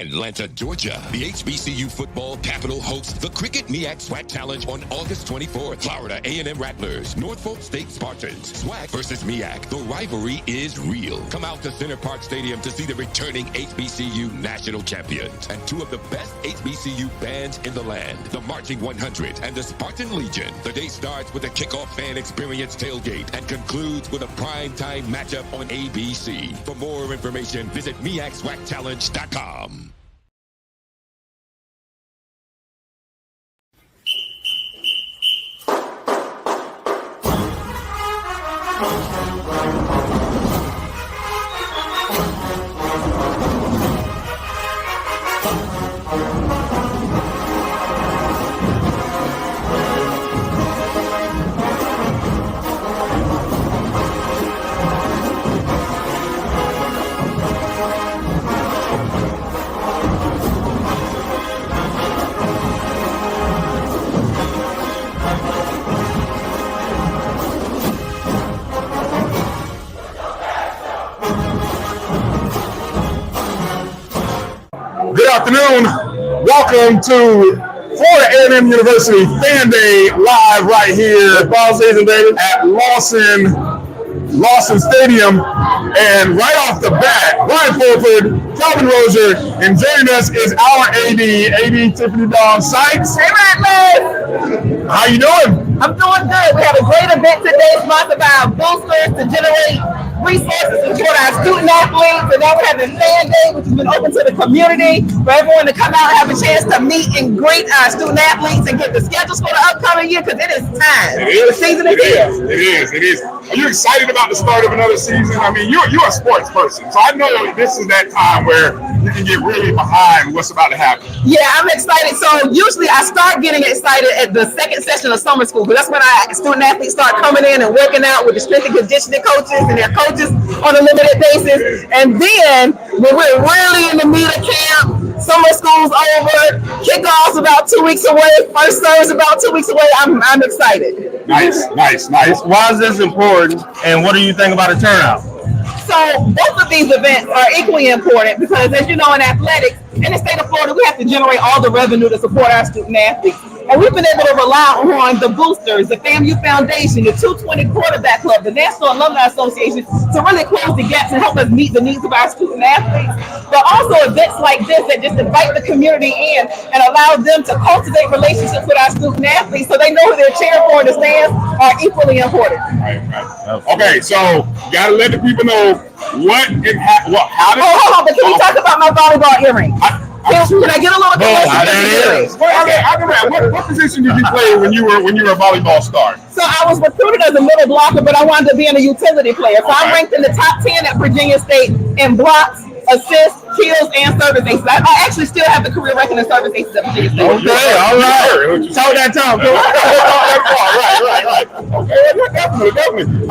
Atlanta, Georgia. The HBCU football capital hosts the Cricket MEAC SWAC Challenge on August 24th. Florida A&M Rattlers, Norfolk State Spartans. SWAC versus MEAC. The rivalry is real. Come out to Center Park Stadium to see the returning HBCU national champions and two of the best HBCU bands in the land, the Marching 100 and the Spartan Legion. The day starts with a kickoff fan experience tailgate and concludes with a primetime matchup on ABC. For more information, visit MEACSWACChallenge.com. Good afternoon. Welcome to Florida A&M University Fan Day live right here fall season, baby, at Lawson Stadium. And right off the bat, Bryan Fulford, Kelvin Rozier, and joining us is our AD Tiffany-Dawn Sykes. Hey, Rattlers! How you doing? I'm doing good. We have a great event today sponsored by our boosters to generate resources to support our student athletes. And now we're having Fan Day, which has been open to the community for everyone to come out and have a chance to meet and greet our student athletes and get the schedules for the upcoming year, because it is time. It is. The season is here. It is. Are you excited about the start of another season? I mean, you're a sports person, so I know this is that time where you can get really behind what's about to happen. Yeah, I'm excited. So usually I start getting excited at the second session of summer school, because that's when our student athletes start coming in and working out with the strength and conditioning coaches and their coaches on a limited basis. And then when we're really in the meat of camp, summer school's over, kickoff's about 2 weeks away, first serve's about 2 weeks away. I'm excited. Nice. Why is this important, and what do you think about the turnout? So both of these events are equally important because, as you know, in athletics, in the state of Florida, we have to generate all the revenue to support our student athletes. And we've been able to rely on the boosters, the FAMU Foundation, the 220 Quarterback Club, the National Alumni Association to really close the gaps and help us meet the needs of our student athletes. But also events like this that just invite the community in and allow them to cultivate relationships with our student athletes so they know who they're cheering for in the stands are equally important. Right. Okay, so you got to let the people know what and how. Hold on, but can we talk about my volleyball earring? Can I get a little commercial? What position did you play when you were a volleyball star? So I was recruited as a middle blocker, but I wanted to be a utility player. So I'm ranked in the top 10 at Virginia State in blocks, assists, kills, and service aces. I actually still have the career record in service aces at Virginia State. Okay, all right. Talk that talk. Right. Okay, definitely.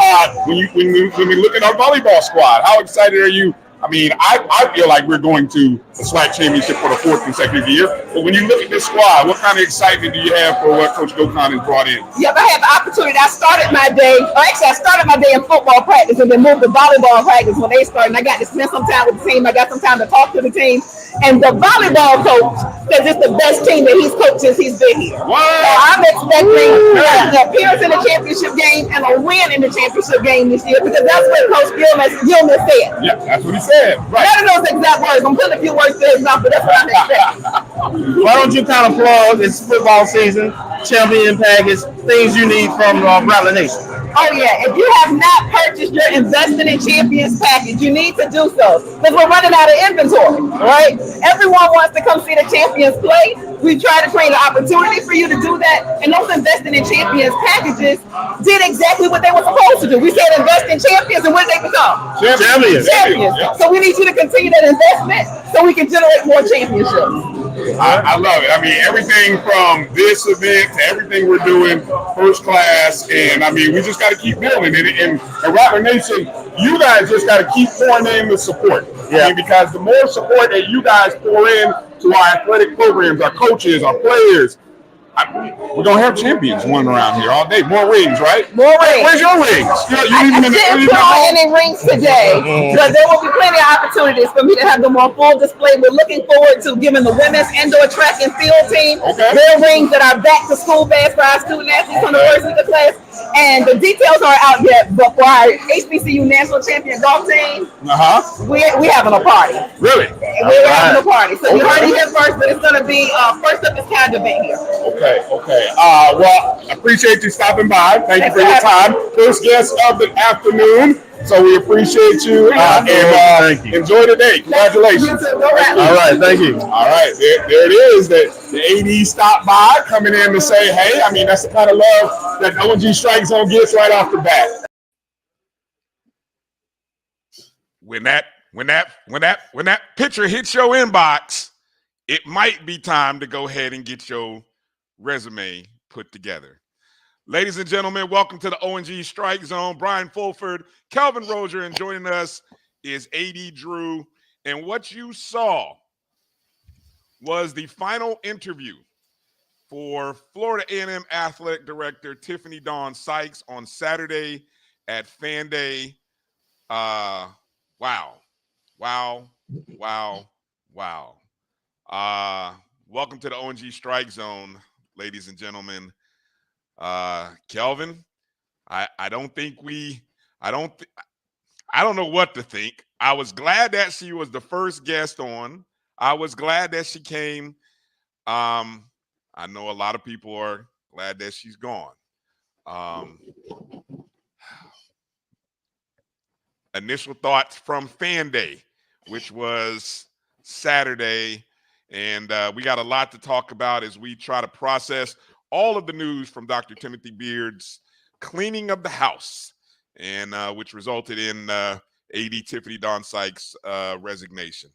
When we look at our volleyball squad, how excited are you? I mean, I feel like we're going to the SWAC championship for the fourth consecutive year. But when you look at this squad, what kind of excitement do you have for what Coach Gokhan has brought in? Yep, I had the opportunity. I started my day in football practice and then moved to volleyball practice when they started. And I got to spend some time with the team. I got some time to talk to the team. And the volleyball coach says it's the best team that he's coached since he's been here. Wow. So I'm expecting an appearance in the championship game and a win in the championship game this year, because that's what Coach Gilman said. Yeah, that's what he said. Right. None of those exact words. I'm putting a few words to his mouth, but that's what I'm expecting. Why don't you kind of plug this football season, champion package, things you need from Rattler Nation? Oh yeah, if you have not purchased your Investing in Champions package, you need to do so, because we're running out of inventory, right? Everyone wants to come see the champions play. We try to create an opportunity for you to do that, and those Investing in Champions packages did exactly what they were supposed to do. We said invest in champions, and what did they become? Champions. Yeah. So we need you to continue that investment so we can generate more championships. I love it. I mean, everything from this event to everything we're doing, first class, and I mean, we just got to keep building it. And Rattler Nation, you guys just got to keep pouring in the support. Yeah. I mean, because the more support that you guys pour in to our athletic programs, our coaches, our players, We're gonna have champions won around here all day. More rings, right? More rings. Where's your rings? I didn't put on any rings today, but there will be plenty of opportunities for me to have them on full display. We're looking forward to giving the women's indoor track and field team their rings that are back to school badge for our student athletes on the first week of class. And the details aren't out yet, but for our HBCU national champion golf team, we having a party. Really? We're having a party. So you heard it here first, but it's going to be first up is kind of event here. Okay. Well, I appreciate you stopping by. Thank you for your time. First guest of the afternoon. So we appreciate you and thank you. Enjoy the day. Congratulations. All right, thank you. All right, there it is. The AD stopped by, coming in to say, hey, I mean, that's the kind of love that O&G StrikeZone gets right off the bat. When that picture hits your inbox, it might be time to go ahead and get your resume put together. Ladies and gentlemen, welcome to the O&G StrikeZone. Bryan Fulford, Kelvin Rozier, and joining us is AD Drew. And what you saw was the final interview for Florida A&M Athletic Director Tiffany-Dawn Sykes on Saturday at Fan Day. Wow. Welcome to the O&G StrikeZone, ladies and gentlemen. Kelvin, I don't know what to think. I was glad that she was the first guest on. I was glad that she came. I know a lot of people are glad that she's gone. Initial thoughts from Fan Day, which was Saturday, and we got a lot to talk about as we try to process all of the news from Dr. Timothy Beard's cleaning of the house, and which resulted in AD Tiffany-Dawn Sykes' resignation.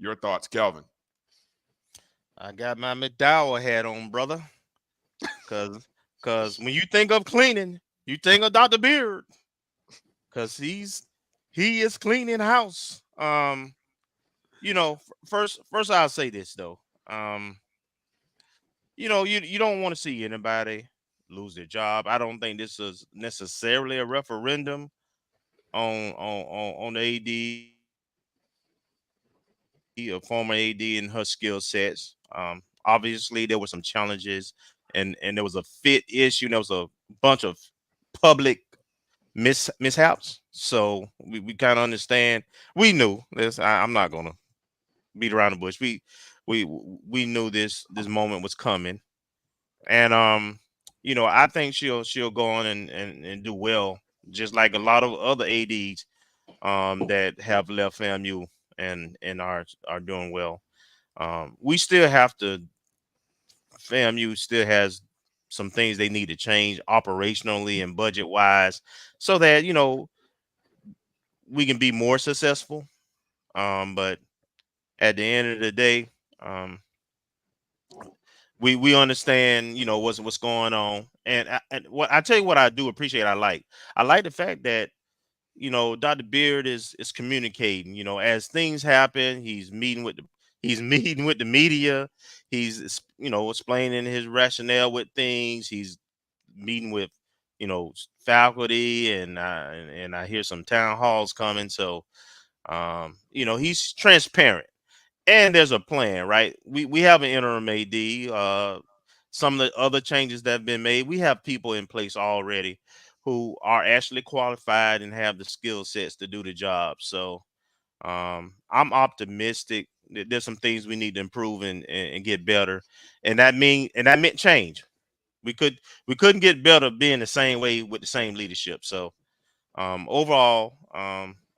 Your thoughts, Kelvin? I got my McDowell hat on, brother. Cause when you think of cleaning, you think of Dr. Beard. Cause he is cleaning house. First I'll say this though. You don't want to see anybody lose their job. I don't think this is necessarily a referendum on the AD, a former AD, and her skill sets. Obviously there were some challenges and there was a fit issue. And there was a bunch of public mishaps. So we kind of understand. We knew this. I'm not gonna beat around the bush. We knew this moment was coming, and I think she'll go on and do well, just like a lot of other ADs that have left FAMU and are doing well. We still have to. FAMU still has some things they need to change operationally and budget wise, so that we can be more successful. But at the end of the day, we understand, what's going on. And what I tell you, what I do appreciate, I like the fact that, Dr. Beard is communicating, as things happen. He's meeting with the media. He's, explaining his rationale with things. He's meeting with, faculty, and I hear some town halls coming. So, he's transparent. And there's a plan, right? We have an interim AD. Some of the other changes that have been made, we have people in place already who are actually qualified and have the skill sets to do the job. So I'm optimistic that there's some things we need to improve and get better. And that meant change. We couldn't get better being the same way with the same leadership. So overall,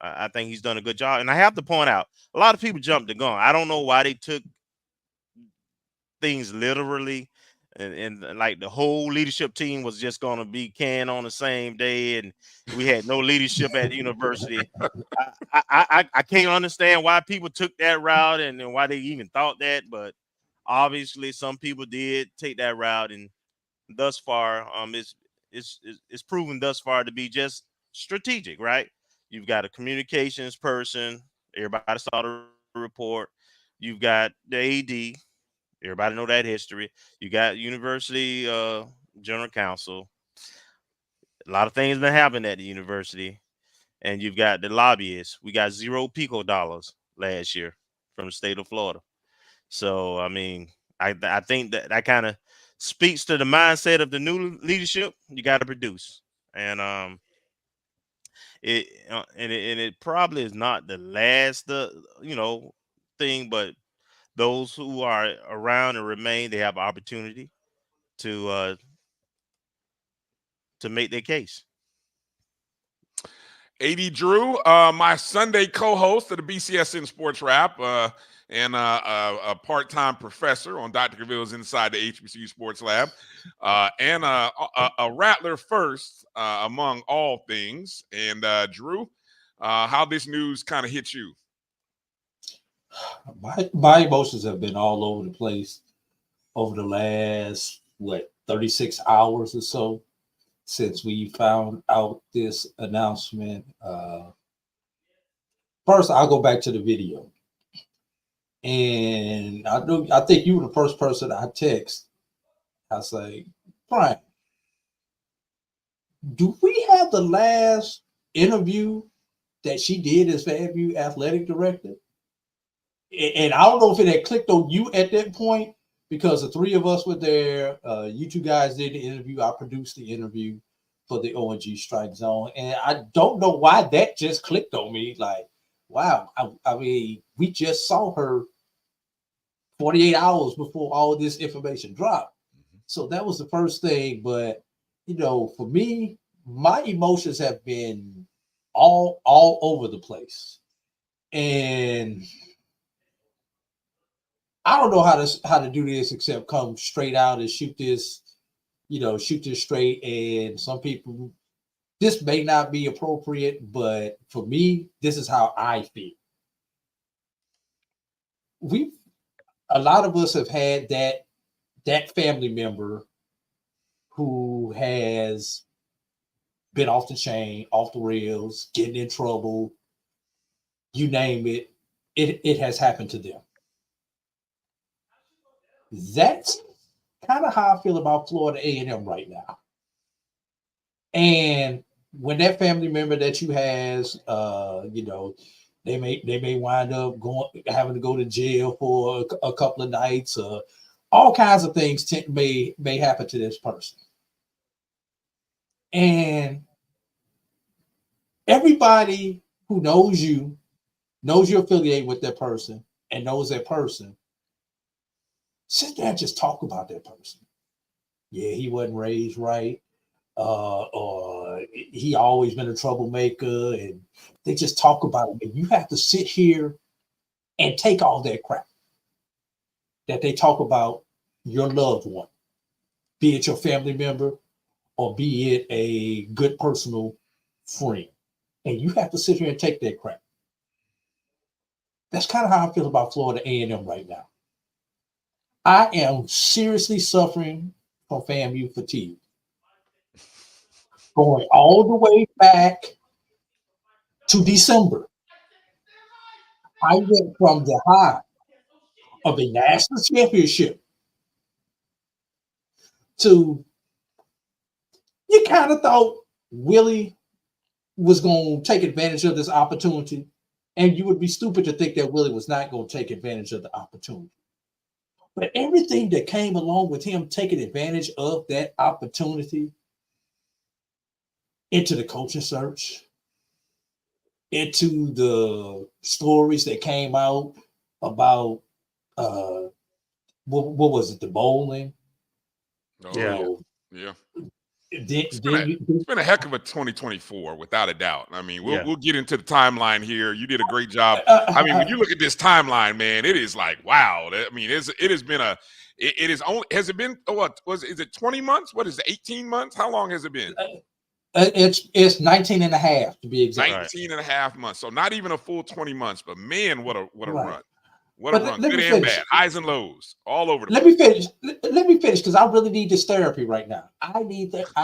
I think he's done a good job. And I have to point out, a lot of people jumped the gun. I don't know why they took things literally, and like the whole leadership team was just going to be canned on the same day, and we had no leadership at the university. I can't understand why people took that route and why they even thought that, but obviously some people did take that route, and thus far, it's proven thus far to be just strategic, right? You've got a communications person. Everybody saw the report. You've got the AD. Everybody know that history. You got university general counsel. A lot of things been happening at the university, and you've got the lobbyists. We got 0 pico dollars last year from the state of Florida. So I mean, I think that kind of speaks to the mindset of the new leadership. You got to produce, and it probably is not the last thing, but those who are around and remain, they have opportunity to make their case. AD Drew, my Sunday co-host of the BCSN Sports Wrap, and a part-time professor on Dr. Cavill's Inside the HBCU Sports Lab, and a Rattler first among all things. And Drew, how this news kind of hit you? My emotions have been all over the place over the last 36 hours or so since we found out this announcement. First, I'll go back to the video. And I think you were the first person I text. I say, Bryan, do we have the last interview that she did as FAMU Athletic Director? And I don't know if it had clicked on you at that point, because the three of us were there. You two guys did the interview. I produced the interview for the O&G StrikeZone. And I don't know why that just clicked on me. Like, wow. I mean, we just saw her 48 hours before all of this information dropped. So that was the first thing. But, for me, my emotions have been all over the place. And I don't know how to do this except come straight out and shoot this straight. And some people, this may not be appropriate, but for me, this is how I feel. A lot of us have had that family member who has been off the chain, off the rails, getting in trouble, you name it, it has happened to them. That's kind of how I feel about Florida A&M right now. And when that family member that you has, they may wind up having to go to jail for a couple of nights. All kinds of things may happen to this person. And everybody who knows you're affiliated with that person and knows that person, sit there and just talk about that person. Yeah, he wasn't raised right. Or he always been a troublemaker, and they just talk about it. And you have to sit here and take all that crap that they talk about your loved one, be it your family member or be it a good personal friend. And you have to sit here and take that crap. That's kind of how I feel about Florida A&M right now. I am seriously suffering from FAMU fatigue. Going all the way back to December, I went from the high of a national championship to, you kind of thought Willie was going to take advantage of this opportunity, and you would be stupid to think that Willie was not going to take advantage of the opportunity. But everything that came along with him taking advantage of that opportunity, into the coaching search, into the stories that came out about what was it, the bowling? Yeah. It's been a heck of a 2024, without a doubt. I mean, we'll get into the timeline here. You did a great job. I mean, when you look at this timeline, man, it is like, wow. I mean, is it 20 months? What is it, 18 months? How long has it been? It's 19 and a half to be exact. 19 and a half months. So not even a full 20 months, but man, what a run. What but a run. Good and bad. Highs and lows all over the place. Let me finish because I really need this therapy right now. I need therapy.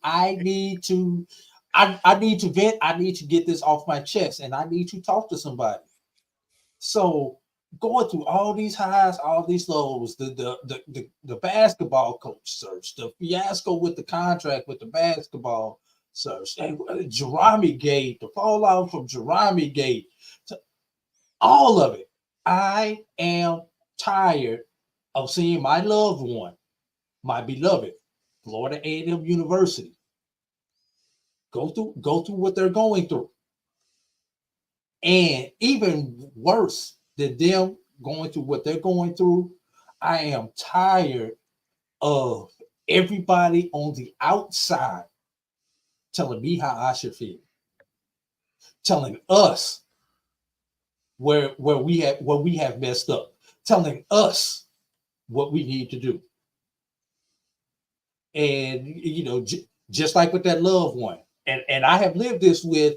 I need to vent. I need to get this off my chest, and I need to talk to somebody. So going through all these highs, all these lows, the basketball coach search, the fiasco with the contract with the basketball search, and Jerami Gate, the fallout from Jerami Gate, all of it. I am tired of seeing my loved one, my beloved Florida A&M University, go through what they're going through. And even worse than them going through what they're going through, I am tired of everybody on the outside telling me how I should feel, telling us where we have messed up, telling us what we need to do. And just like with that loved one, and I have lived this with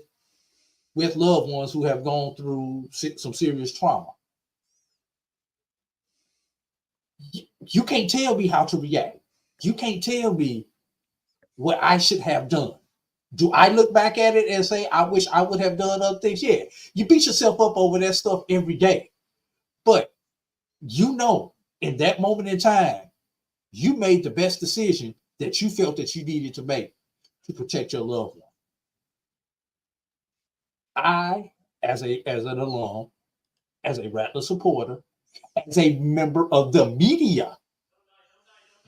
loved ones who have gone through some serious trauma. You can't tell me how to react. You can't tell me what I should have done. Do I look back at it and say, I wish I would have done other things? Yeah, you beat yourself up over that stuff every day. But in that moment in time, you made the best decision that you felt that you needed to make to protect your loved one. I, as an alum, as a Rattler supporter, as a member of the media,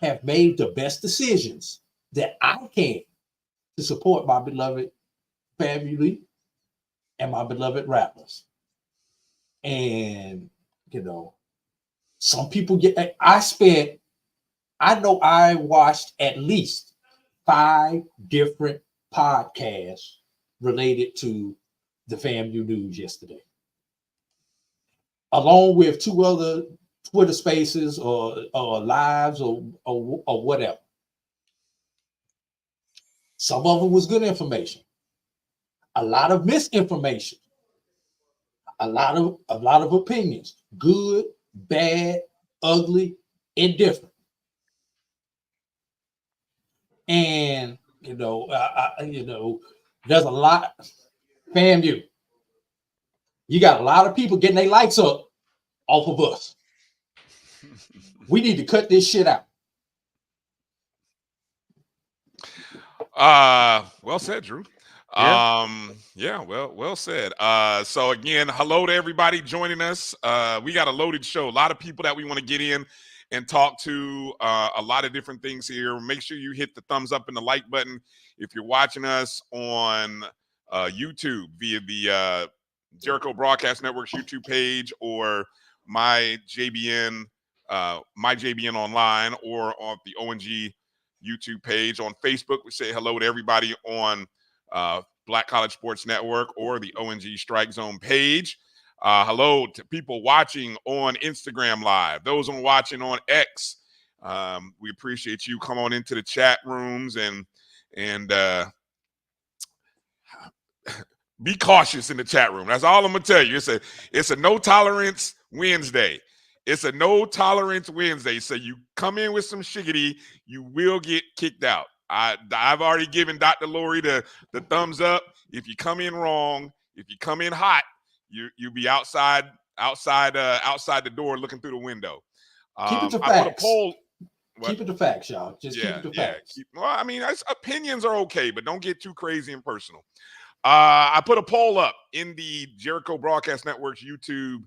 have made the best decisions that I can to support my beloved family and my beloved Rattlers. And, some people I watched at least 5 different podcasts related to the FAMU news yesterday, along with 2 other Twitter spaces or lives or whatever. Some of it was good information, a lot of misinformation, a lot of opinions, good, bad, ugly, indifferent. And there's a lot. FAMU, you got a lot of people getting their lights up off of us. We need to cut this shit out. Well said, Drew. Yeah. Well said. So again, hello to everybody joining us. We got a loaded show, a lot of people that we want to get in and talk to, a lot of different things here. Make sure you hit the thumbs up and the like button if you're watching us on YouTube via the Jericho Broadcast Network's YouTube page, or my JBN Online, or on the O&G YouTube page. On Facebook, we say hello to everybody on Black College Sports Network or the O&G StrikeZone page. Hello to people watching on Instagram Live, those watching on X. We appreciate you. Come on into the chat rooms and be cautious in the chat room. That's all I'm gonna tell you. It's a no tolerance Wednesday. It's a no tolerance Wednesday. So you come in with some shiggity, you will get kicked out. I've already given Dr. Lori the thumbs up. If you come in wrong, if you come in hot, you'll be outside the door looking through the window. Keep it to I facts. put a poll. Keep it to facts, y'all. Just keep it to facts. Opinions are okay, but don't get too crazy and personal. I put a poll up in the Jericho Broadcast Network's YouTube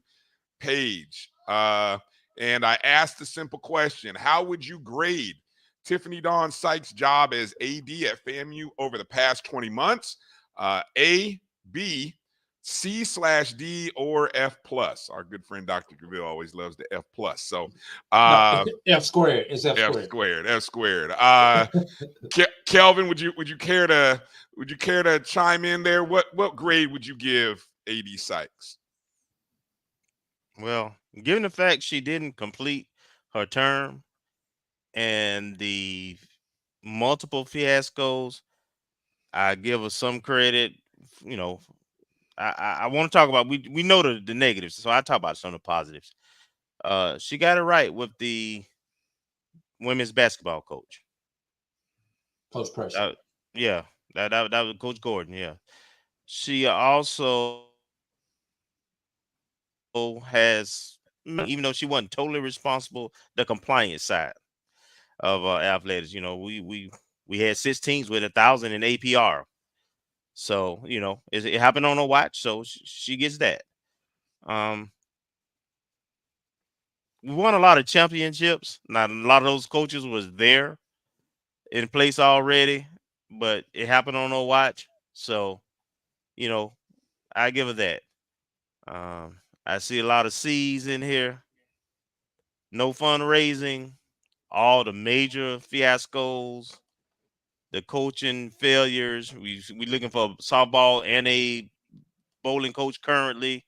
page, and I asked the simple question: how would you grade Tiffany-Dawn Sykes' job as AD at FAMU over the past 20 months? A, B, C/D, or F+. Our good friend Dr. Gaville always loves the F+. So F squared. It's F squared. F squared. Kelvin, would you care to chime in there? What grade would you give AD Sykes? Well, given the fact she didn't complete her term and the multiple fiascos, I give her some credit. I want to talk about, we know the negatives, so I talk about some of the positives. She got it right with the women's basketball coach. Coach Pressure. Yeah, that was Coach Gordon. Yeah, she also has even though she wasn't totally responsible, the compliance side of athletics. We had 6 teams with 1,000 in APR. So, it happened on her watch. So she gets that. We won a lot of championships. Now, a lot of those coaches was there in place already, but it happened on her watch. So, I give her that. I see a lot of C's in here. No fundraising, all the major fiascos, the coaching failures. We looking for a softball and a bowling coach currently.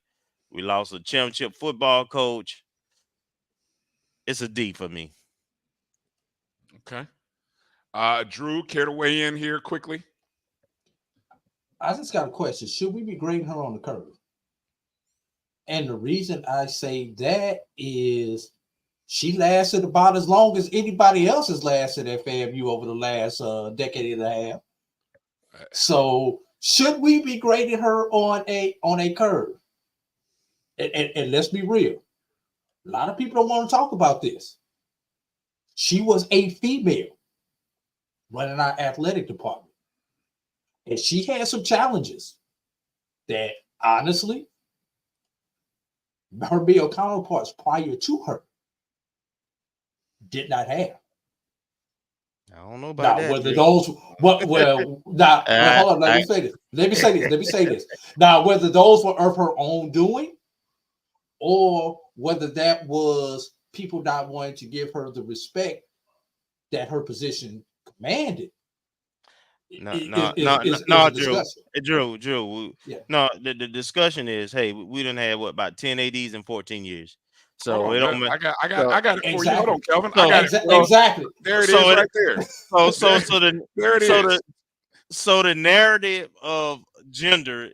We lost a championship football coach. It's a D for me. Okay. Drew, care to weigh in here quickly? I just got a question. Should we be grading her on the curve? And the reason I say that is she lasted about as long as anybody else has lasted at FAMU over the last decade and a half. So should we be grading her on a curve? And let's be real. A lot of people don't want to talk about this. She was a female running our athletic department. And she had some challenges that honestly, her male counterparts prior to her did not have. I don't know about that. Whether those hold on, let me say this. Now, whether those were of her own doing, or whether that was people not wanting to give her the respect that her position commanded. Drew. Yeah. No, the discussion is, hey, we done had about 10 ADs in 14 years. So I got it for you. Hold on, Kelvin. So, I got it. Well, exactly. There it is, right there. There it is. So the narrative of gender,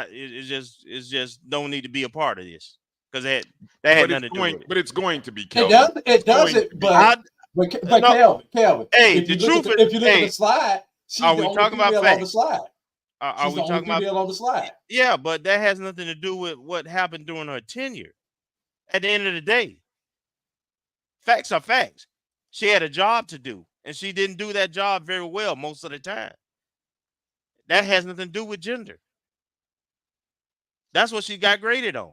is just don't need to be a part of this because that had nothing to do with it. But it's going to be, Kelvin. It doesn't. But Kelvin. Hey, if you look at the slide, she's are the we only talking about female facts? on the slide. Are we talking about on the slide? Yeah, but that has nothing to do with what happened during her tenure. At the end of the day, facts are facts. She had a job to do, and she didn't do that job very well most of the time. That has nothing to do with gender. That's what she got graded on.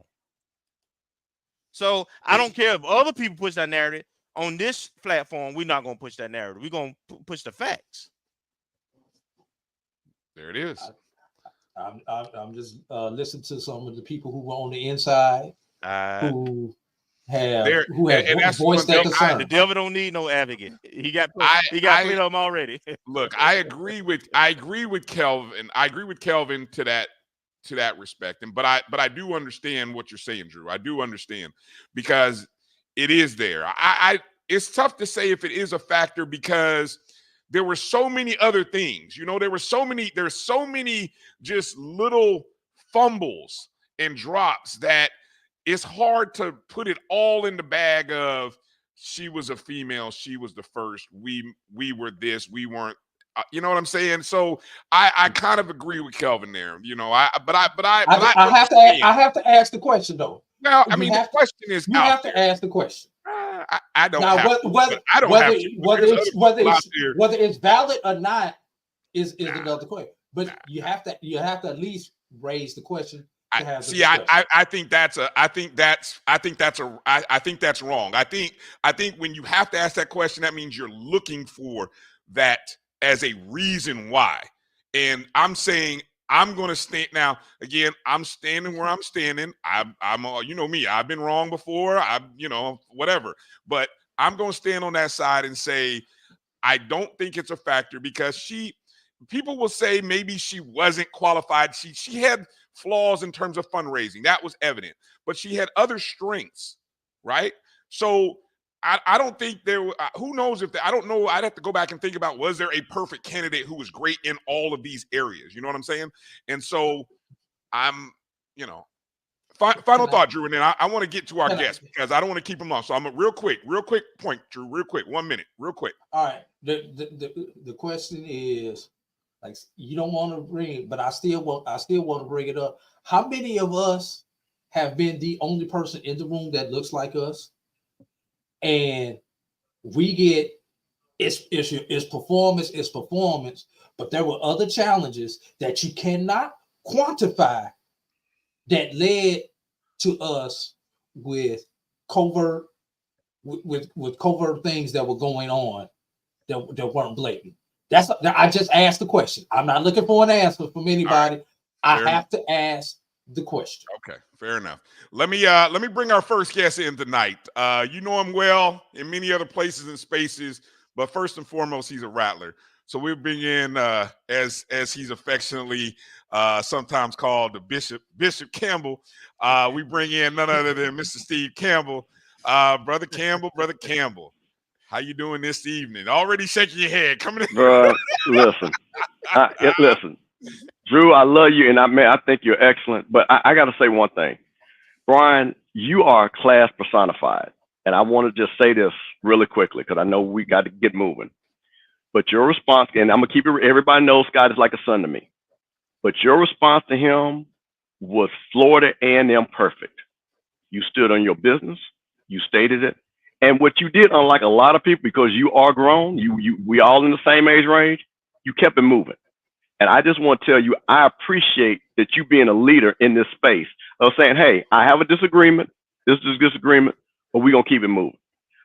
So I don't care if other people push that narrative. On this platform, we're not going to push that narrative. We're going to push the facts. There it is. I'm just listening to some of the people who were on the inside who have voiced their concern. The devil don't need no advocate. He got plenty of them already. Look, I agree with Kelvin. I agree with Kelvin to that respect. But I do understand what you're saying, Drew. I do understand because it is there. It's tough to say if it is a factor because there were so many other things. There's so many just little fumbles and drops that it's hard to put it all in the bag of she was a female, she was the first, we were this, we weren't. You know what I'm saying? So I kind of agree with Kelvin there. I have to ask the question though. Well, the question is, you have to ask the question. I don't now, have whether to. I don't have to. Whether it's valid or not is another question. But you have to at least raise the question. I think that's wrong. I think when you have to ask that question, that means you're looking for that as a reason why. And I'm saying I'm going to stand now. Again, I'm standing where I'm standing. I'm me. I've been wrong before. Whatever. But I'm going to stand on that side and say I don't think it's a factor because people will say maybe she wasn't qualified. She had flaws in terms of fundraising. That was evident. But she had other strengths, right? So I don't think there. Who knows if I don't know. I'd have to go back and think about was there a perfect candidate who was great in all of these areas? You know what I'm saying? And so I'm, final thought, Drew, and then I want to get to our guest because I don't want to keep him on. So I'm a real quick point, Drew, real quick, 1 minute, real quick. All right. The question is, you don't want to bring it, but I still want to bring it up. How many of us have been the only person in the room that looks like us, and we get it's performance, but there were other challenges that you cannot quantify that led to us with covert with covert things that were going on that weren't blatant. I just asked the question. I'm not looking for an answer from anybody. Right. I have to ask the question. Okay, fair enough. Let me bring our first guest in tonight. You know him well in many other places and spaces, but first and foremost, he's a Rattler. So we bring in, as he's affectionately sometimes called, the Bishop Campbell. We bring in none other than Mr. Steve Campbell. Brother Campbell, how you doing this evening? Already shaking your head. Coming in. Bro, listen. Listen. Drew, I love you, and I think you're excellent. But I got to say one thing. Bryan, you are class personified. And I want to just say this really quickly because I know we got to get moving. But your response, and I'm going to keep it, everybody knows Scott is like a son to me. But your response to him was Florida A&M perfect. You stood on your business. You stated it. And what you did, unlike a lot of people, because you are grown, we all in the same age range, you kept it moving. And I just want to tell you, I appreciate that you being a leader in this space of saying, hey, I have a disagreement. This is a disagreement, but we're going to keep it moving.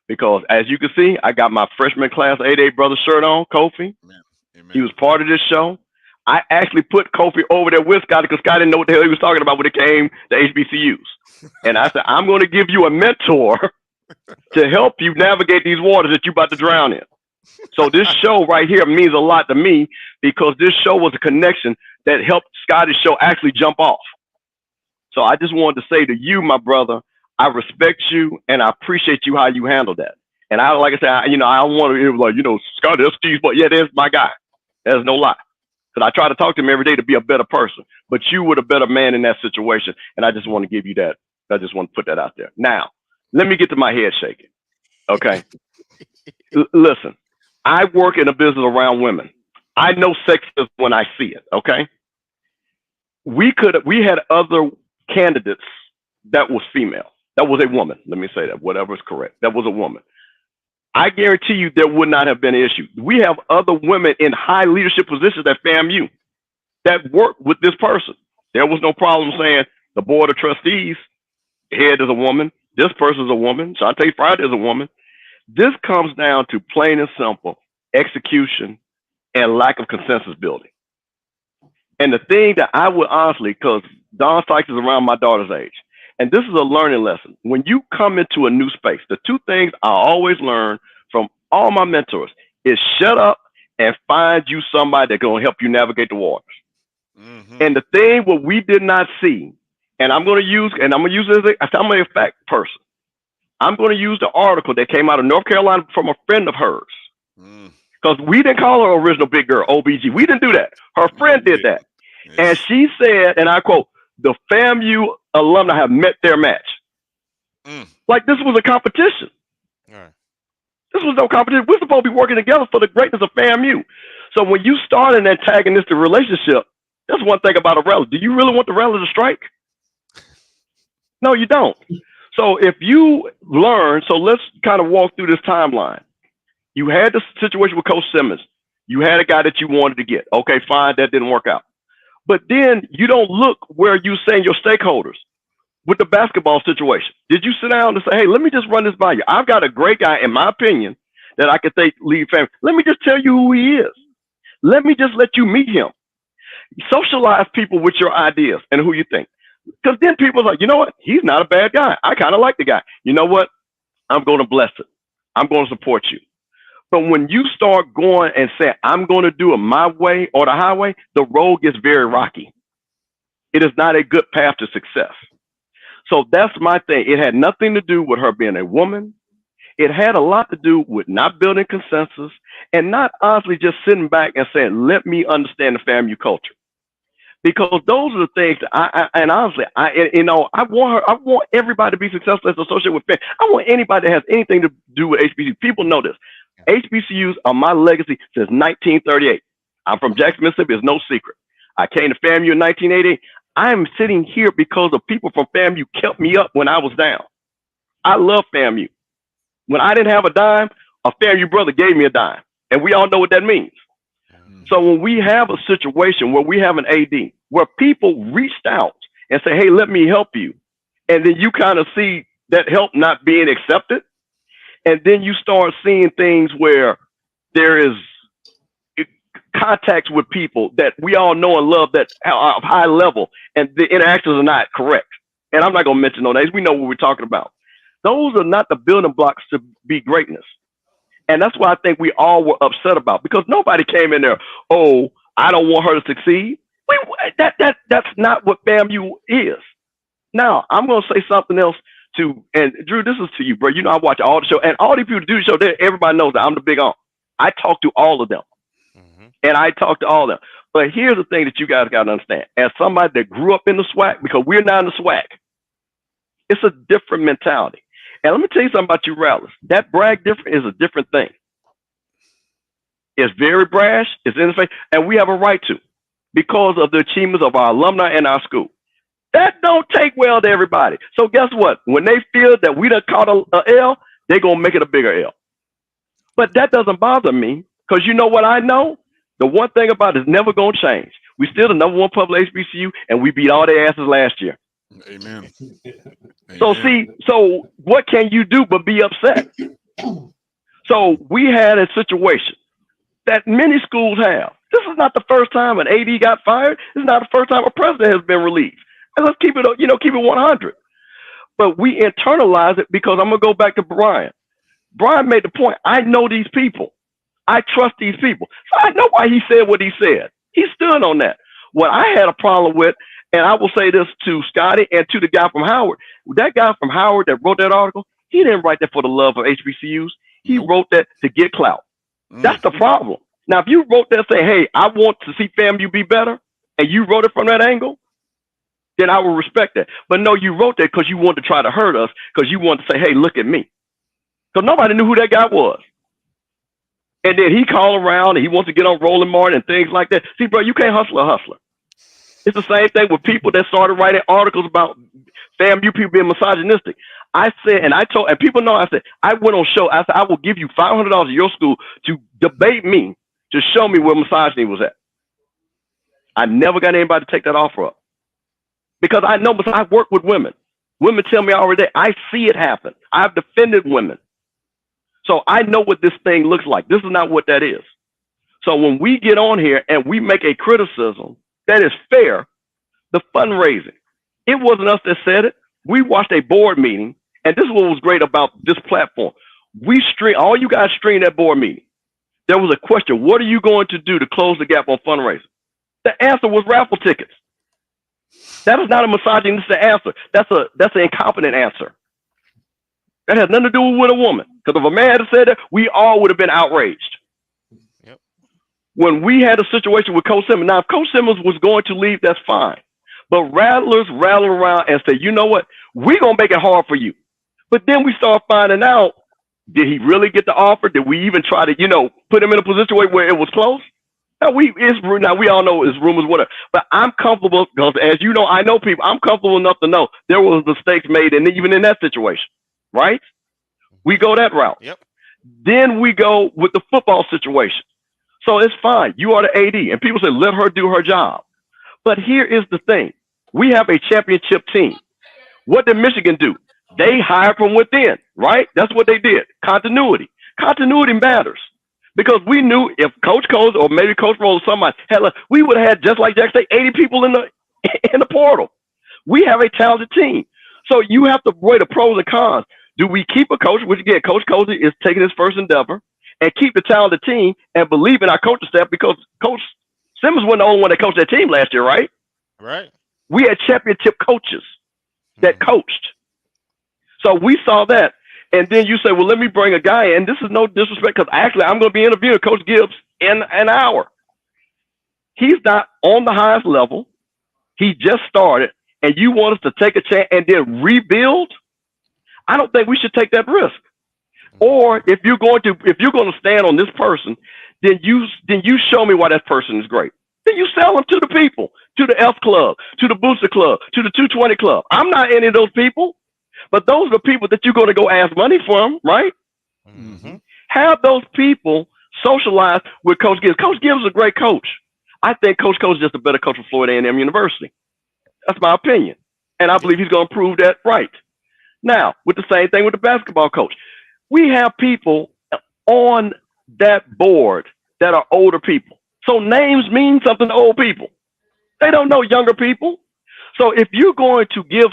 Because as you can see, I got my freshman class 8A brother shirt on, Kofi. Amen. He was part of this show. I actually put Kofi over there with Scott because Scott didn't know what the hell he was talking about when it came to HBCUs. And I said, I'm going to give you a mentor to help you navigate these waters that you're about to drown in. So this show right here means a lot to me because this show was a connection that helped Scotty's show actually jump off. So I just wanted to say to you, my brother, I respect you and I appreciate you how you handled that. And I, like I said, I don't want to hear like, Scotty, that's Steve's, but yeah, there's my guy. There's no lie. Because I try to talk to him every day to be a better person. But you were the better man in that situation. And I just want to give you that. I just want to put that out there. Now, let me get to my head shaking. Okay. Listen, I work in a business around women. I know sexism when I see it. Okay. We had other candidates that was female. That was a woman. Let me say that, whatever is correct. That was a woman. I guarantee you there would not have been an issue. We have other women in high leadership positions at FAMU that work with this person. There was no problem saying the board of trustees, head is a woman. This person is a woman. Shantae Friday is a woman. This comes down to plain and simple execution and lack of consensus building. And the thing that I would honestly, because Dawn Sykes is around my daughter's age, and this is a learning lesson. When you come into a new space, the two things I always learn from all my mentors is shut up and find you somebody that's going to help you navigate the waters. Mm-hmm. And the thing what we did not see, and I'm going to use it as I'm a fact person. I'm going to use the article that came out of North Carolina from a friend of hers. Because we didn't call her original big girl, OBG. We didn't do that. Her friend did that. Yes. And she said, and I quote, the FAMU alumni have met their match. Like this was a competition. Right. This was no competition. We're supposed to be working together for the greatness of FAMU. So when you start an antagonistic relationship, that's one thing about a rally. Do you really want the rally to strike? No, you don't. So if you learn, so let's kind of walk through this timeline. You had this situation with Coach Simmons. You had a guy that you wanted to get. Okay, fine, that didn't work out. But then you don't look where you saying your stakeholders with the basketball situation. Did you sit down and say, hey, let me just run this by you? I've got a great guy, in my opinion, that I could take lead FAMU. Let me just tell you who he is. Let me just let you meet him. Socialize people with your ideas and who you think. Because then people are like, you know what? He's not a bad guy. I kind of like the guy. You know what? I'm going to bless it. I'm going to support you. But when you start going and say, I'm going to do it my way or the highway, the road gets very rocky. It is not a good path to success. So that's my thing. It had nothing to do with her being a woman. It had a lot to do with not building consensus and not honestly just sitting back and saying, let me understand the FAMU culture. Because those are the things that I want everybody to be successful that's associated with FAMU. I want anybody that has anything to do with HBCU. People know this. HBCUs are my legacy since 1938. I'm from Jackson, Mississippi. It's no secret. I came to FAMU in 1980. I'm sitting here because of people from FAMU kept me up when I was down. I love FAMU. When I didn't have a dime, a FAMU brother gave me a dime. And we all know what that means. So when we have a situation where we have an AD, where people reached out and say, hey, let me help you. And then you kind of see that help not being accepted. And then you start seeing things where there is contacts with people that we all know and love that are of high level, and the interactions are not correct. And I'm not going to mention no names. We know what we're talking about. Those are not the building blocks to be greatness. And that's why I think we all were upset about, because nobody came in there, oh, I don't want her to succeed. That's not what FAMU is. Now, I'm going to say something else too. And Drew, this is to you, bro. You know, I watch all the show, and all these people do the show there. Everybody knows that I'm the big on. I talk to all of them. And I talk to all of them. But here's the thing that you guys got to understand. As somebody that grew up in the SWAC, because we're not in the SWAC, it's a different mentality. And let me tell you something about you Rattlers. That brag different is a different thing. It's very brash. It's in the face. And we have a right to, because of the achievements of our alumni and our school. That don't take well to everybody. So guess what? When they feel that we done caught a L, they're going to make it a bigger L. But that doesn't bother me, because you know what I know? The one thing about it is never going to change. We still the #1 public HBCU, and we beat all their asses last year. Amen. So what can you do but be upset? So we had a situation that many schools have. This is not the first time an AD got fired. This is not the first time a president has been relieved. And let's keep it, keep it 100. But we internalize it, because I'm going to go back to Bryan. Bryan made the point. I know these people. I trust these people. So I know why he said what he said. He stood on that. What I had a problem with, and I will say this to Scotty and to the guy from Howard, that guy from Howard that wrote that article, he didn't write that for the love of HBCUs. He wrote that to get clout. That's the problem. Now, if you wrote that saying, hey, I want to see FAMU be better, and you wrote it from that angle, then I will respect that. But no, you wrote that because you wanted to try to hurt us, because you wanted to say, hey, look at me. Because nobody knew who that guy was. And then he called around and he wants to get on Rolling Martin and things like that. See, bro, you can't hustle a hustler. It's the same thing with people that started writing articles about FAMU people being misogynistic. I said, and I told, and people know, I said, I went on show. I said, I will give you $500 at your school to debate me, to show me where misogyny was at. I never got anybody to take that offer up, because I know, because I work with women. Women tell me already, I see it happen. I've defended women. So I know what this thing looks like. This is not what that is. So when we get on here and we make a criticism that is fair, the fundraising, it wasn't us that said it. We watched a board meeting, and this is what was great about this platform. All you guys streamed that board meeting. There was a question, what are you going to do to close the gap on fundraising? The answer was raffle tickets. That is not a misogynistic answer. That's an incompetent answer. That has nothing to do with a woman. Because if a man had said that, we all would have been outraged. Yep. When we had a situation with Coach Simmons, now if Coach Simmons was going to leave, that's fine. But rattlers rattle around and say, you know what? We're going to make it hard for you. But then we start finding out, did he really get the offer? Did we even try to, put him in a position where it was close? Now we all know it's rumors, whatever. But I'm comfortable, because as you know, I know people. I'm comfortable enough to know there was mistakes made, and even in that situation. Right? We go that route. Yep. Then we go with the football situation. So it's fine. You are the AD. And people say, let her do her job. But here is the thing. We have a championship team. What did Michigan do? They hired from within, right? That's what they did. Continuity. Continuity matters. Because we knew if Coach Coles or maybe Coach Rose or somebody we would have had, just like Jack said, 80 people in the portal. We have a talented team. So you have to weigh the pros and cons. Do we keep a coach, which again, Coach Cozy is taking his first endeavor, and keep the talented team and believe in our coaching staff, because Coach Simmons wasn't the only one that coached that team last year, right? Right. We had championship coaches that coached. So we saw that. And then you say, well, let me bring a guy in. This is no disrespect, because actually I'm going to be interviewing Coach Gibbs in an hour. He's not on the highest level. He just started. And you want us to take a chance and then rebuild? I don't think we should take that risk. Or if you're going to stand on this person, then you show me why that person is great. Then you sell them to the people. to the F Club, to the Booster Club, to the 220 Club. I'm not any of those people, but those are people that you're going to go ask money from, right? Mm-hmm. Have those people socialize with Coach Gibbs. Coach Gibbs is a great coach. I think Coach is just a better coach for Florida A&M University. That's my opinion. And I believe he's going to prove that right. Now, with the same thing with the basketball coach, we have people on that board that are older people. So names mean something to old people. They don't know younger people. So if you're going to give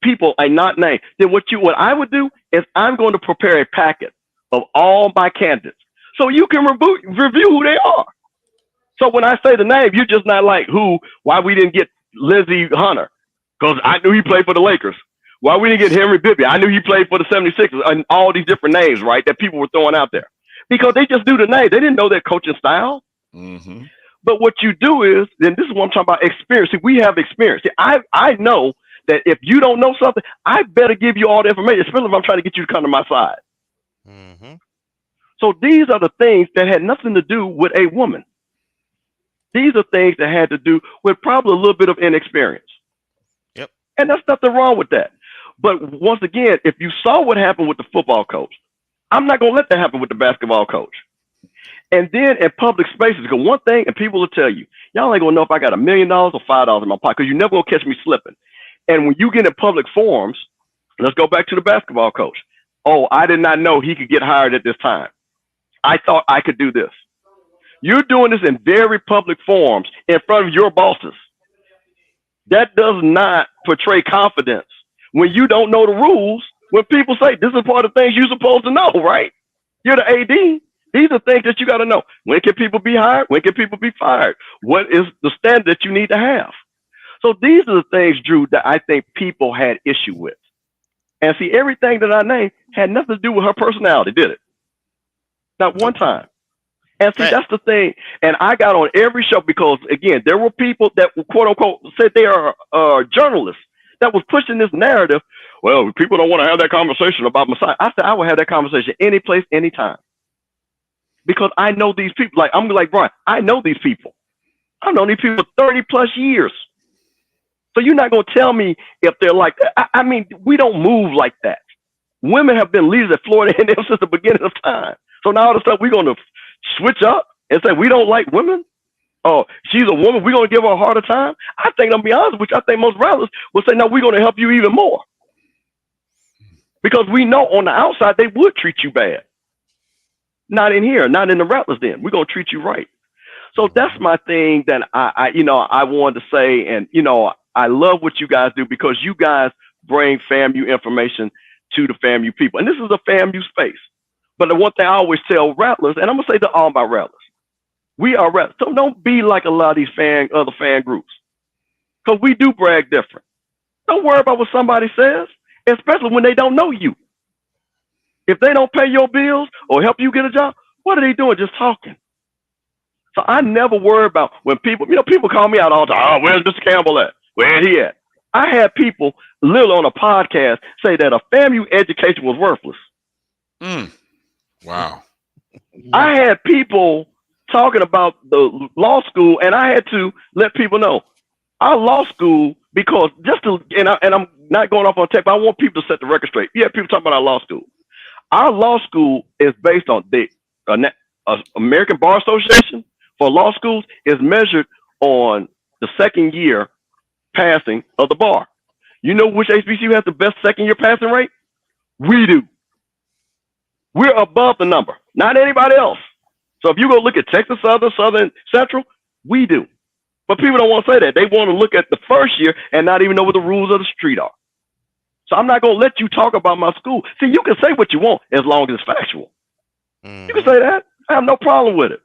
people a not name, then what I would do is I'm going to prepare a packet of all my candidates so you can review who they are. So when I say the name, you're just not like why we didn't get Lindsey Hunter, because I knew he played for the Lakers. Why we didn't get Henry Bibby? I knew he played for the 76ers, and all these different names, right, that people were throwing out there. Because they just knew the name. They didn't know their coaching style. Mm-hmm. But what you do is, then this is what I'm talking about, experience. See, we have experience. See, I know that if you don't know something, I better give you all the information, especially if I'm trying to get you to come to my side. Mm-hmm. So these are the things that had nothing to do with a woman. These are things that had to do with probably a little bit of inexperience. Yep. And there's nothing wrong with that. But once again, if you saw what happened with the football coach, I'm not going to let that happen with the basketball coach. And then in public spaces, because one thing, and people will tell you, y'all ain't going to know if I got $1 million or $5 in my pocket, because you're never going to catch me slipping. And when you get in public forums, let's go back to the basketball coach. Oh, I did not know he could get hired at this time. I thought I could do this. You're doing this in very public forums in front of your bosses. That does not portray confidence. When you don't know the rules, when people say this is part of the things you're supposed to know, right? You're the AD. These are things that you got to know. When can people be hired? When can people be fired? What is the standard that you need to have? So these are the things, Drew, that I think people had issue with. And see, everything that I named had nothing to do with her personality, did it? Not one time. And see, that's the thing. And I got on every show because, again, there were people that, quote unquote, said they are journalists that was pushing this narrative. Well, people don't want to have that conversation about Messiah. I said I would have that conversation any place, anytime. Because I know these people. Like, I'm like, Bryan, I know these people. I've known these people for 30 plus years. So you're not going to tell me if they're like that. I mean, we don't move like that. Women have been leaders at Florida A&M since the beginning of time. So now all of a sudden we're going to switch up and say we don't like women? Oh, she's a woman, we're going to give her a harder time? I think, I'll be honest with you, I think most rattlers will say, no, we're going to help you even more. Because we know on the outside they would treat you bad. Not in here, not in the Rattlers den. We're going to treat you right. So that's my thing that I wanted to say. And, I love what you guys do because you guys bring FAMU information to the FAMU people. And this is a FAMU space. But the one thing I always tell Rattlers, and I'm going to say to all my Rattlers, we are Rattlers. So don't be like a lot of these other fan groups. Because we do brag different. Don't worry about what somebody says, especially when they don't know you. If they don't pay your bills or help you get a job, what are they doing? Just talking. So I never worry about when people call me out all the time. Oh, where's Mr. Campbell at? Where's he at? I had people literally on a podcast say that a FAMU education was worthless. Wow. I had people talking about the law school, and I had to let people know our law school, because and I'm not going off on tape, but I want people to set the record straight. Yeah, people talking about our law school. Our law school is based on the American Bar Association for law schools is measured on the second year passing of the bar. You know which HBCU has the best second year passing rate? We do. We're above the number, not anybody else. So if you go look at Texas Southern, Southern Central, we do. But people don't want to say that. They want to look at the first year and not even know what the rules of the street are. So I'm not going to let you talk about my school. See, you can say what you want as long as it's factual. You can say that. I have no problem with it.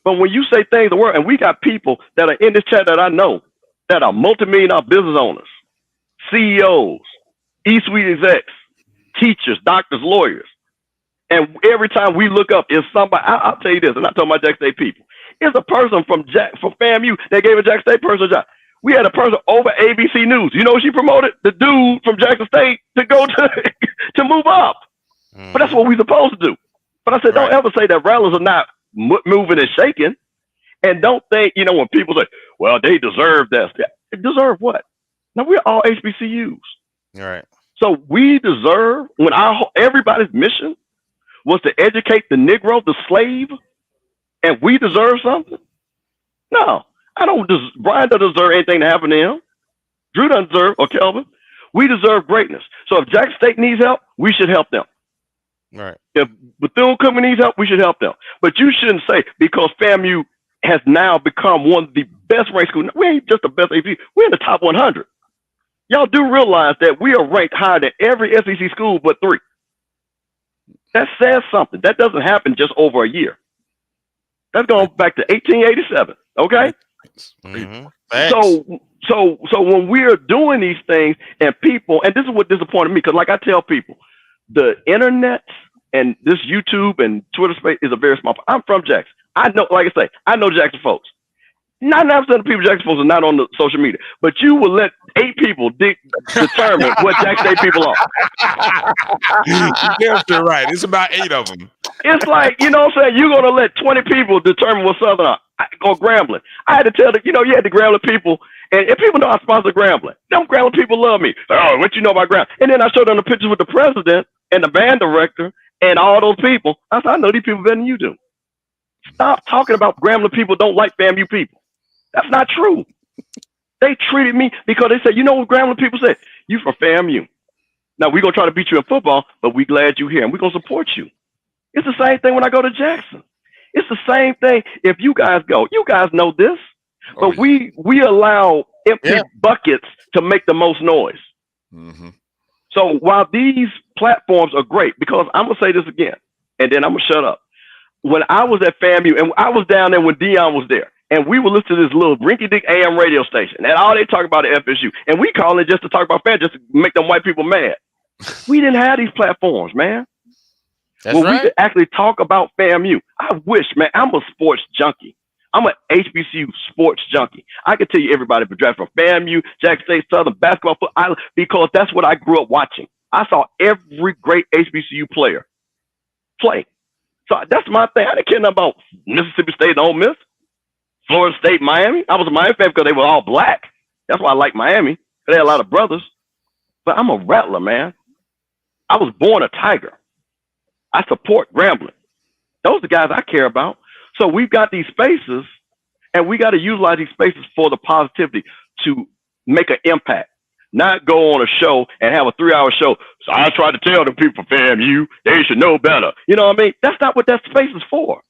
But when you say things that work, and we got people that are in this chat that I know that are multi-million-dollar business owners, CEOs, E-suite execs, teachers, doctors, lawyers. And every time we look up, is somebody, I'll tell you this, and I told my Jack State people, it's a person from FAMU that gave a Jack State person a job. We had a person over ABC News. You know what she promoted? The dude from Jackson State to go to move up. But that's what we're supposed to do. But I said, don't ever say that Rattlers are not moving and shaking. And don't think, when people say, well, they deserve that. They deserve what? Now, we're all HBCUs. All right. So we deserve, when everybody's mission was to educate the Negro, the slave, and we deserve something? No, I don't. Bryan doesn't deserve anything to happen to him. Drew doesn't deserve, or Kelvin. We deserve greatness. So if Jackson State needs help, we should help them. Right. If Bethune-Cookman needs help, we should help them. But you shouldn't say, because FAMU has now become one of the best ranked schools. We ain't just the best AP. We're in the top 100. Y'all do realize that we are ranked higher than every SEC school but 3. That says something. That doesn't happen just over a year. That's going back to 1887. Okay. Mm-hmm. So when we're doing these things and people, and this is what disappointed me, because like I tell people, the internet and this YouTube and Twitter space is a very small part. I'm from Jackson. I know, like I say, I know Jackson folks. 99% of the people Jackson folks are not on the social media, but you will let 8 people determine what Jackson State people are. You're definitely right. It's about 8 of them. It's like, you know what I'm saying? You're going to let 20 people determine what Southern are. Or Grambling. I had to tell you had the Grambling people, and people know I sponsor Grambling. Them Grambling people love me. Oh, what you know about Grambling? And then I showed them the pictures with the president and the band director and all those people. I said, I know these people better than you do. Stop talking about Grambling people don't like FAMU people. That's not true. They treated me because they said, you know what Grambling people said? You from FAMU. Now, we're going to try to beat you in football, but we're glad you're here, and we're going to support you. It's the same thing when I go to Jackson. It's the same thing if you guys go. You guys know this, but we allow empty buckets to make the most noise. Mm-hmm. So while these platforms are great, because I'm going to say this again, and then I'm going to shut up. When I was at FAMU, and I was down there when Dion was there, and we would listen to this little rinky-dink AM radio station, and all they talk about is FSU. And we call it just to talk about FAMU, just to make them white people mad. We didn't have these platforms, man. That's well, right. we could actually talk about FAMU. I wish, man, I'm a sports junkie. I'm an HBCU sports junkie. I can tell you everybody but draft from FAMU, Jackson State, Southern basketball, football, because that's what I grew up watching. I saw every great HBCU player play. So that's my thing. I didn't care nothing about Mississippi State and Ole Miss, Florida State, Miami. I was a Miami fan because they were all black. That's why I like Miami. They had a lot of brothers. But I'm a Rattler, man. I was born a Tiger. I support Grambling. Those are the guys I care about. So we've got these spaces, and we got to utilize these spaces for the positivity to make an impact, not go on a show and have a 3-hour show. So I try to tell the people from FAMU, they should know better. You know what I mean? That's not what that space is for.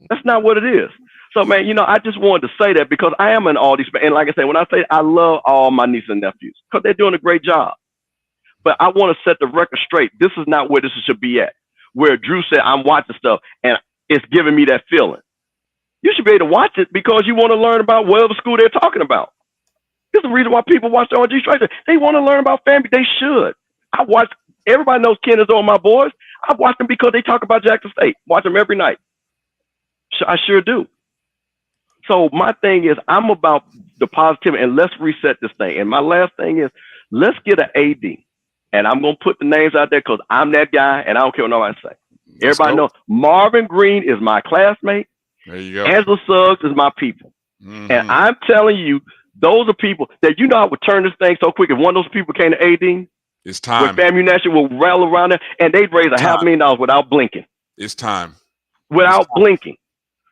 That's not what it is. So, man, I just wanted to say that because I am in all these, and like I said, when I say I love all my nieces and nephews because they're doing a great job. But I want to set the record straight. This is not where this should be at. Where Drew said, I'm watching stuff and it's giving me that feeling. You should be able to watch it because you want to learn about whatever school they're talking about. There's a reason why people watch the O&G StrikeZone. They want to learn about family. They should. I watch, everybody knows Ken is on my boys. I watch them because they talk about Jackson State. Watch them every night. I sure do. So my thing is, I'm about the positivity, and let's reset this thing. And my last thing is, let's get an AD. And I'm going to put the names out there because I'm that guy, and I don't care what nobody say. Everybody knows Marvin Green is my classmate. There you go. Angela Suggs is my people. Mm-hmm. And I'm telling you, those are people that I would turn this thing so quick. If one of those people came to AD, it's time. Where FAMU National will rally around there, and they'd raise $500,000 without blinking. It's time. Without blinking.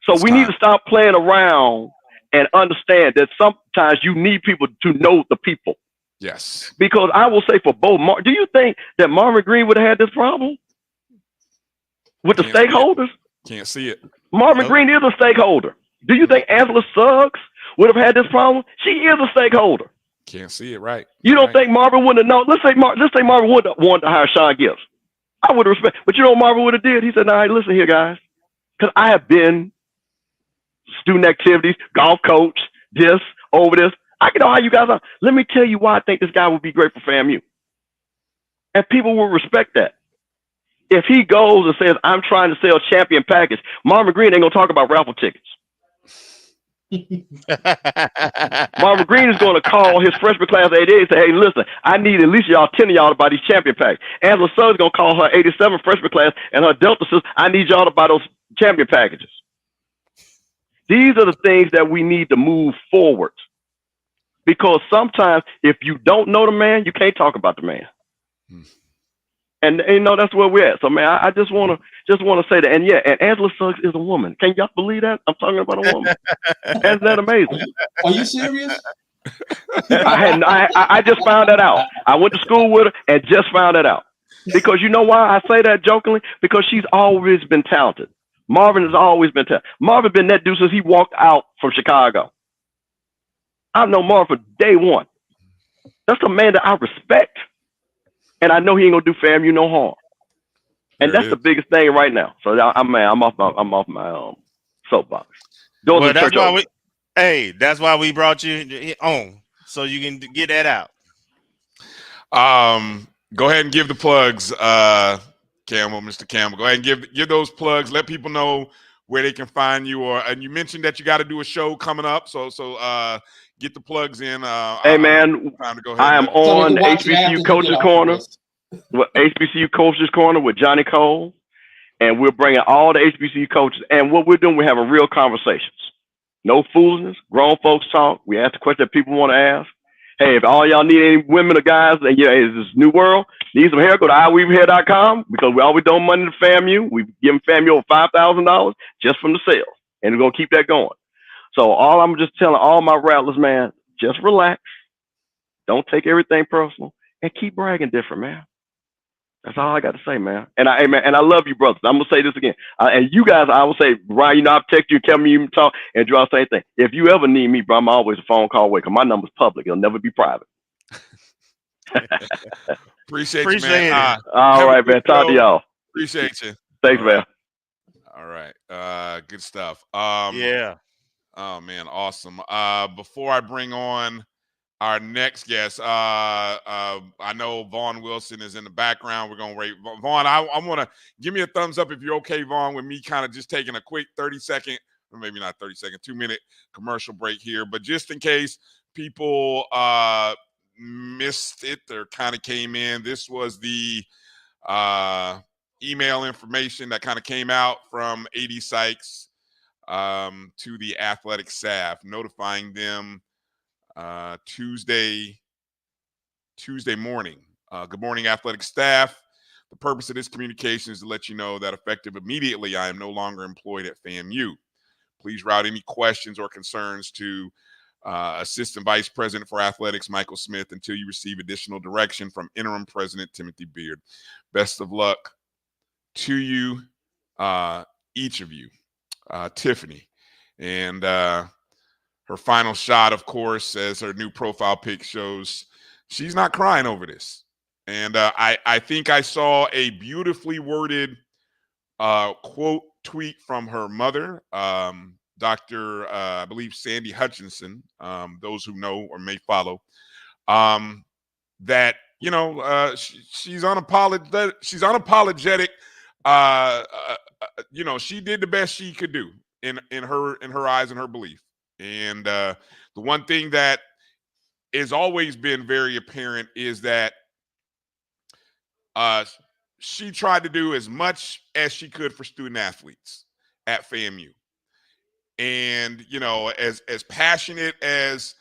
So we need to stop playing around and understand that sometimes you need people to know the people. Yes. Because I will say for both, do you think that Marvin Green would have had this problem with the stakeholders? Can't see it. Marvin Green is a stakeholder. Do you think Angela Suggs would have had this problem? She is a stakeholder. Can't see it, right? You don't think Marvin wouldn't have known? Let's say Marvin would have wanted to hire Sean Gibbs. I would respect, but you know what Marvin would have did? He said, "Nah, listen here, guys, because I have been student activities, golf coach, this, over this. I can know how you guys are. Let me tell you why I think this guy would be great for FAMU." And people will respect that. If he goes and says, "I'm trying to sell champion package," Marvin Green ain't going to talk about raffle tickets. Marvin Green is going to call his freshman class 88 and say, "Hey, listen, I need at least 10 of y'all to buy these champion packs." Angela Suggs is going to call her 87 freshman class and her Delta says, "I need y'all to buy those champion packages." These are the things that we need to move forward. Because sometimes if you don't know the man, you can't talk about the man. And that's where we're at. So man, I just wanna say that. And yeah, and Angela Suggs is a woman. Can y'all believe that? I'm talking about a woman. Isn't that amazing? Are you serious? I just found that out. I went to school with her and just found that out. Because you know why I say that jokingly? Because she's always been talented. Marvin has always been talented. Marvin been that dude since he walked out from Chicago. I've known Marvin for day one. That's a man that I respect. And I know he ain't gonna do FAMU no harm. And that's the biggest thing right now. So I'm off my soapbox. Well, that's why we brought you on, so you can get that out. Go ahead and give the plugs, Mr. Campbell. Go ahead and give those plugs. Let people know where they can find you. And you mentioned that you got to do a show coming up, so get the plugs in. Hey man, I am on HBCU Coaches Corner. HBCU Coaches Corner with Johnny Cole, and we're bringing all the HBCU coaches. And what we're doing, we're having real conversations. No foolishness. Grown folks talk. We ask the question that people want to ask. Hey, if all y'all need any women or guys, and is this new world, need some hair, go to iweavehair.com, because we always donate money to FAMU. We've given FAMU over $5,000 just from the sales, and we're going to keep that going. So all I'm just telling all my rattlers, man, just relax. Don't take everything personal, and keep bragging different, man. That's all I got to say, man. And I love you, brothers. I'm gonna say this again. And you guys, I will say, Bryan, I've texted you, tell me you talk, and Drew, I'll say the same thing. If you ever need me, bro, I'm always a phone call away, because my number's public. It'll never be private. Appreciate you, man. All right, man. Talk to y'all. Appreciate you. Thanks, man. All right. Good stuff. Yeah. Oh man, awesome. Before I bring on our next guest, I know Vaughn Wilson is in the background. We're going to wait. Vaughn, I want to give me a thumbs up if you're okay, Vaughn, with me kind of just taking a quick 30-second, or maybe not 30-second, 2-minute commercial break here. But just in case people missed it or kind of came in, this was the email information that kind of came out from AD Sykes to the athletic staff, notifying them Tuesday morning. Good morning, athletic staff. The purpose of this communication is to let you know that effective immediately, I am no longer employed at FAMU. Please route any questions or concerns to Assistant Vice President for Athletics, Michael Smith, until you receive additional direction from Interim President Timothy Beard. Best of luck to you, each of you. Tiffany. And her final shot, of course, as her new profile pic shows, she's not crying over this. And I think I saw a beautifully worded quote tweet from her mother, Dr. I believe Sandy Hutchinson, those who know or may follow, that, she's unapologetic. She's unapologetic. She did the best she could do in her eyes and her belief. And the one thing that has always been very apparent is that she tried to do as much as she could for student athletes at FAMU. And, as passionate as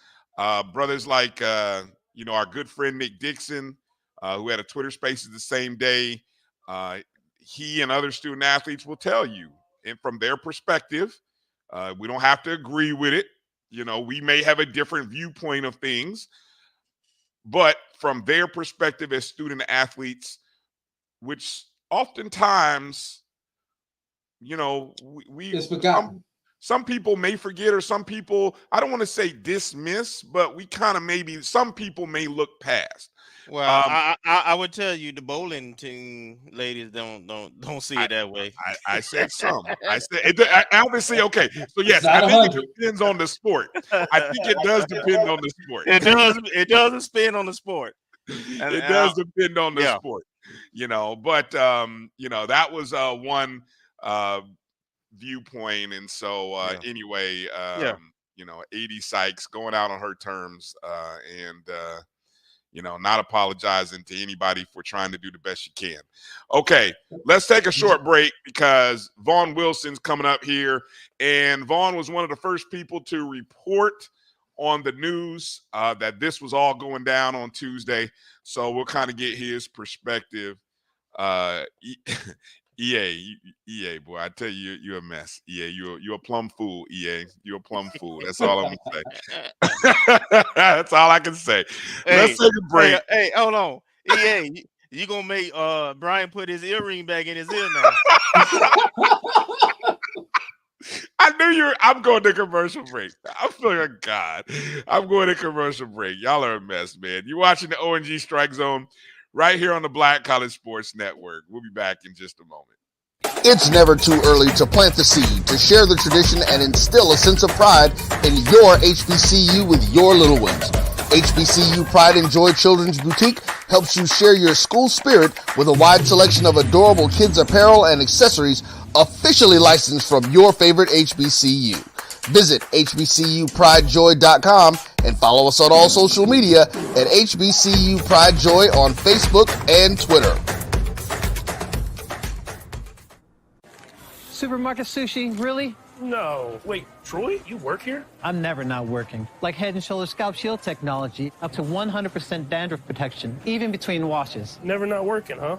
brothers like, our good friend Nick Dixon, who had a Twitter Spaces the same day, he and other student athletes will tell you, and from their perspective, we don't have to agree with it. We may have a different viewpoint of things, but from their perspective as student athletes, which oftentimes, it's forgotten. Some people may forget, or some people, I don't want to say dismiss, but we kind of maybe, some people may look past. Well, I would tell you the bowling team ladies don't see it that way. I said some. I said obviously okay. So yes, I think it depends on the sport. I think it does depend on the sport. It does depend on the sport. It does depend on the sport. But that was one viewpoint, and so anyway, AD Sykes going out on her terms, and not apologizing to anybody for trying to do the best you can. Okay, let's take a short break because Vaughn Wilson's coming up here. And Vaughn was one of the first people to report on the news that this was all going down on Tuesday. So we'll kind of get his perspective. EA, boy, I tell you, you're a mess. EA, you're a plum fool. EA, you're a plum fool. That's all I'm gonna say. That's all I can say. Let's take a break. Hey, hold on. EA, you gonna make Bryan put his earring back in his ear now? I knew I'm going to commercial break. I'm feeling God. I'm going to commercial break. Y'all are a mess, man. You're watching the O&G Strike Zone right here on the Black College Sports Network. We'll be back in just a moment. It's never too early to plant the seed, to share the tradition, and instill a sense of pride in your HBCU with your little ones. HBCU Pride and Joy Children's Boutique helps you share your school spirit with a wide selection of adorable kids apparel and accessories officially licensed from your favorite HBCU. Visit hbcupridejoy.com and follow us on all social media at HBCU Pride Joy on Facebook and Twitter. Supermarket sushi, really? No. Wait, Troy, you work here? I'm never not working. Like Head & Shoulders Scalp Shield technology, up to 100% dandruff protection, even between washes. Never not working, huh?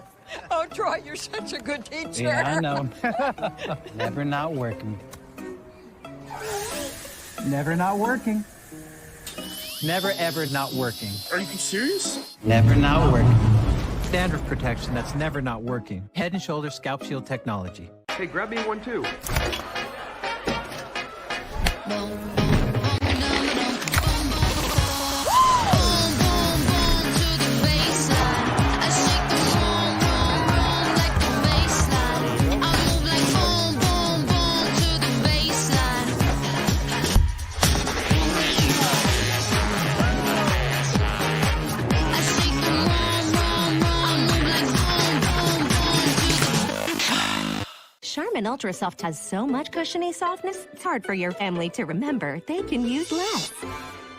Oh, Troy, you're such a good teacher. Yeah, I know. Never not working. Never not working. Never, ever not working. Are you serious? Never not working. Dandruff protection that's never not working. Head & Shoulders Scalp Shield technology. Hey, grab me one too. Charmin Ultra Soft has so much cushiony softness, it's hard for your family to remember they can use less.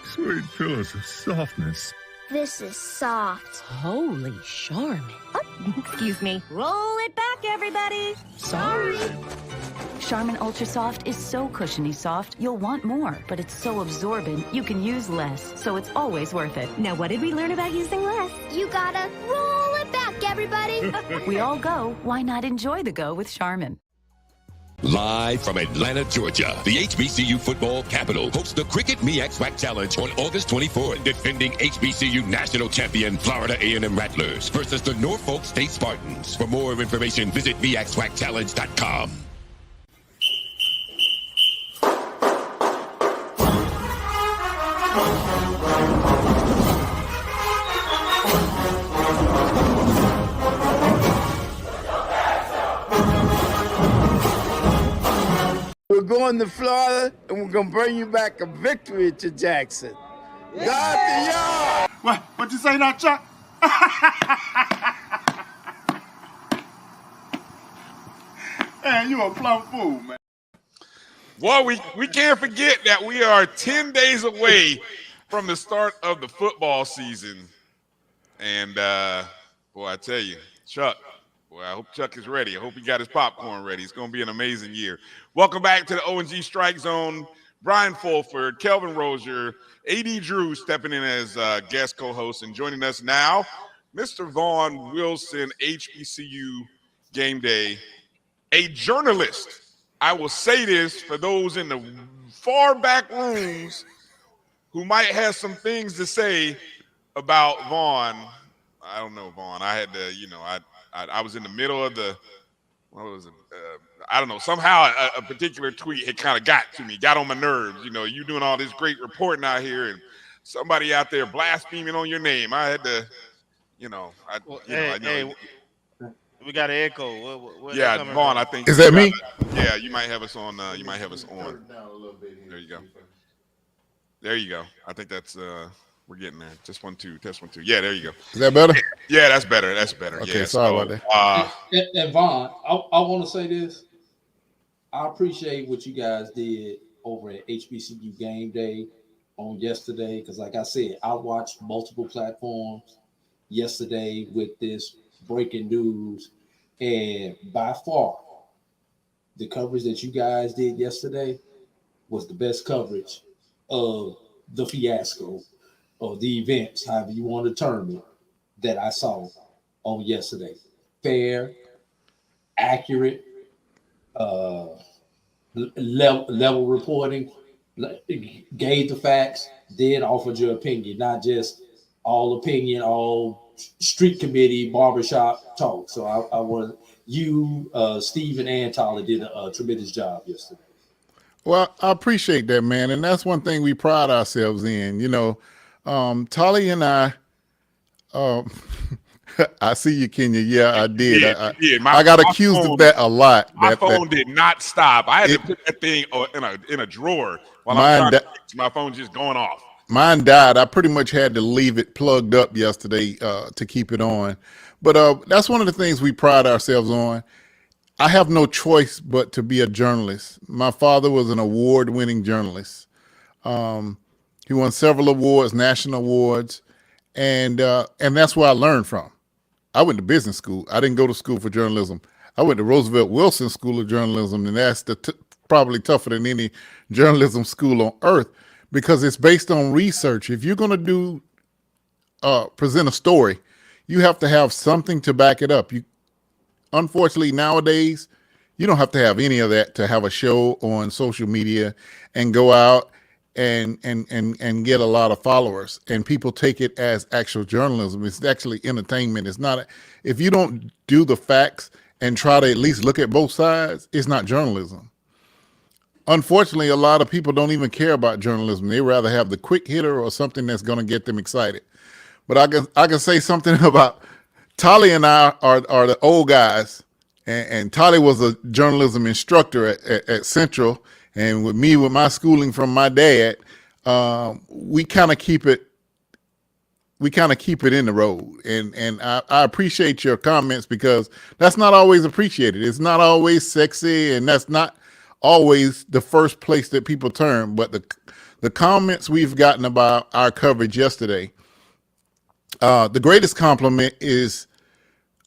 Sweet pillows of softness. This is soft. Holy Charmin. Oh, excuse me. Roll it back, everybody. Sorry. Charmin Ultra Soft is so cushiony soft, you'll want more, but it's so absorbent, you can use less, so it's always worth it. Now, what did we learn about using less? You gotta roll it back, everybody. We all go. Why not enjoy the go with Charmin? Live from Atlanta, Georgia, the HBCU football capital hosts the Cricket MEAC SWAC Challenge on August 24th. Defending HBCU national champion Florida A&M Rattlers versus the Norfolk State Spartans. For more information, visit MEACSWACChallenge.com. We're going to Florida, and we're going to bring you back a victory to Jackson. Yeah. God to y'all! What you say now, Chuck? Man, you a plum fool, man. Well, we can't forget that we are 10 days away from the start of the football season. And, boy, I tell you, Chuck, boy, I hope Chuck is ready. I hope he got his popcorn ready. It's going to be an amazing year. Welcome back to the O&G Strike Zone. Bryan Fulford, Kelvin Rozier, A.D. Drew stepping in as guest co-host, and joining us now, Mr. Vaughn Wilson, HBCU Game Day, a journalist. I will say this for those in the far back rooms who might have some things to say about Vaughn. I don't know, Vaughn. I had to, I was in the middle of the, what was it? I don't know. Somehow a particular tweet had kind of got to me, got on my nerves. You doing all this great reporting out here, and somebody out there blaspheming on your name. I had to, we got an echo. Yeah, Vaughn, I think. Is that me? Yeah, you might have us on. You might have us on. There you go. There you go. I think that's. We're getting there. Test 1 2. Test 1 2. Yeah, there you go. Is that better? Yeah, that's better. That's better. Okay, yeah, sorry about that. And Vaughn, I want to say this. I appreciate what you guys did over at HBCU Game Day on yesterday because, like I said, I watched multiple platforms yesterday with this breaking news, and by far, the coverage that you guys did yesterday was the best coverage of the fiasco of the events, however you want to term it, that I saw on yesterday. Fair, accurate, level reporting, gave the facts, then offered your opinion, not just all opinion, all street committee, barbershop talk. So I was you, Stephen and Tyler did a tremendous job yesterday. Well, I appreciate that, man, and that's one thing we pride ourselves in. Tolly and I. I see you, Kenya. Yeah, I did. I got accused of that a lot. My phone did not stop. I had to put that thing in a drawer while I'm trying to. My phone's just going off. Mine died. I pretty much had to leave it plugged up yesterday to keep it on. But that's one of the things we pride ourselves on. I have no choice but to be a journalist. My father was an award-winning journalist. He won several awards, national awards, and that's where I learned from. I went to business school. I didn't go to school for journalism. I went to Roosevelt Wilson School of Journalism, and that's probably tougher than any journalism school on earth because it's based on research. If you're going to present a story, you have to have something to back it up. Unfortunately, nowadays, you don't have to have any of that to have a show on social media and go out and get a lot of followers, and people take it as actual journalism. It's actually entertainment. It's not. If you don't do the facts and try to at least look at both sides, it's not journalism. Unfortunately, a lot of people don't even care about journalism. They rather have the quick hitter or something that's going to get them excited. But I can say something about Tolly and I are the old guys, and Tolly was a journalism instructor at Central. And with me, with my schooling from my dad, we kind of keep it in the road. And I appreciate your comments because that's not always appreciated. It's not always sexy, and that's not always the first place that people turn. But the comments we've gotten about our coverage yesterday, the greatest compliment is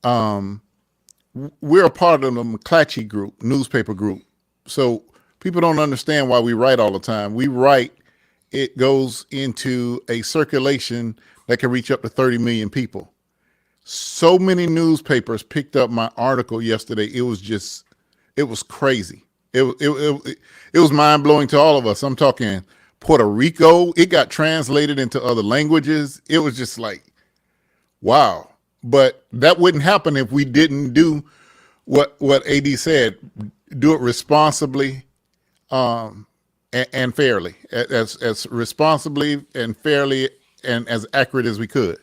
we're a part of the McClatchy group, newspaper group. So people don't understand why we write all the time. We write, it goes into a circulation that can reach up to 30 million people. So many newspapers picked up my article yesterday. It was crazy. It was mind blowing to all of us. I'm talking Puerto Rico. It got translated into other languages. It was just like, wow. But that wouldn't happen if we didn't do what AD said, do it responsibly, and fairly, as responsibly and fairly and as accurate as we could.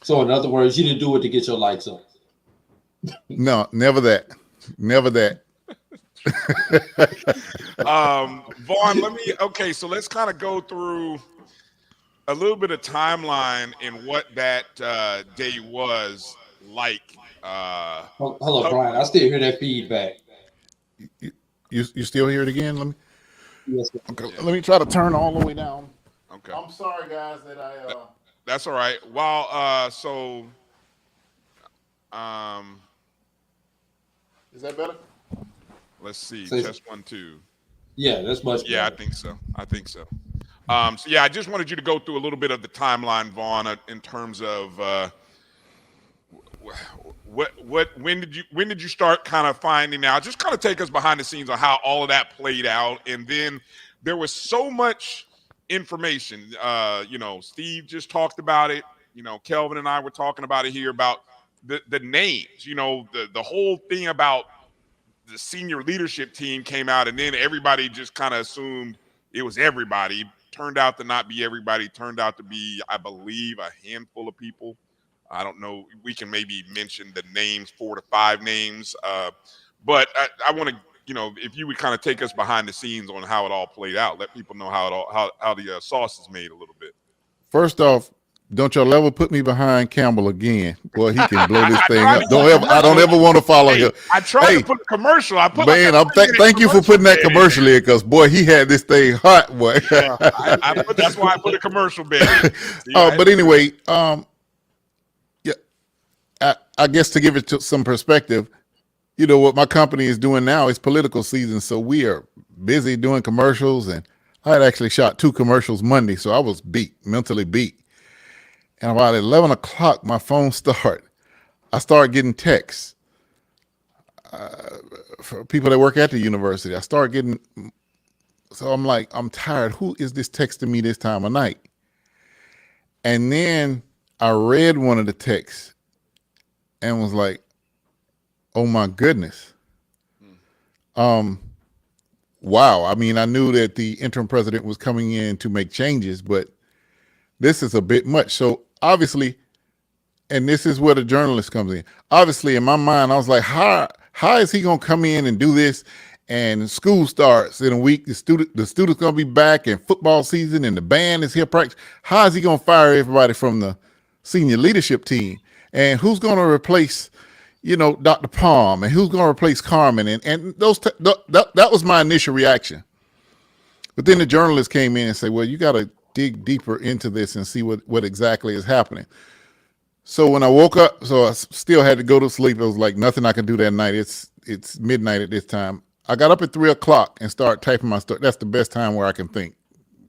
So in other words, you didn't do it to get your likes up. No, never that. Never that. Vaughn, so let's kind of go through a little bit of timeline in what that day was like. Hello, Bryan. I still hear that feedback. You still hear it again? Let me. Yes, okay, let me try to turn all the way down. Okay. I'm sorry, guys, that I. That's all right. Well, is that better? Let's see. Test 1, 2. Yeah, that's much better. Yeah, I think so. I just wanted you to go through a little bit of the timeline, Vaughn, in terms of when did you start kind of finding out? Just kind of take us behind the scenes on how all of that played out, and then there was so much information. Steve just talked about it. Kelvin and I were talking about it here about the names. The whole thing about the senior leadership team came out, and then everybody just kind of assumed it was everybody. Turned out to not be everybody. Turned out to be, I believe, a handful of people. I don't know. We can maybe mention the names, 4 to 5 names. But I want to, if you would kind of take us behind the scenes on how it all played out, let people know how the sauce is made a little bit. First off, don't y'all ever put me behind Campbell again. Boy, he can blow this thing up. I don't ever want to follow him. I tried to put a commercial. I put man, like thank you for putting that commercial in, because boy, he had this thing hot, boy. That's why I put a commercial bit in. But anyway, yeah, I guess to give it to some perspective, you know, what my company is doing now is political season, so we are busy doing commercials, and I had actually shot 2 commercials Monday, so I was mentally beat. And about 11 o'clock, my phone I started getting texts for people that work at the university. So I'm like, I'm tired. Who is this texting me this time of night? And then I read one of the texts and was like, oh my goodness. Wow. I mean, I knew that the interim president was coming in to make changes, but this is a bit much. So obviously, and this is where the journalist comes in. Obviously, in my mind, I was like, how is he going to come in and do this? And school starts in a week. The student's going to be back, and football season, and the band is here practice. How is he going to fire everybody from the senior leadership team? And who's going to replace, you know, Dr. Palm, and who's going to replace Carmen? And that was my initial reaction. But then the journalist came in and said, well, you got to dig deeper into this and see what exactly is happening. So when I woke up, so I still had to go to sleep. It was like nothing I can do that night. It's midnight at this time. I got up at 3 o'clock and started typing my story. That's the best time where I can think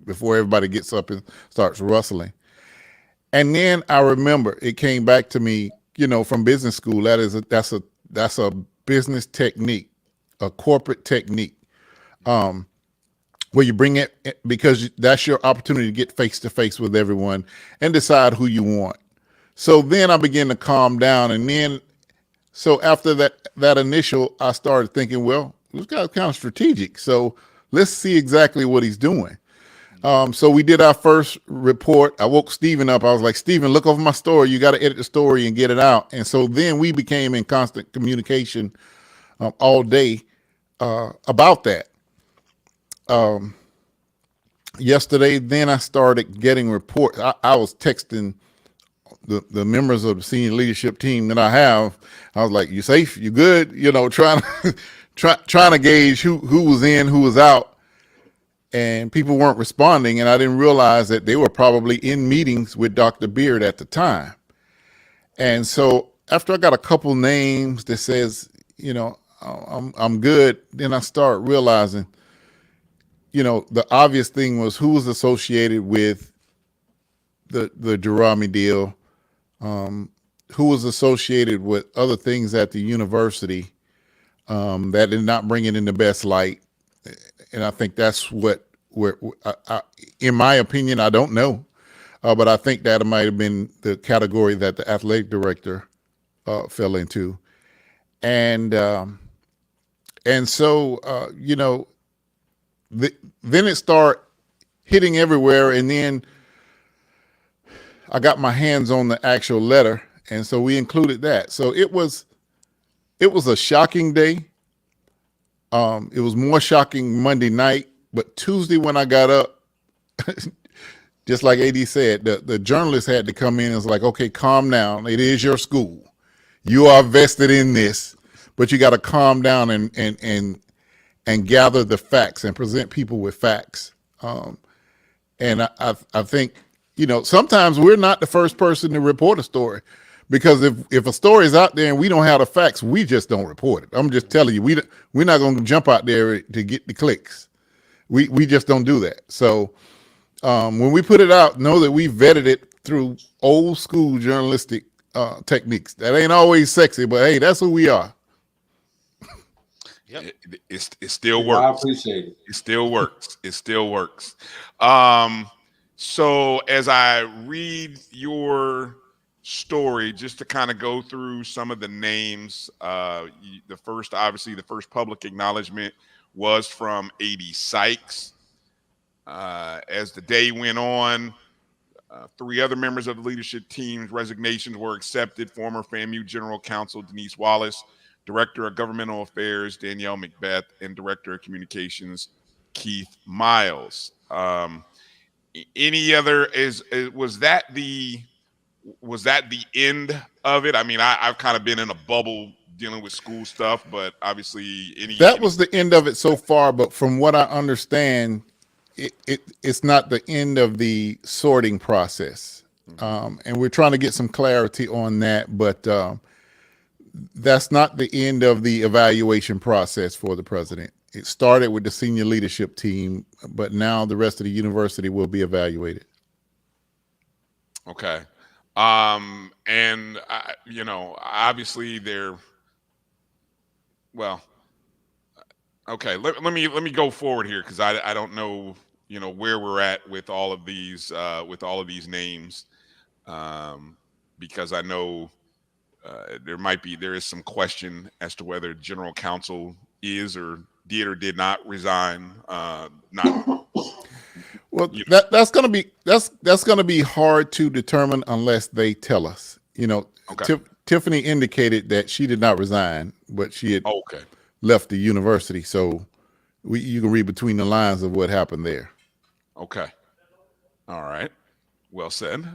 before everybody gets up and starts rustling. And then I remember it came back to me, you know, from business school. That's a business technique, a corporate technique, where you bring it because that's your opportunity to get face to face with everyone and decide who you want. So then I began to calm down, and then so after that initial, I started thinking, well, this guy's kind of strategic. So let's see exactly what he's doing. So we did our first report. I woke Stephen up. I was like, Stephen, look over my story. You got to edit the story and get it out. And so then we became in constant communication all day about that. Yesterday, then I started getting reports. I was texting the members of the senior leadership team that I have. I was like, you safe? You good? You know, trying to gauge who was in, who was out. And people weren't responding, and I didn't realize that they were probably in meetings with Dr. Beard at the time. And so after I got a couple names that says, you know, I'm good, then I start realizing, you know, the obvious thing was who was associated with the Jerami deal, who was associated with other things at the university that did not bring it in the best light. And I think that's where in my opinion, I don't know, but I think that might have been the category that the athletic director fell into. And so, you know, then it started hitting everywhere. And then I got my hands on the actual letter. And so we included that. So it was a shocking day. It was more shocking Monday night, but Tuesday when I got up, just like AD said, the journalist had to come in and was like, okay, calm down. It is your school. You are vested in this, but you got to calm down and gather the facts and present people with facts. And I think, you know, sometimes we're not the first person to report a story. Because if a story is out there and we don't have the facts, we just don't report it. I'm just telling you, we're not going to jump out there to get the clicks. We just don't do that. So when we put it out, know that we vetted it through old school journalistic techniques. That ain't always sexy, but hey, that's who we are. Yep. It still works. I appreciate it. It still works. It still works. So as I read your story, just to kind of go through some of the names, the first public acknowledgement was from AD Sykes. As the day went on, 3 other members of the leadership team's resignations were accepted. Former FAMU General Counsel Denise Wallace, Director of Governmental Affairs Danielle Macbeth, and Director of Communications Keith Miles. Any other was that the was that the end of it? I mean, I've kind of been in a bubble dealing with school stuff, but obviously that was the end of it so far. But from what I understand, it's not the end of the sorting process. And we're trying to get some clarity on that, but that's not the end of the evaluation process for the president. It started with the senior leadership team, but now the rest of the university will be evaluated. Okay. And obviously okay. Let me go forward here, because I don't know, where we're at with all of these names, because I know there is some question as to whether general counsel did or did not resign. Well, that's gonna be hard to determine unless they tell us. Okay. Tiffany indicated that she did not resign, but she had left the university. So you can read between the lines of what happened there. Okay. All right. Well said.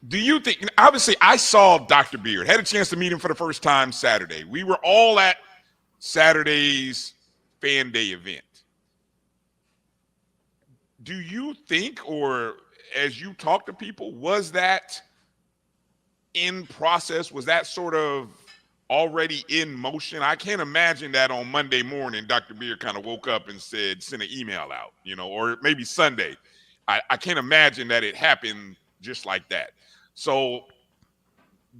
Do you think? Obviously, I saw Dr. Beard. Had a chance to meet him for the first time Saturday. We were all at Saturday's fan day event. Do you think, or as you talk to people, was that in process? Was that sort of already in motion? I can't imagine that on Monday morning, Dr. Beard kind of woke up and sent an email out, or maybe Sunday. I can't imagine that it happened just like that. So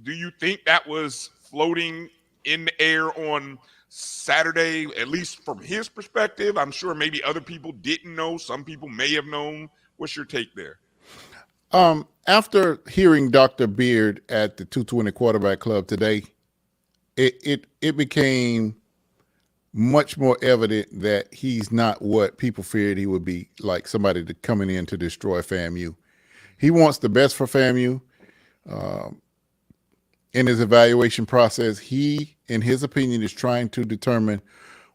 do you think that was floating in the air on Saturday, at least from his perspective? I'm sure maybe other people didn't know. Some people may have known. What's your take there? After hearing Dr. Beard at the 220 Quarterback Club today, it became much more evident that he's not what people feared he would be, like somebody coming in to destroy FAMU. He wants the best for FAMU. In his evaluation process, he, in his opinion, is trying to determine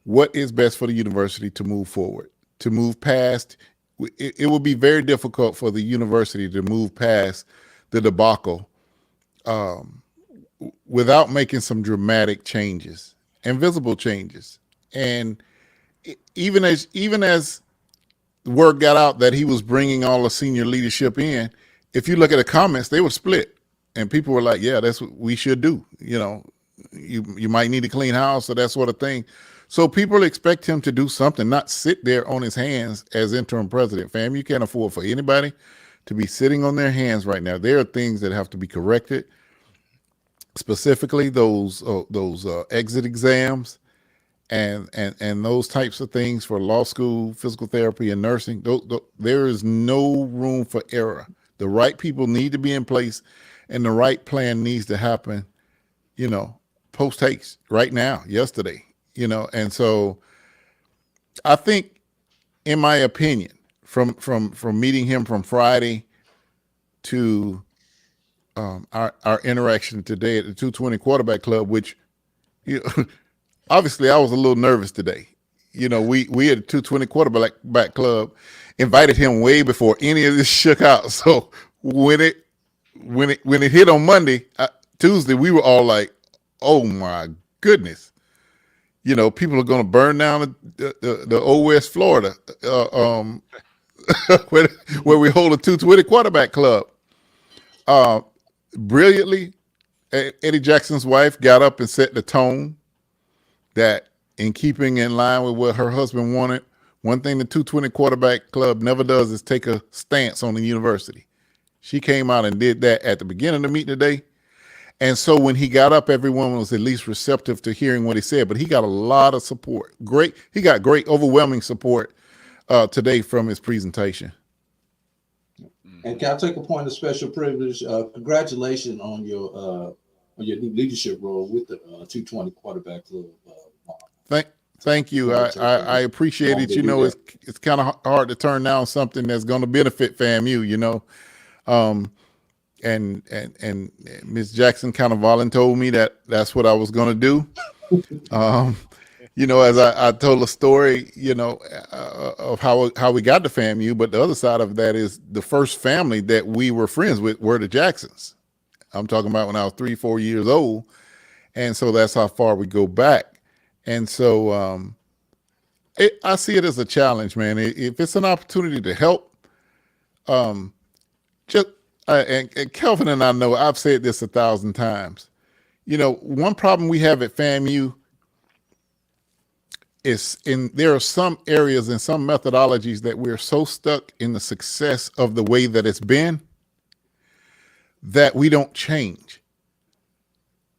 what is best for the university to move forward, to move past. It will be very difficult for the university to move past the debacle without making some dramatic changes and visible changes. And even as word got out that he was bringing all the senior leadership in, if you look at the comments, they were split. And people were like, yeah, that's what we should do. You might need a clean house or that sort of thing. So people expect him to do something, not sit there on his hands as interim president. Fam, you can't afford for anybody to be sitting on their hands right now. There are things that have to be corrected, specifically those exit exams and those types of things for law school, physical therapy, and nursing. There is no room for error. The right people need to be in place, and the right plan needs to happen, post haste right now, yesterday, and so I think, in my opinion, from meeting him from Friday to our interaction today at the 220 Quarterback Club, which, obviously I was a little nervous today. We at the 220 Quarterback Club invited him way before any of this shook out. So when it hit on Monday, Tuesday, we were all like, oh my goodness. People are going to burn down the Old West Florida, where we hold a 220 Quarterback Club. Brilliantly, Eddie Jackson's wife got up and set the tone that, in keeping in line with what her husband wanted, one thing the 220 Quarterback Club never does is take a stance on the university. She came out and did that at the beginning of the meeting today. And so when he got up, everyone was at least receptive to hearing what he said, but he got a lot of support. He got great, overwhelming support today from his presentation. And can I take a point of special privilege? Congratulations on your new leadership role with the 220 Quarterback Club. Thank you. I appreciate it. It's kind of hard to turn down something that's going to benefit FAMU, and Ms. Jackson kind of volunteered me that that's what I was going to do. you know, as I told a story, you know, of how we got to FAMU, but the other side of that is the first family that we were friends with were the Jacksons. I'm talking about when I was 3-4 years old, and so that's how far we go back. And so I see it as a challenge, man. If it's an opportunity to help, just and Kelvin and I know I've said this 1,000 times. You know, one problem we have at FAMU is there are some areas and some methodologies that we're so stuck in the success of the way that it's been that we don't change.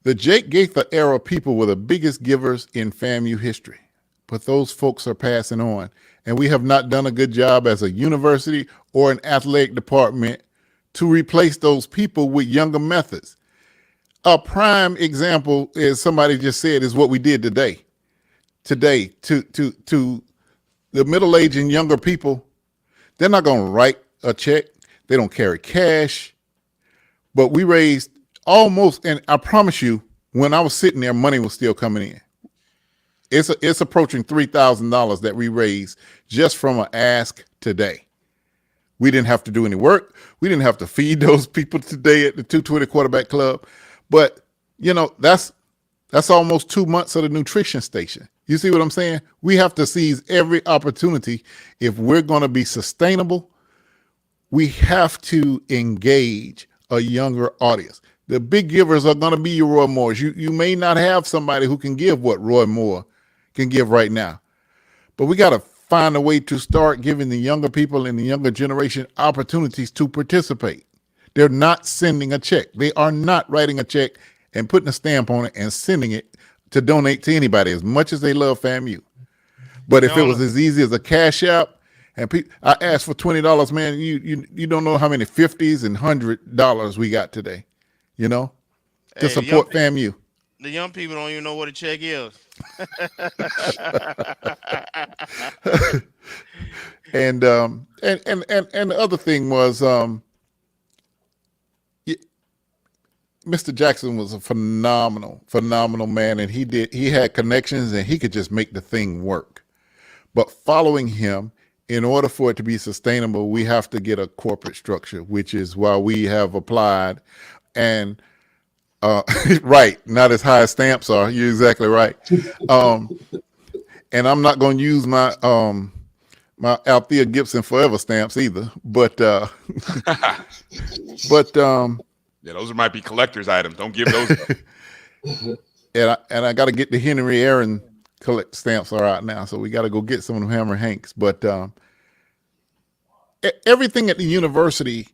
The Jake Gaither era people were the biggest givers in FAMU history, but those folks are passing on, and we have not done a good job as a university or an athletic department to replace those people with younger methods. A prime example is somebody just said is what we did today. Today, to the middle-aged and younger people, they're not going to write a check. They don't carry cash. But we raised almost, and I promise you, when I was sitting there, money was still coming in. It's approaching $3,000 that we raised just from an ask today. We didn't have to do any work. We didn't have to feed those people today at the 220 Quarterback Club. But, you know, that's almost 2 months of the nutrition station. You see what I'm saying? We have to seize every opportunity. If we're going to be sustainable, we have to engage a younger audience. The big givers are going to be your Roy Moores. You may not have somebody who can give what Roy Moore can give right now, but we got to find a way to start giving the younger people in the younger generation opportunities to participate. They're not sending a check. They are not writing a check and putting a stamp on it and sending it to donate to anybody, as much as they love FAMU. But if it was as easy as a cash app, and I asked for $20, man, you don't know how many 50s and $100 we got today, you know, to support FAMU. The young people don't even know what a check is. And the other thing was, Mr. Jackson was a phenomenal man, and he had connections, and he could just make the thing work. But following him, in order for it to be sustainable, we have to get a corporate structure, which is why we have applied. And right, not as high as stamps are. You're exactly right. And I'm not going to use my my Althea Gibson Forever stamps either. But yeah, those might be collector's items. Don't give those up. and I got to get the Henry Aaron collect stamps are out now, so we got to go get some of them Hammer Hanks. But everything at the university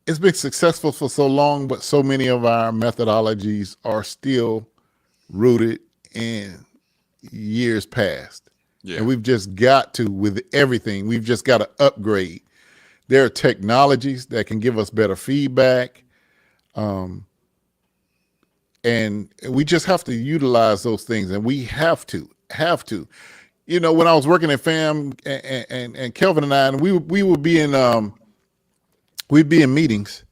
has been successful for so long, but so many of our methodologies are still rooted in years past. Yeah. And we've just got to, with everything, we've just got to upgrade. There are technologies that can give us better feedback. And we just have to utilize those things, and we have to. You know, when I was working at FAM and Kelvin and I, and we would be in we'd be in meetings,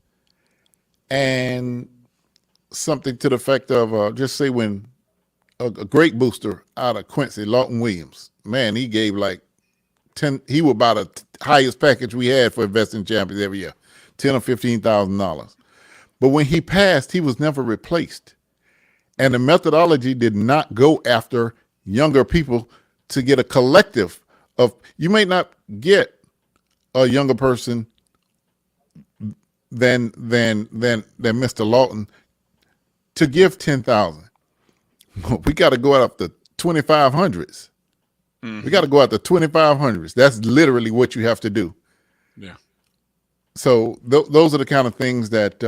and something to the effect of just say when a great booster out of Quincy, Lawton Williams, man, he gave like 10. He was about the highest package we had for investing champions every year, $10,000 or $15,000. But when he passed, he was never replaced. And the methodology did not go after younger people to get a collective of, you may not get a younger person than Mr. Lawton to give 10,000. We got to go out the 2,500s. We got to go out the 2,500s. That's literally what you have to do. Yeah. So those are the kind of things that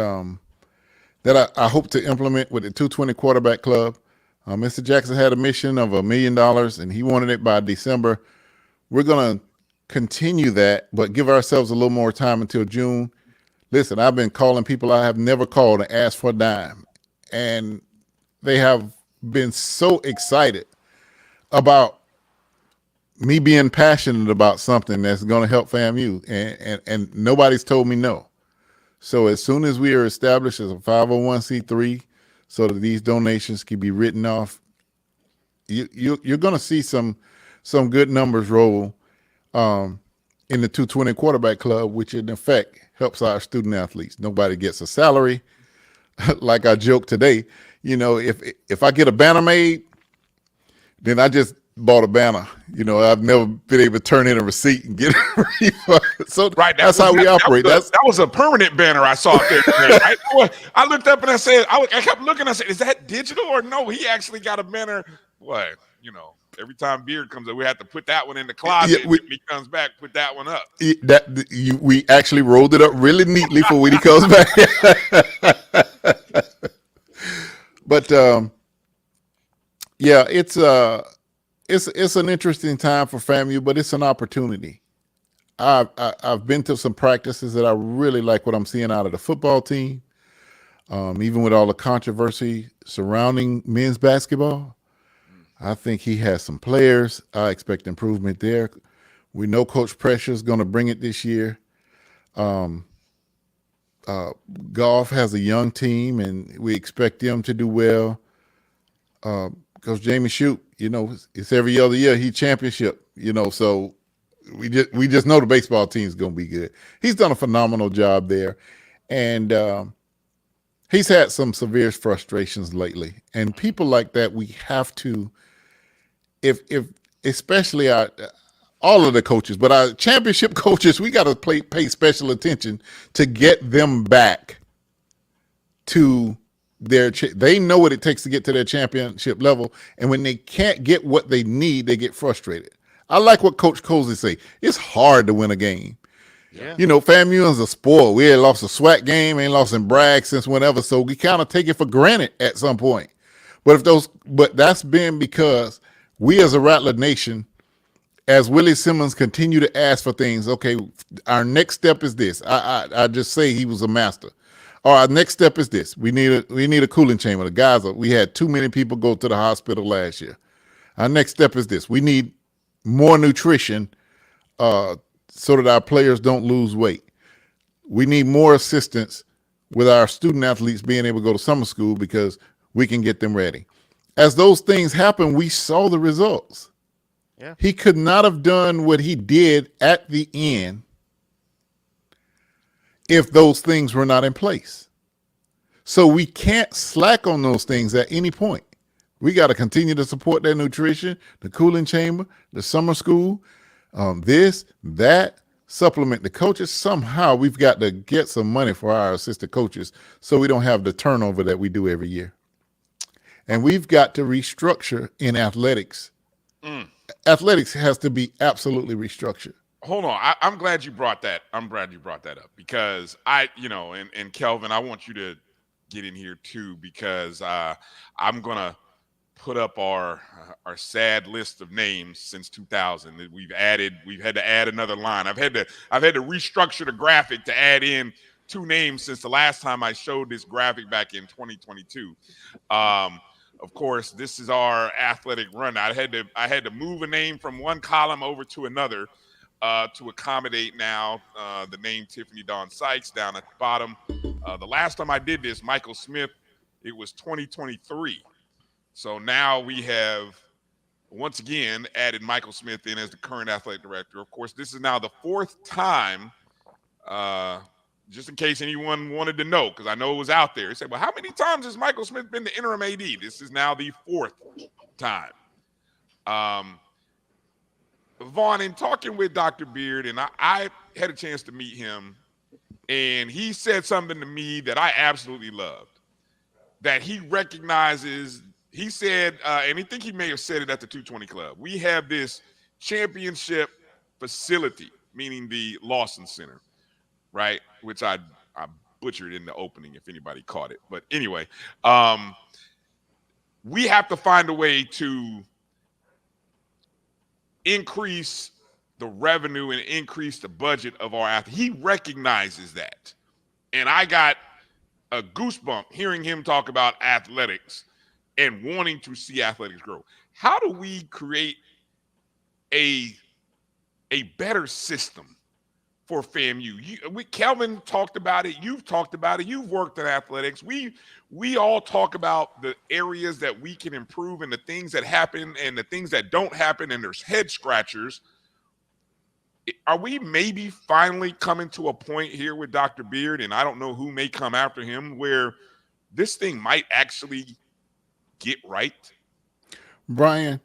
that I hope to implement with the 220 Quarterback Club. Mr. Jackson had a mission of $1 million, and he wanted it by December. We're going to continue that, but give ourselves a little more time until June. Listen, I've been calling people I have never called and asked for a dime, and they have been so excited about me being passionate about something that's going to help FAMU, and nobody's told me no. So as soon as we are established as a 501c3, so that these donations can be written off you're going to see some good numbers roll in the 220 quarterback club, which in effect helps our student athletes. Nobody gets a salary. Like I joked today, if I get a banner made, then I just bought a banner. I've never been able to turn in a receipt and get a refund. So that's how we operate. That was a permanent banner I saw out there today, right? I looked up and I said, I kept looking. I said, is that digital or no? He actually got a banner. What? Every time Beard comes up, we have to put that one in the closet. When he comes back, put that one up. We actually rolled it up really neatly for when he comes back. But yeah, it's an interesting time for FAMU, but it's an opportunity. I've been to some practices that I really like what I'm seeing out of the football team, even with all the controversy surrounding men's basketball. I think he has some players. I expect improvement there. We know Coach Pressure is going to bring it this year. Golf has a young team, and we expect them to do well. Coach Jamie Shoup, it's every other year he championship. So we just know the baseball team is going to be good. He's done a phenomenal job there, and he's had some severe frustrations lately. And people like that, we have to. If especially all of the coaches, but our championship coaches, we got to pay special attention to get them back to they know what it takes to get to their championship level, and when they can't get what they need, they get frustrated. I like what Coach Cozy say. It's hard to win a game. Yeah. FAMU is a sport. We ain't lost a SWAC game, ain't lost in Bragg since whenever, so we kind of take it for granted at some point. But that's been because we as a Rattler Nation, as Willie Simmons continue to ask for things, okay, our next step is this. I just say he was a master. Our next step is this. We need a cooling chamber. The guys, we had too many people go to the hospital last year. Our next step is this. We need more nutrition so that our players don't lose weight. We need more assistance with our student athletes being able to go to summer school because we can get them ready. As those things happen, we saw the results. Yeah. He could not have done what he did at the end if those things were not in place. So we can't slack on those things at any point. We got to continue to support that nutrition, the cooling chamber, the summer school, that, supplement the coaches. Somehow we've got to get some money for our assistant coaches so we don't have the turnover that we do every year. And we've got to restructure in athletics. Athletics has to be absolutely restructured. Hold on. I'm glad you brought that. I'm glad you brought that up because and Kelvin, I want you to get in here too because I'm going to put up our sad list of names since 2000 that we've had to add another line. I've had to restructure the graphic to add in 2 names since the last time I showed this graphic back in 2022. Of course, this is our athletic rundown. I had to move a name from one column over to another to accommodate now the name Tiffany-Dawn Sykes down at the bottom. The last time I did this, Michael Smith, it was 2023. So now we have once again added Michael Smith in as the current athletic director. Of course, this is now the 4th time. Just in case anyone wanted to know, because I know it was out there. He said, well, how many times has Michael Smith been the interim AD? This is now the 4th time. Vaughn, in talking with Dr. Beard, and I had a chance to meet him, and he said something to me that I absolutely loved, that he recognizes, he said, and I think he may have said it at the 220 Club, we have this championship facility, meaning the Lawson Center, right? Which I butchered in the opening if anybody caught it. But anyway, we have to find a way to increase the revenue and increase the budget of our athletes. He recognizes that. And I got a goosebump hearing him talk about athletics and wanting to see athletics grow. How do we create a better system for FAMU? Kelvin talked about it. You've talked about it. You've worked in athletics. We all talk about the areas that we can improve and the things that happen and the things that don't happen, and there's head scratchers. Are we maybe finally coming to a point here with Dr. Beard, and I don't know who may come after him, where this thing might actually get right? Bryan,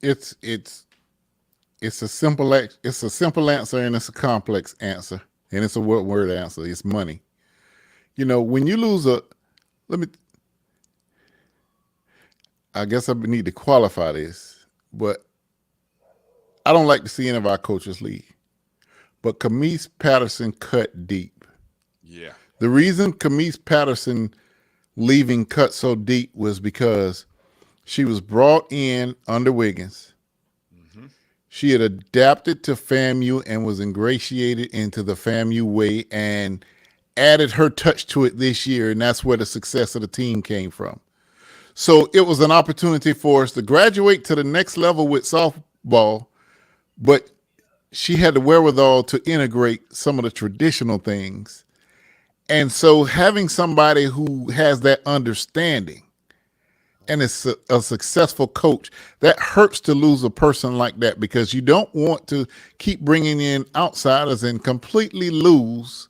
it's a simple answer, and it's a complex answer, and it's a word answer. It's money. When you lose I guess I need to qualify this, but I don't like to see any of our coaches leave. But Camise Patterson cut deep. Yeah. The reason Camise Patterson leaving cut so deep was because she was brought in under Wiggins. Mm-hmm. She had adapted to FAMU and was ingratiated into the FAMU way and added her touch to it this year, and that's where the success of the team came from. So it was an opportunity for us to graduate to the next level with softball, but she had the wherewithal to integrate some of the traditional things. And so having somebody who has that understanding and is a successful coach, that hurts to lose a person like that, because you don't want to keep bringing in outsiders and completely lose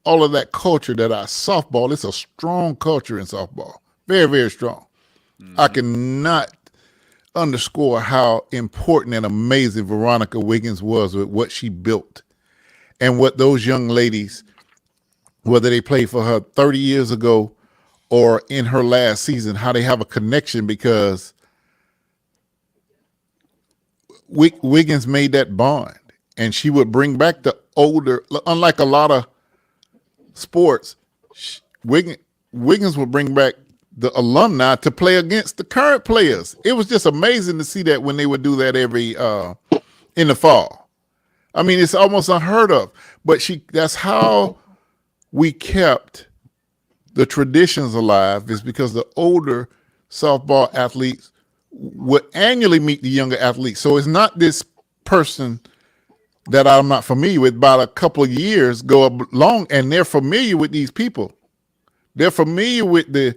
all of that culture that our softball, it's a strong culture in softball. Very, very strong. Mm-hmm. I cannot underscore how important and amazing Veronica Wiggins was with what she built and what those young ladies, whether they played for her 30 years ago or in her last season, how they have a connection, because Wiggins made that bond, and she would bring back the older, unlike a lot of sports, Wiggins would bring back the alumni to play against the current players. It was just amazing to see that when they would do that every in the fall. I mean, it's almost unheard of, but that's how we kept the traditions alive, is because the older softball athletes would annually meet the younger athletes. So it's not this person that I'm not familiar with, about a couple of years go along and they're familiar with these people. They're familiar with the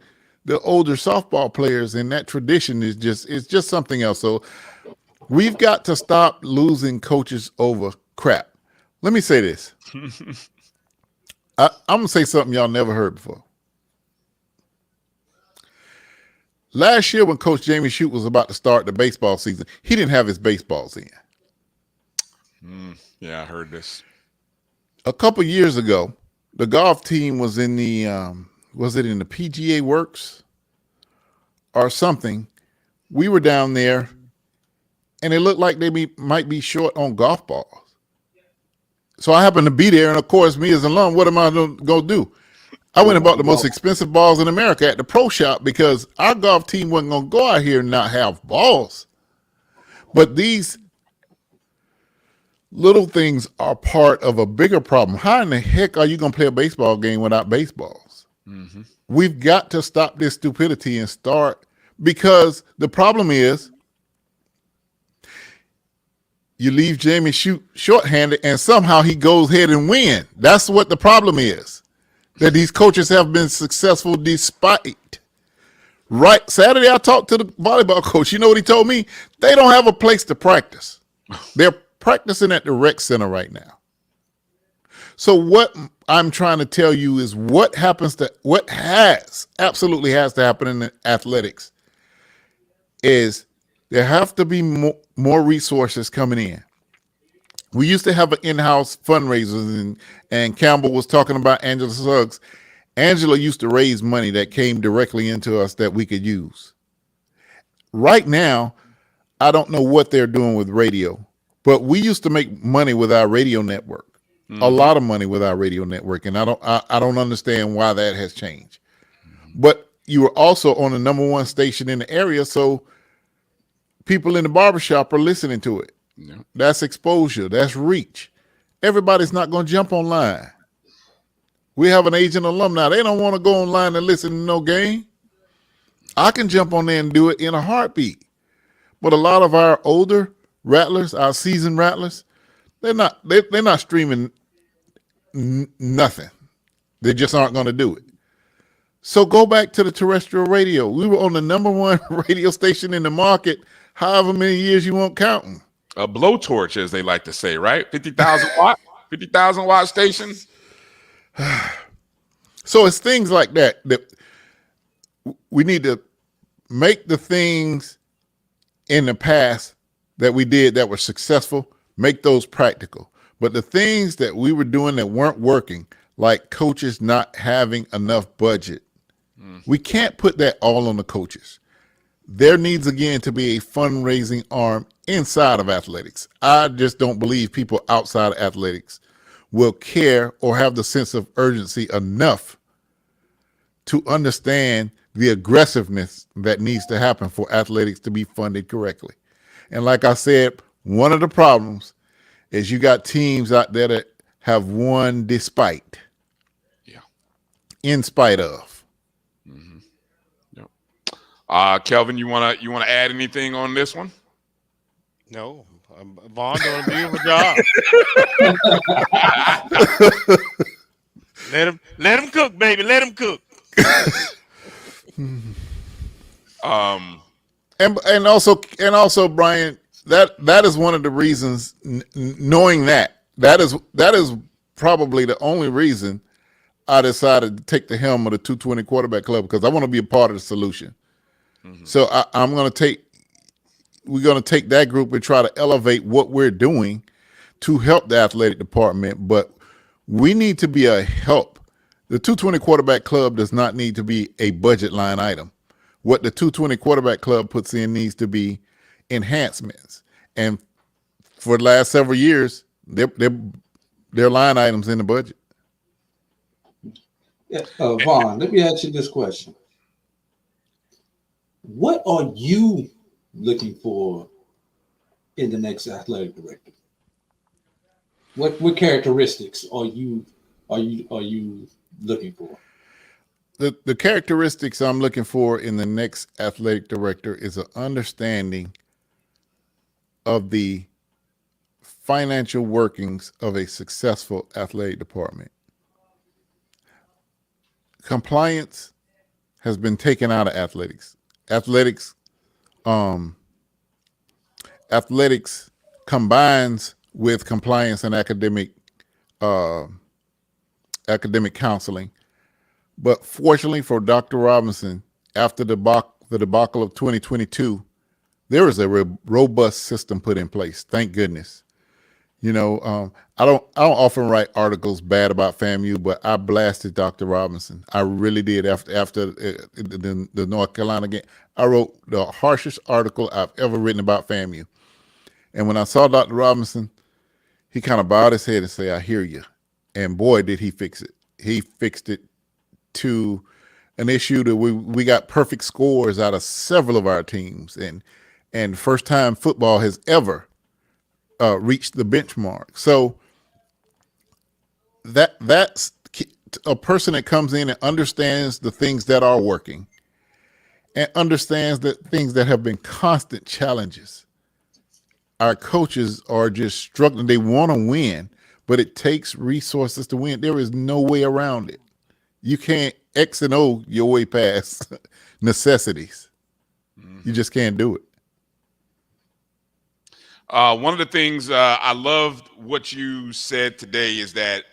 older softball players, and that tradition is just something else. So we've got to stop losing coaches over crap. Let me say this. I'm going to say something y'all never heard before. Last year when Coach Jamie Shute was about to start the baseball season, he didn't have his baseballs in. Yeah, I heard this. A couple years ago, the golf team was in the was it in the PGA Works or something? We were down there, and it looked like they might be short on golf balls. So I happened to be there, and of course, me as an alum, what am I going to do? I went and bought the most expensive balls in America at the pro shop, because our golf team wasn't going to go out here and not have balls. But these little things are part of a bigger problem. How in the heck are you going to play a baseball game without baseballs? Mm-hmm. We've got to stop this stupidity and start, because the problem is you leave Jamie Shute shorthanded and somehow he goes ahead and win. That's what the problem is, that these coaches have been successful despite. Right, Saturday I talked to the volleyball coach. You know what he told me? They don't have a place to practice. They're practicing at the rec center right now. So what I'm trying to tell you is what absolutely has to happen in athletics is there have to be more resources coming in. We used to have an in-house fundraiser, and Campbell was talking about Angela Suggs. Angela used to raise money that came directly into us that we could use. Right now, I don't know what they're doing with radio, but we used to make money with our radio network. A lot of money with our radio network, and I don't understand why that has changed. But you were also on the #1 station in the area, so people in the barbershop are listening to it. Yeah. That's exposure. That's reach. Everybody's not going to jump online. We have an agent alumni. They don't want to go online and listen to no game. I can jump on there and do it in a heartbeat. But a lot of our older rattlers, our seasoned rattlers, They're not streaming nothing. They just aren't going to do it. So go back to the terrestrial radio. We were on the #1 radio station in the market, however many years you want counting. A blowtorch, as they like to say, right? 50,000 watt, 50,000 watt station. So it's things like that we need to make the things in the past that we did that were successful, make those practical. But the things that we were doing that weren't working, like coaches not having enough budget, we can't put that all on the coaches. There needs, again, to be a fundraising arm inside of athletics. I just don't believe people outside of athletics will care or have the sense of urgency enough to understand the aggressiveness that needs to happen for athletics to be funded correctly. And like I said, one of the problems is you got teams out there that have won despite, in spite of. Kelvin, you wanna add anything on this one? No, Vaughn doing a beautiful job. Let him cook, baby. Let him cook. And also, Bryan, that is one of the reasons. Knowing that is probably the only reason I decided to take the helm of the 220 quarterback club, because I want to be a part of the solution. So we're going to take that group and try to elevate what we're doing to help the athletic department, but we need to be a help. The 220 quarterback club does not need to be a budget line item. What the 220 quarterback club puts in needs to be enhancements. And for the last several years, they're line items in the budget. Yeah, Vaughn, let me ask you this question. What are you looking for in the next athletic director? What characteristics are you looking for? The characteristics I'm looking for in the next athletic director is an understanding of the financial workings of a successful athletic department. Compliance has been taken out of athletics. Athletics combines with compliance and academic counseling. But fortunately for Dr. Robinson, after the debacle of 2022, there is a robust system put in place. Thank goodness. I don't often write articles bad about FAMU, but I blasted Dr. Robinson. I really did after the North Carolina game. I wrote the harshest article I've ever written about FAMU. And when I saw Dr. Robinson, he kind of bowed his head and said, "I hear you." And boy, did he fix it. He fixed it to an issue that we got perfect scores out of several of our teams. And first time football has ever reached the benchmark. So that's a person that comes in and understands the things that are working and understands the things that have been constant challenges. Our coaches are just struggling. They want to win, but it takes resources to win. There is no way around it. You can't X and O your way past necessities. You just can't do it. One of the things I loved what you said today is that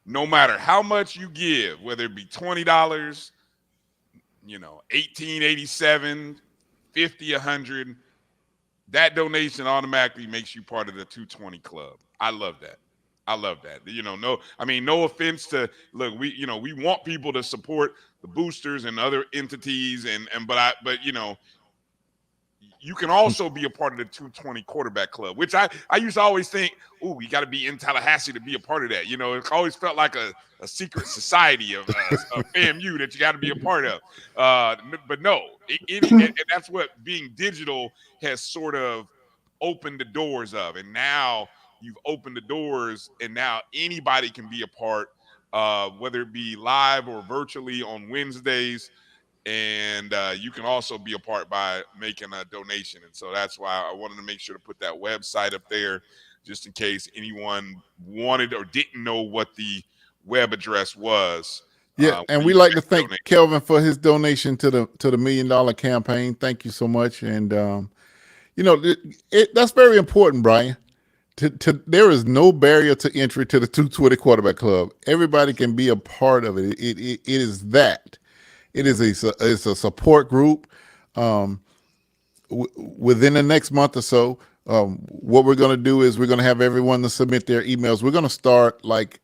no matter how much you give, whether it be $20, $18.87, $50, $100, that donation automatically makes you part of the 220 club. I love that. No offense to we want people to support the boosters and other entities but you can also be a part of the 220 quarterback club, which I used to always think, you got to be in Tallahassee to be a part of that. It always felt like a secret society of FAMU that you got to be a part of. But no, and that's what being digital has sort of opened the doors of. And now you've opened the doors, and now anybody can be a part, whether it be live or virtually on Wednesdays. And you can also be a part by making a donation. And so that's why I wanted to make sure to put that website up there. just in case anyone wanted or didn't know what the web address was. Yeah, and we like to thank Kelvin for his donation to the $1 million campaign. Thank you so much. And that's very important, Bryan. There is no barrier to entry to the 220 Quarterback Club. Everybody can be a part of it. It is that. It is a support group. Within the next month or so, what we're going to do is we're going to have everyone to submit their emails. We're going to start like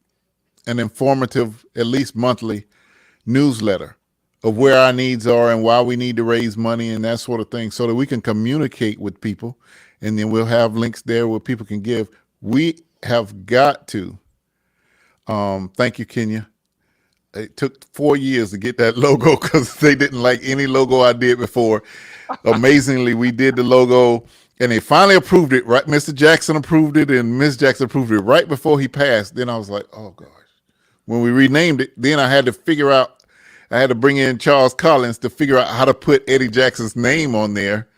an informative, at least monthly, newsletter of where our needs are and why we need to raise money and that sort of thing, so that we can communicate with people, and then we'll have links there where people can give. We have got to thank you, Kenya. It took 4 years to get that logo because they didn't like any logo I did before. Amazingly, we did the logo and they finally approved it. Right, Mr. Jackson approved it and Ms. Jackson approved it right before he passed. Then I was like, oh gosh. When we renamed it, then I had to bring in Charles Collins to figure out how to put Eddie Jackson's name on there.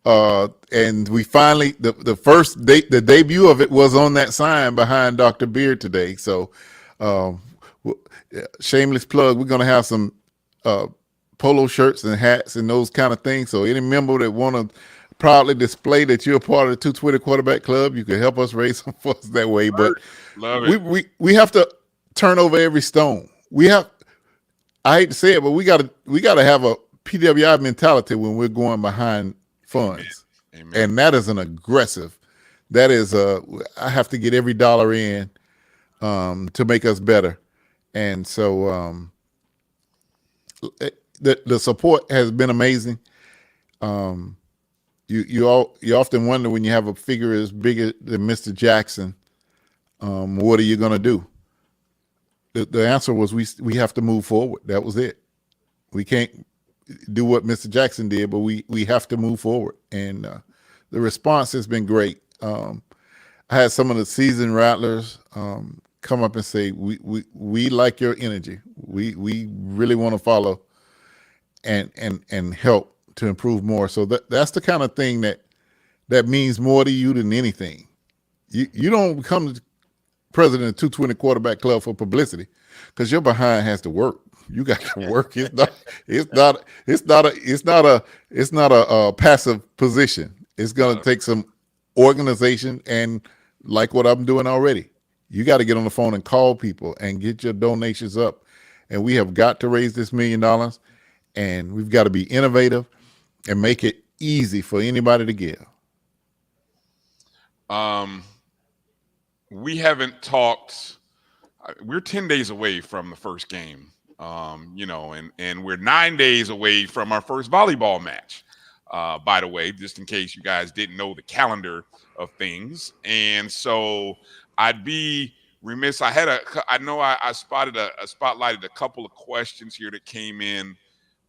And we finally, the debut of it was on that sign behind Dr. Beard today. So, shameless plug, we're going to have some polo shirts and hats and those kind of things. So any member that want to proudly display that you're a part of the 220 Quarterback Club, you can help us raise some funds that way. But we have to turn over every stone. I hate to say it, but we got to have a PWI mentality when we're going behind funds. Amen. And that is an aggressive. That is I have to get every dollar in to make us better. And so the support has been amazing. You often wonder when you have a figure as big than Mr. Jackson, what are you going to do? The answer was we have to move forward. That was it. We can't do what Mr. Jackson did, but we have to move forward. And the response has been great. I had some of the seasoned Rattlers come up and say, we like your energy. We really want to follow and help to improve more. So that's the kind of thing that means more to you than anything. You don't become the president of 220 Quarterback Club for publicity, because your behind has to work. You got to work. It's not a passive position. It's going to take some organization, and like what I'm doing already, you got to get on the phone and call people and get your donations up. And we have got to raise this $1 million, and we've got to be innovative and make it easy for anybody to give. We haven't talked. We're 10 days away from the first game, and we're 9 days away from our first volleyball match. By the way, just in case you guys didn't know the calendar of things. And so I'd be remiss. I spotlighted a couple of questions here that came in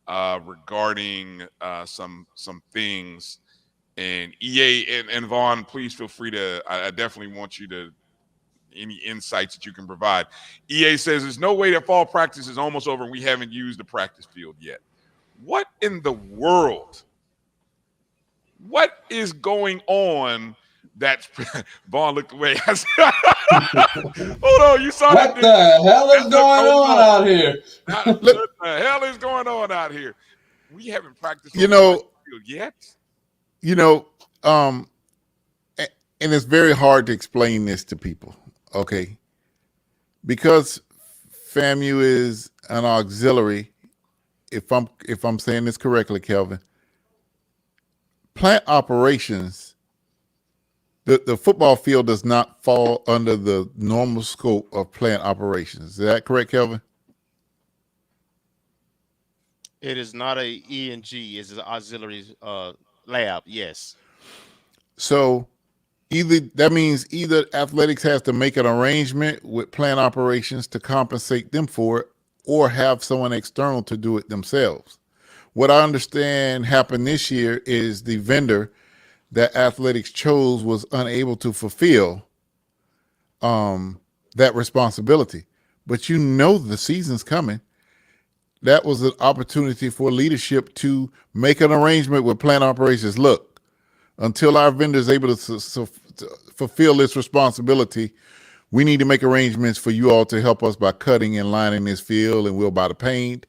regarding some things. And EA and Vaughn, please feel free to, I definitely want you to, any insights that you can provide. EA says there's no way that fall practice is almost over and we haven't used the practice field yet. What in the world? What is going on? That's Vaughn looked away. Hold on, you saw that? What the hell is going on out here? What the hell is going on out here? We haven't practiced yet. And it's very hard to explain this to people, okay? Because FAMU is an auxiliary, if I'm saying this correctly, Kelvin, plant operations, the football field does not fall under the normal scope of plant operations. Is that correct, Kelvin? It is not a E&G. It's an auxiliary lab. Yes. So that means either athletics has to make an arrangement with plant operations to compensate them for it, or have someone external to do it themselves. What I understand happened this year is the vendor that athletics chose was unable to fulfill that responsibility. But the season's coming. That was an opportunity for leadership to make an arrangement with plant operations. Look, until our vendor is able to to fulfill this responsibility, we need to make arrangements for you all to help us by cutting and lining this field, and we'll buy the paint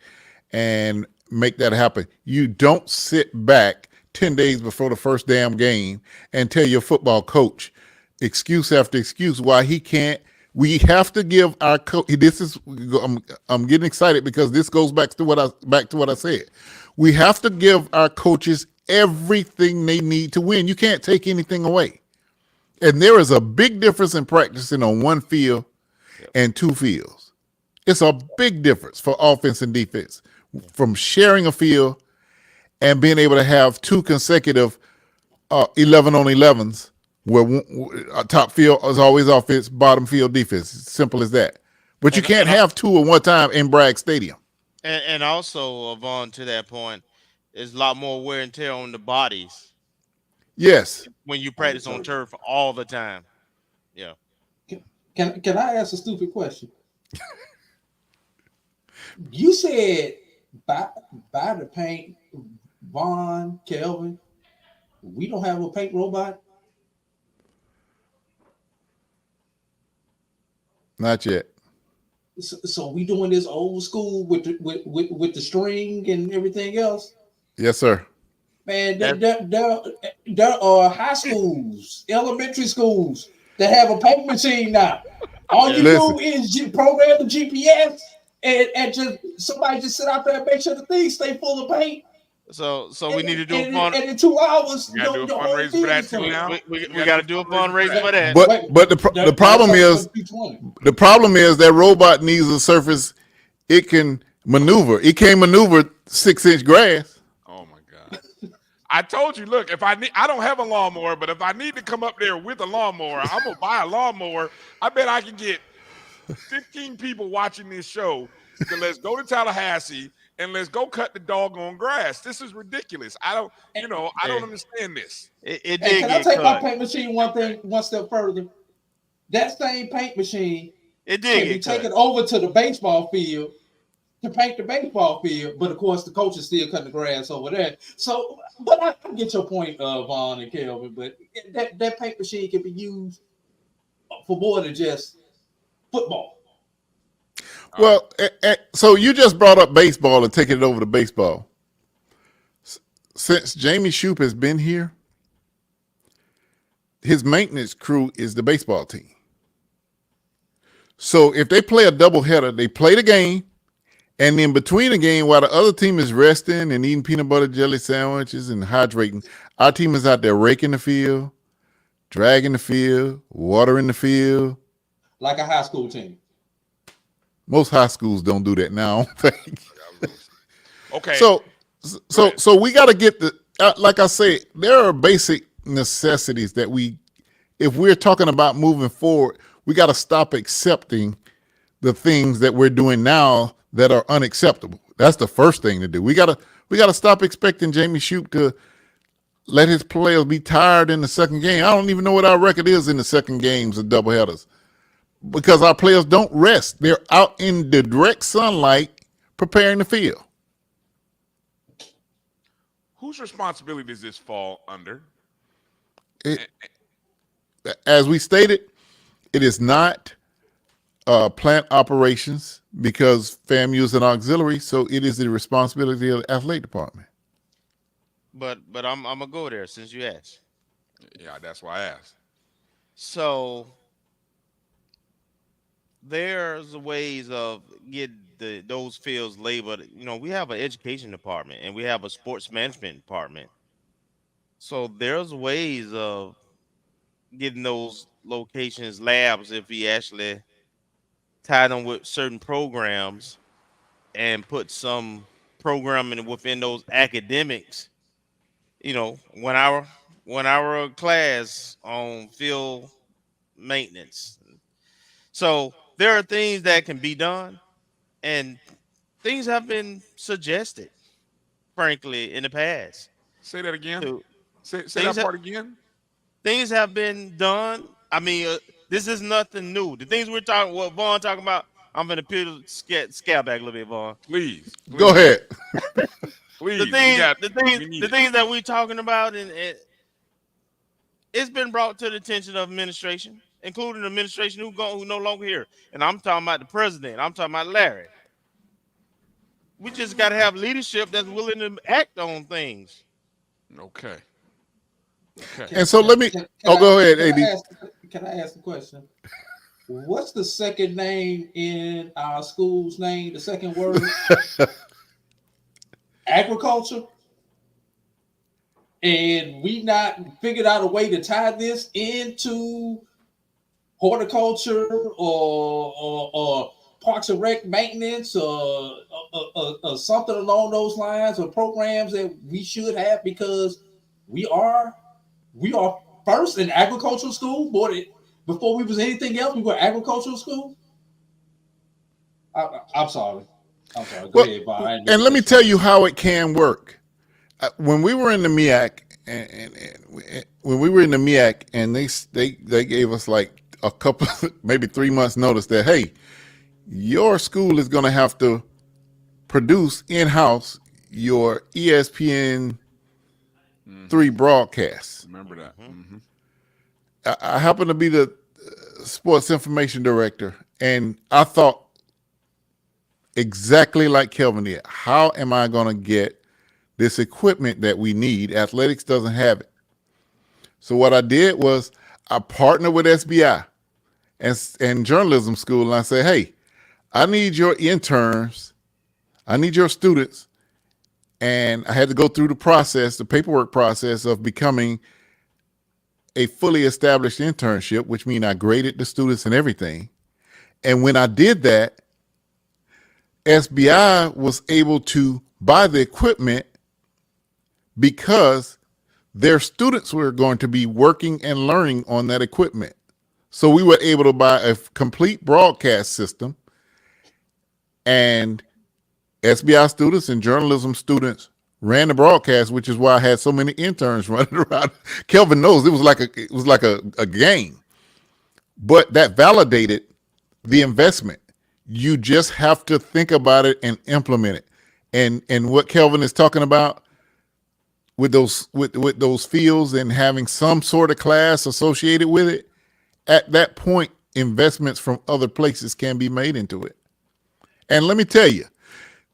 and make that happen. You don't sit back 10 days before the first damn game and tell your football coach excuse after excuse why he can't. We have to give our coach. I'm getting excited because this goes back to what I said. We have to give our coaches everything they need to win. You can't take anything away. And there is a big difference in practicing on one field and two fields. It's a big difference for offense and defense from sharing a field and being able to have two consecutive 11 on 11s where top field is always offense, bottom field defense. It's simple as that. But you can't have two at one time in Bragg Stadium. And also, Vaughn, to that point, there's a lot more wear and tear on the bodies. Yes. When you practice on turf all the time. Yeah. Can I ask a stupid question? You said buy the paint, Vaughn, Kelvin. We don't have a paint robot. Not yet. So we doing this old school with the string and everything else. Yes, sir. Man, there are high schools, elementary schools that have a paint machine now. All you do is program the GPS and just somebody just sit out there and make sure the things stay full of paint. So we need to do a fun. And in 2 hours, we gotta do a fundraiser for that too now. We got to do a fundraiser for that. But the problem is that robot needs a surface it can maneuver. It can't maneuver 6-inch grass. Oh my God! I told you, look, if I don't have a lawnmower, but if I need to come up there with a lawnmower, I'm gonna buy a lawnmower. I bet I can get 15 people watching this show. So let's go to Tallahassee and let's go cut the doggone grass. This is ridiculous. I don't understand this. Can I take my paint machine one step further? That same paint machine can be taken over to the baseball field to paint the baseball field, but of course the coach is still cutting the grass over there. So, but I get your point, Vaughn and Kelvin. But that paint machine can be used for more than just football. Well, so you just brought up baseball and taking it over to baseball. Since Jamie Shoup has been here, his maintenance crew is the baseball team. So if they play a doubleheader, they play the game, and in between the game, while the other team is resting and eating peanut butter jelly sandwiches and hydrating, our team is out there raking the field, dragging the field, watering the field. Like a high school team. Most high schools don't do that now, I don't think. Okay. So we got to get like I say, there are basic necessities that if we're talking about moving forward, we got to stop accepting the things that we're doing now that are unacceptable. That's the first thing to do. We got to stop expecting Jamie Shoup to let his players be tired in the second game. I don't even know what our record is in the second games of doubleheaders. Because our players don't rest. They're out in the direct sunlight preparing the field. Whose responsibility does this fall under? As we stated, it is not plant operations because FAMU is an auxiliary, so it is the responsibility of the athletic department. But I'm gonna go there since you asked. Yeah, that's why I asked. So there's ways of getting those fields labeled. You know, we have an education department and we have a sports management department. So there's ways of getting those locations labs if we actually tie them with certain programs and put some programming within those academics. You know, 1 hour class on field maintenance. So there are things that can be done, and things have been suggested, frankly, in the past. Say that again. Say that part again. Things have been done. I mean, this is nothing new. The things what Vaughn talking about, I'm going to peel scale back a little bit, Vaughn. Please. Go ahead. Please. The things that we're talking about, and It's been brought to the attention of administration, including the administration who no longer here. And I'm talking about the president. I'm talking about Larry. We just got to have leadership that's willing to act on things. Okay. Okay. And so let me. Go ahead, AD. Can I ask a question? What's the second name in our school's name? The second word? Agriculture. And we not figured out a way to tie this into horticulture or parks and rec maintenance or something along those lines, or programs that we should have, because we are first in agricultural school. Before we was anything else, we were agricultural school. I'm sorry. Go ahead, Bryan. And let me tell you how it can work. When we were in the MEAC, and when we were in the MEAC, and they gave us like a couple, maybe 3 months notice that, hey, your school is going to have to produce in-house your ESPN 3 broadcasts. Remember that. Mm-hmm. I happen to be the sports information director, and I thought exactly like Kelvin did. How am I going to get this equipment that we need? Athletics doesn't have it. So what I did was I partnered with SBI and journalism school, and I said, hey, I need your interns, I need your students, and I had to go through the paperwork process of becoming a fully established internship, which means I graded the students and everything. And when I did that, SBI was able to buy the equipment because their students were going to be working and learning on that equipment. So we were able to buy a complete broadcast system, and SBI students and journalism students ran the broadcast, which is why I had so many interns running around. Kelvin knows it was like a game, but that validated the investment. You just have to think about it and implement it. And what Kelvin is talking about with those fields and having some sort of class associated with it, at that point, investments from other places can be made into it. And let me tell you,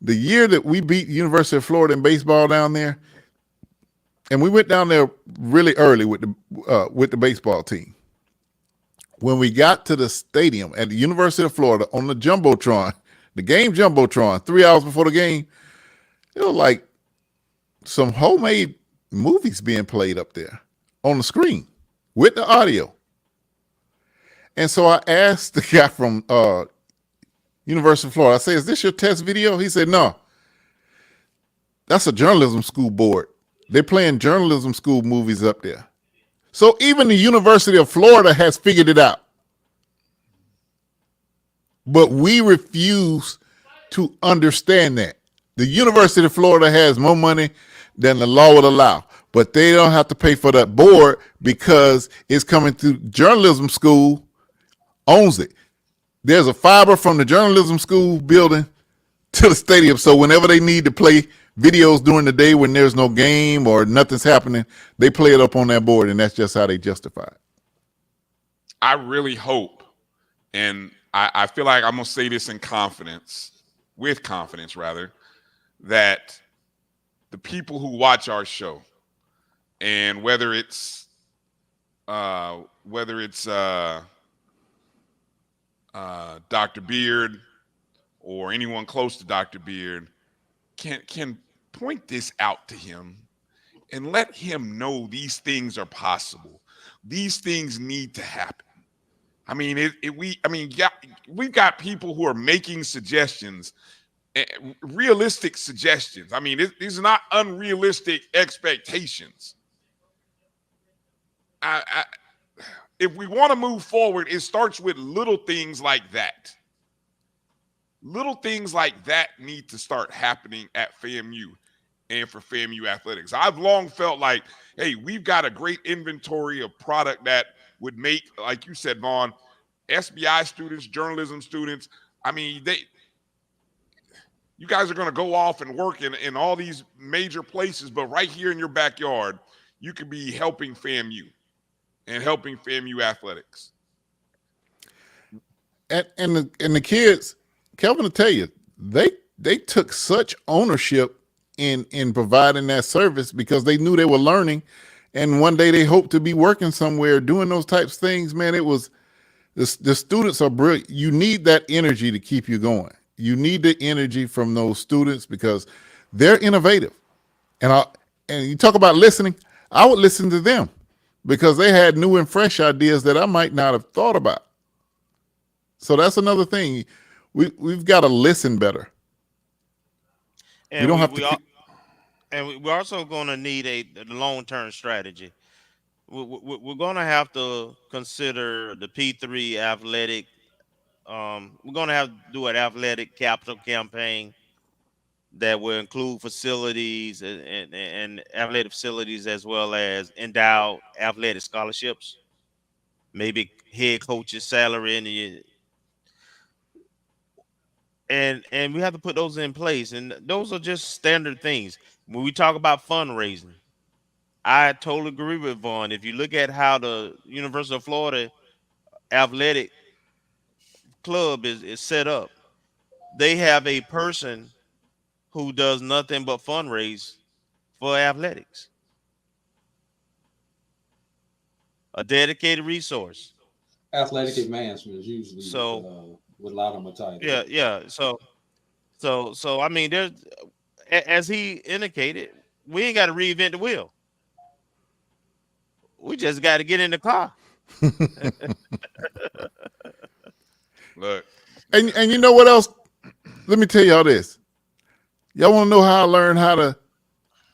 the year that we beat University of Florida in baseball down there, and we went down there really early with the baseball team. When we got to the stadium at the University of Florida on the Jumbotron, the game Jumbotron, 3 hours before the game, it was like some homemade movies being played up there on the screen with the audio. And so I asked the guy from University of Florida, I said, is this your test video? He said, no, that's a journalism school board. They're playing journalism school movies up there. So even the University of Florida has figured it out. But we refuse to understand that. The University of Florida has more money than the law would allow, but they don't have to pay for that board because it's coming through. Journalism school owns it. There's a fiber from the journalism school building to the stadium. So whenever they need to play videos during the day when there's no game or nothing's happening, they play it up on that board, and that's just how they justify it. I really hope, and I feel like I'm going to say this with confidence, that the people who watch our show, and whether it's Dr. Beard or anyone close to Dr. Beard, can point this out to him and let him know these things are possible. These things need to happen. I mean, we've got people who are making suggestions, realistic suggestions. I mean, these are not unrealistic expectations. If we want to move forward, it starts with little things like that. Little things like that need to start happening at FAMU and for FAMU Athletics. I've long felt like, hey, we've got a great inventory of product that would make, like you said, Vaughn, SBI students, journalism students, I mean, you guys are going to go off and work in all these major places, but right here in your backyard, you could be helping FAMU. and helping FAMU athletics. And the kids, Kelvin will tell you, they took such ownership in providing that service because they knew they were learning, and one day they hoped to be working somewhere doing those types of things. Man, it was the students are brilliant. You need that energy to keep you going. You need the energy from those students because they're innovative. And you talk about listening, I would listen to them because they had new and fresh ideas that I might not have thought about. So that's another thing. We've got to listen better. And we don't have to. We're also going to need a long-term strategy. We're going to have to consider the P3 athletic. We're going to have to do an athletic capital campaign that will include facilities and athletic facilities as well as endowed athletic scholarships, maybe head coach's salary and we have to put those in place. And those are just standard things. When we talk about fundraising, I totally agree with Vaughn. If you look at how the University of Florida athletic club is set up, they have a person who does nothing but fundraise for athletics. A dedicated resource. Athletic advancement is usually with a lot of them a title. Yeah. So I mean, there's as he indicated, we ain't got to reinvent the wheel. We just got to get in the car. Look, and you know what else? Let me tell y'all this. Y'all want to know how I learned how to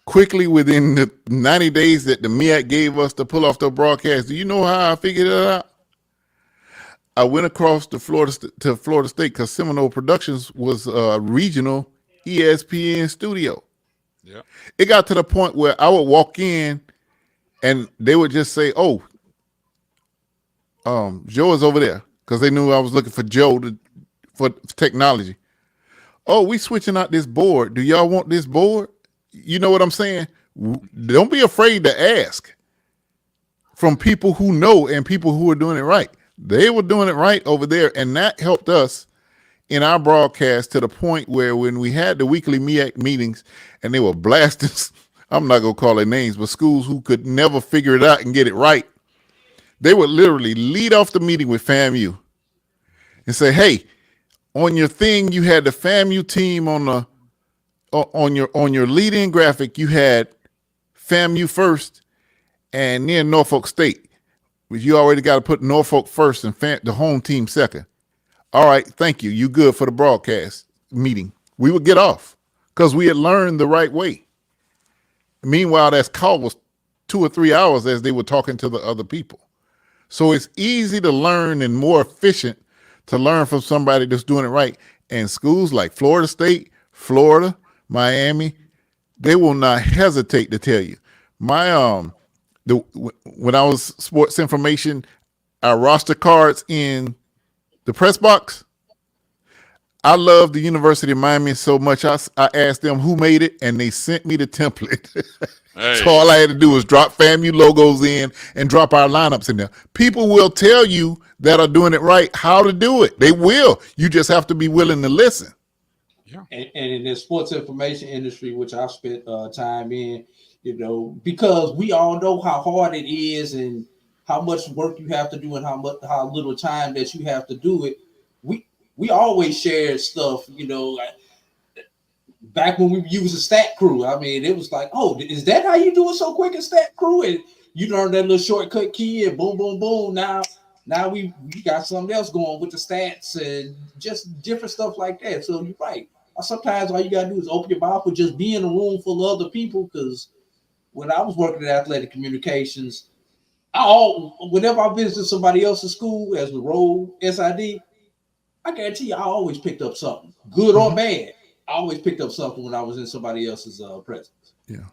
quickly within the 90 days that the MEAC gave us to pull off the broadcast? Do you know how I figured it out? I went across to Florida State because Seminole Productions was a regional ESPN studio. Yeah. It got to the point where I would walk in and they would just say, "Oh, Joe is over there," because they knew I was looking for Joe for technology. "Oh, we switching out this board. Do y'all want this board?" You know what I'm saying? Don't be afraid to ask from people who know and people who are doing it right. They were doing it right over there, and that helped us in our broadcast to the point where when we had the weekly MEAC meetings and they were blasting, I'm not going to call their names, but schools who could never figure it out and get it right, they would literally lead off the meeting with FAMU and say, "Hey, on your thing, you had the FAMU team on your lead-in graphic, you had FAMU first and then Norfolk State. But you already got to put Norfolk first and the home team second. All right, thank you. You good for the broadcast meeting." We would get off because we had learned the right way. Meanwhile, that call was 2 or 3 hours as they were talking to the other people. So it's easy to learn and more efficient to learn from somebody that's doing it right. And schools like Florida State, Florida, Miami, they will not hesitate to tell you. When I was sports information, our roster cards in the press box, I love the University of Miami so much. I asked them who made it, and they sent me the template. Hey. So all I had to do was drop FAMU logos in and drop our lineups in there. People will tell you that are doing it right how to do it. They will. You just have to be willing to listen. Yeah. And in the sports information industry, which I spent time in, because we all know how hard it is and how much work you have to do and how little time that you have to do it. We always share stuff, back when we used a stat crew. I mean, it was like, "Oh, is that how you do it so quick in stat crew?" And you learn that little shortcut key and boom, boom, boom. Now we got something else going with the stats and just different stuff like that. So you're right. Sometimes all you gotta do is open your mouth or just be in a room full of other people. Because when I was working at Athletic Communications, whenever I visited somebody else's school as the role SID, I guarantee you I always picked up something, good or bad. I always picked up something when I was in somebody else's presence. Yeah.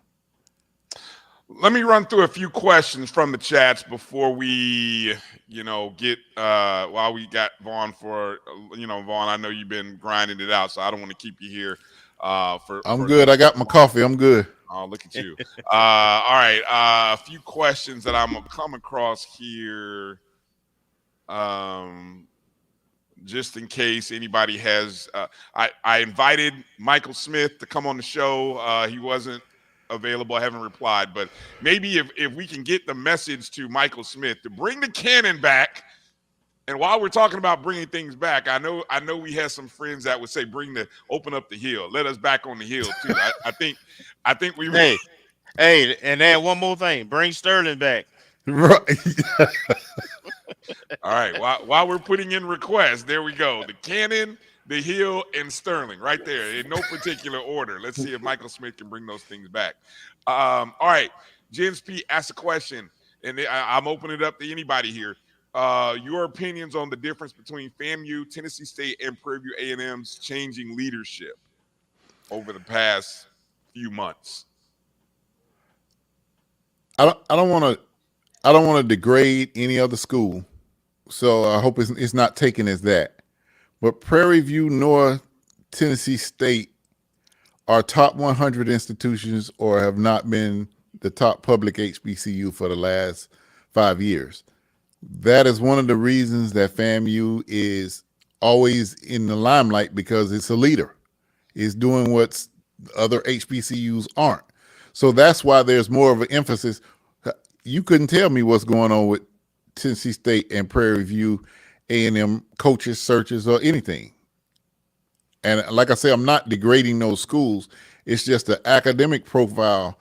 Let me run through a few questions from the chats before we, get while we got Vaughn for, Vaughn, I know you've been grinding it out, so I don't want to keep you here I'm good. I got my coffee. I'm good. Oh, look at you. All right. A few questions that I'm gonna come across here. Just in case anybody has, I invited Michael Smith to come on the show. He wasn't available. I haven't replied, but maybe if we can get the message to Michael Smith to bring the cannon back. And while we're talking about bringing things back, I know we have some friends that would say, open up the hill. Let us back on the hill too. I think we Hey, and add one more thing. Bring Sterling back. Right. All right. While we're putting in requests, there we go. The cannon, the hill, and Sterling right there in no particular order. Let's see if Michael Smith can bring those things back. All right. James P. asked a question, and I'm opening it up to anybody here. Your opinions on the difference between FAMU, Tennessee State, and Prairie View A&M's changing leadership over the past few months. I don't want to degrade any other school, so I hope it's not taken as that. But Prairie View nor Tennessee State are top 100 institutions or have not been the top public HBCU for the last 5 years. That is one of the reasons that FAMU is always in the limelight, because it's a leader. It's doing what other HBCUs aren't. So that's why there's more of an emphasis. You couldn't tell me what's going on with Tennessee State and Prairie View A&M coaches, searches, or anything. And like I say, I'm not degrading those schools. It's just the academic profile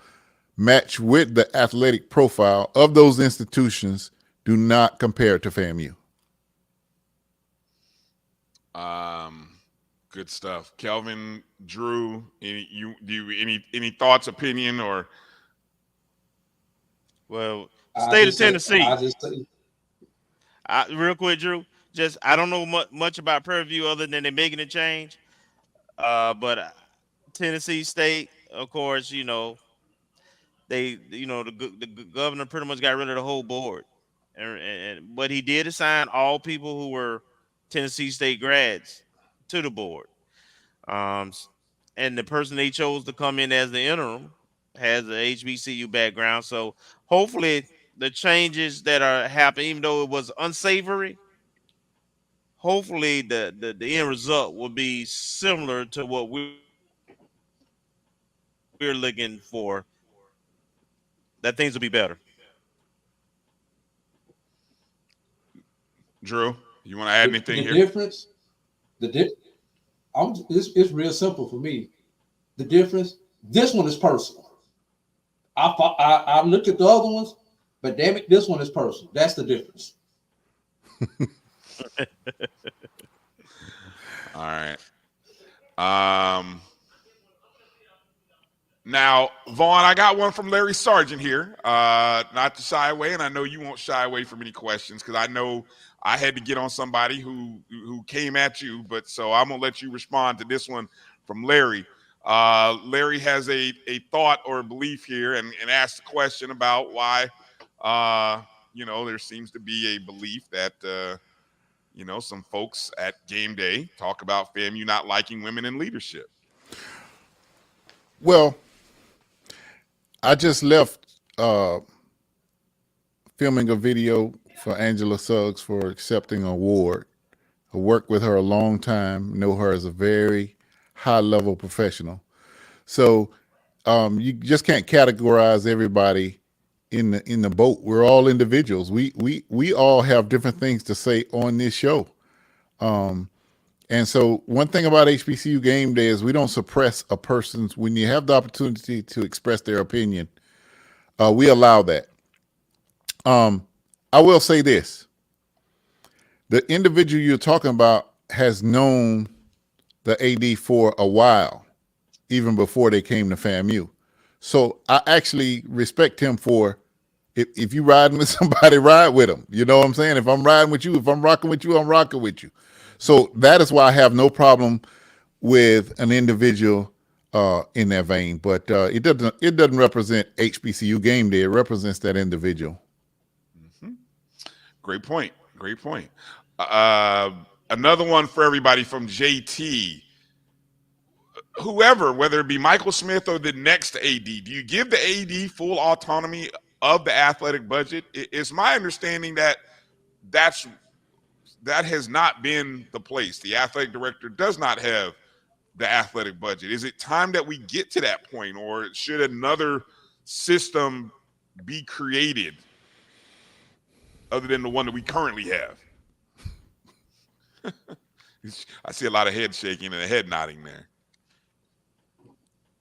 matched with the athletic profile of those institutions do not compare to FAMU. Good stuff. Kelvin, Drew, any thoughts, opinion, or? Well, state of Tennessee. I real quick, Drew. I don't know much about Prairie View other than they're making a change. But Tennessee State, of course, the governor pretty much got rid of the whole board, and what he did is sign all people who were Tennessee State grads to the board. And the person they chose to come in as the interim has an HBCU background. So hopefully the changes that are happening, even though it was unsavory, hopefully the end result will be similar to what we're looking for, that things will be better. Drew, you want to add anything here? Difference, it's real simple for me. The difference, this one is personal. I looked at the other ones, but damn it, this one is personal. That's the difference. All right. Now, Vaughn, I got one from Larry Sargent here. Not to shy away, and I know you won't shy away from any questions, because I know I had to get on somebody who came at you, but so I'm gonna let you respond to this one from Larry. Larry has a thought or a belief here, and asked a question about why there seems to be a belief that some folks at game day talk about FAMU not liking women in leadership. Well, I just left filming a video for Angela Suggs for accepting an award. I worked with her a long time, know her as a very high-level professional. So you just can't categorize everybody in the boat. We're all individuals. We all have different things to say on this show. And so one thing about HBCU Game Day is we don't suppress a person's, when you have the opportunity to express their opinion, we allow that. I will say this. The individual you're talking about has known the AD for a while, even before they came to FAMU. So I actually respect him for, if you riding with somebody, ride with them. You know what I'm saying? If I'm riding with you, if I'm rocking with you, I'm rocking with you. So that is why I have no problem with an individual in that vein. But it doesn't represent HBCU Game Day. It represents that individual. Mm-hmm. Great point. Great point. Another one for everybody from JT. whoever, whether it be Michael Smith or the next AD, do you give the AD full autonomy of the athletic budget? It's my understanding that that has not been the place. The athletic director does not have the athletic budget. Is it time that we get to that point, or should another system be created other than the one that we currently have? I see a lot of head shaking and a head nodding there.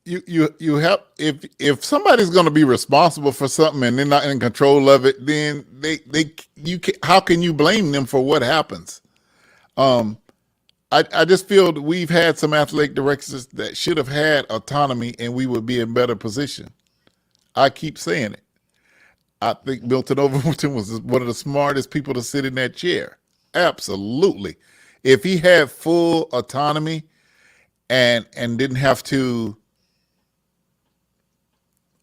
You have, if somebody's going to be responsible for something and they're not in control of it, then how can you blame them for what happens? I just feel that we've had some athletic directors that should have had autonomy and we would be in better position. I keep saying it. I think Milton Overton was one of the smartest people to sit in that chair. Absolutely. If he had full autonomy and didn't have to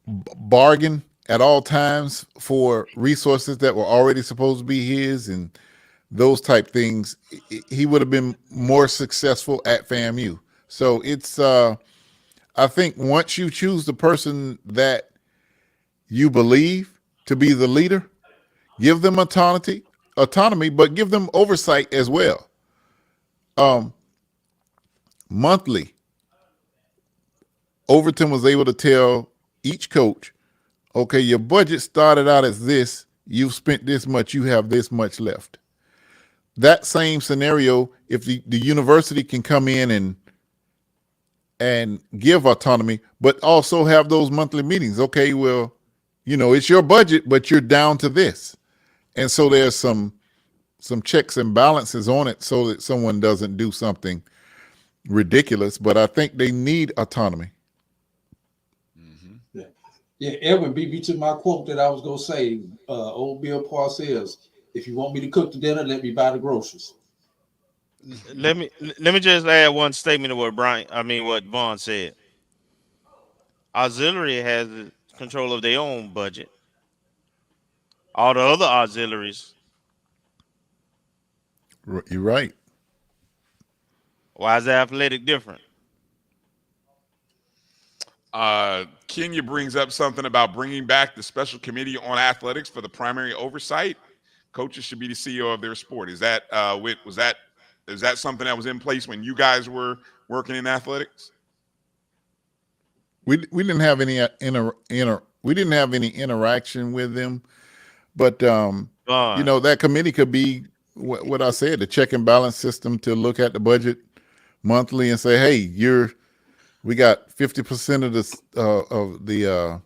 bargain at all times for resources that were already supposed to be his and those type things, he would have been more successful at FAMU. So it's, I think once you choose the person that you believe to be the leader, give them autonomy, but give them oversight as well. Monthly, Overton was able to tell each coach, okay, your budget started out as this, you've spent this much, you have this much left. That same scenario, if the university can come in and give autonomy, but also have those monthly meetings. Okay, well, it's your budget, but you're down to this. And so there's some checks and balances on it so that someone doesn't do something ridiculous, but I think they need autonomy. Yeah, Edwin beat me to my quote that I was going to say. Old Bill Parcells, if you want me to cook the dinner, let me buy the groceries. Let me just add one statement to what what Vaughn said. Auxiliary has control of their own budget. All the other auxiliaries. You're right. Why is the athletic different? Kenya brings up something about bringing back the special committee on athletics for the primary oversight. Coaches should be the CEO of their sport. Is that something that was in place when you guys were working in athletics? We didn't have any we didn't have any interaction with them, but that committee could be what I said, the check and balance system to look at the budget monthly and say, hey, we got 50% of the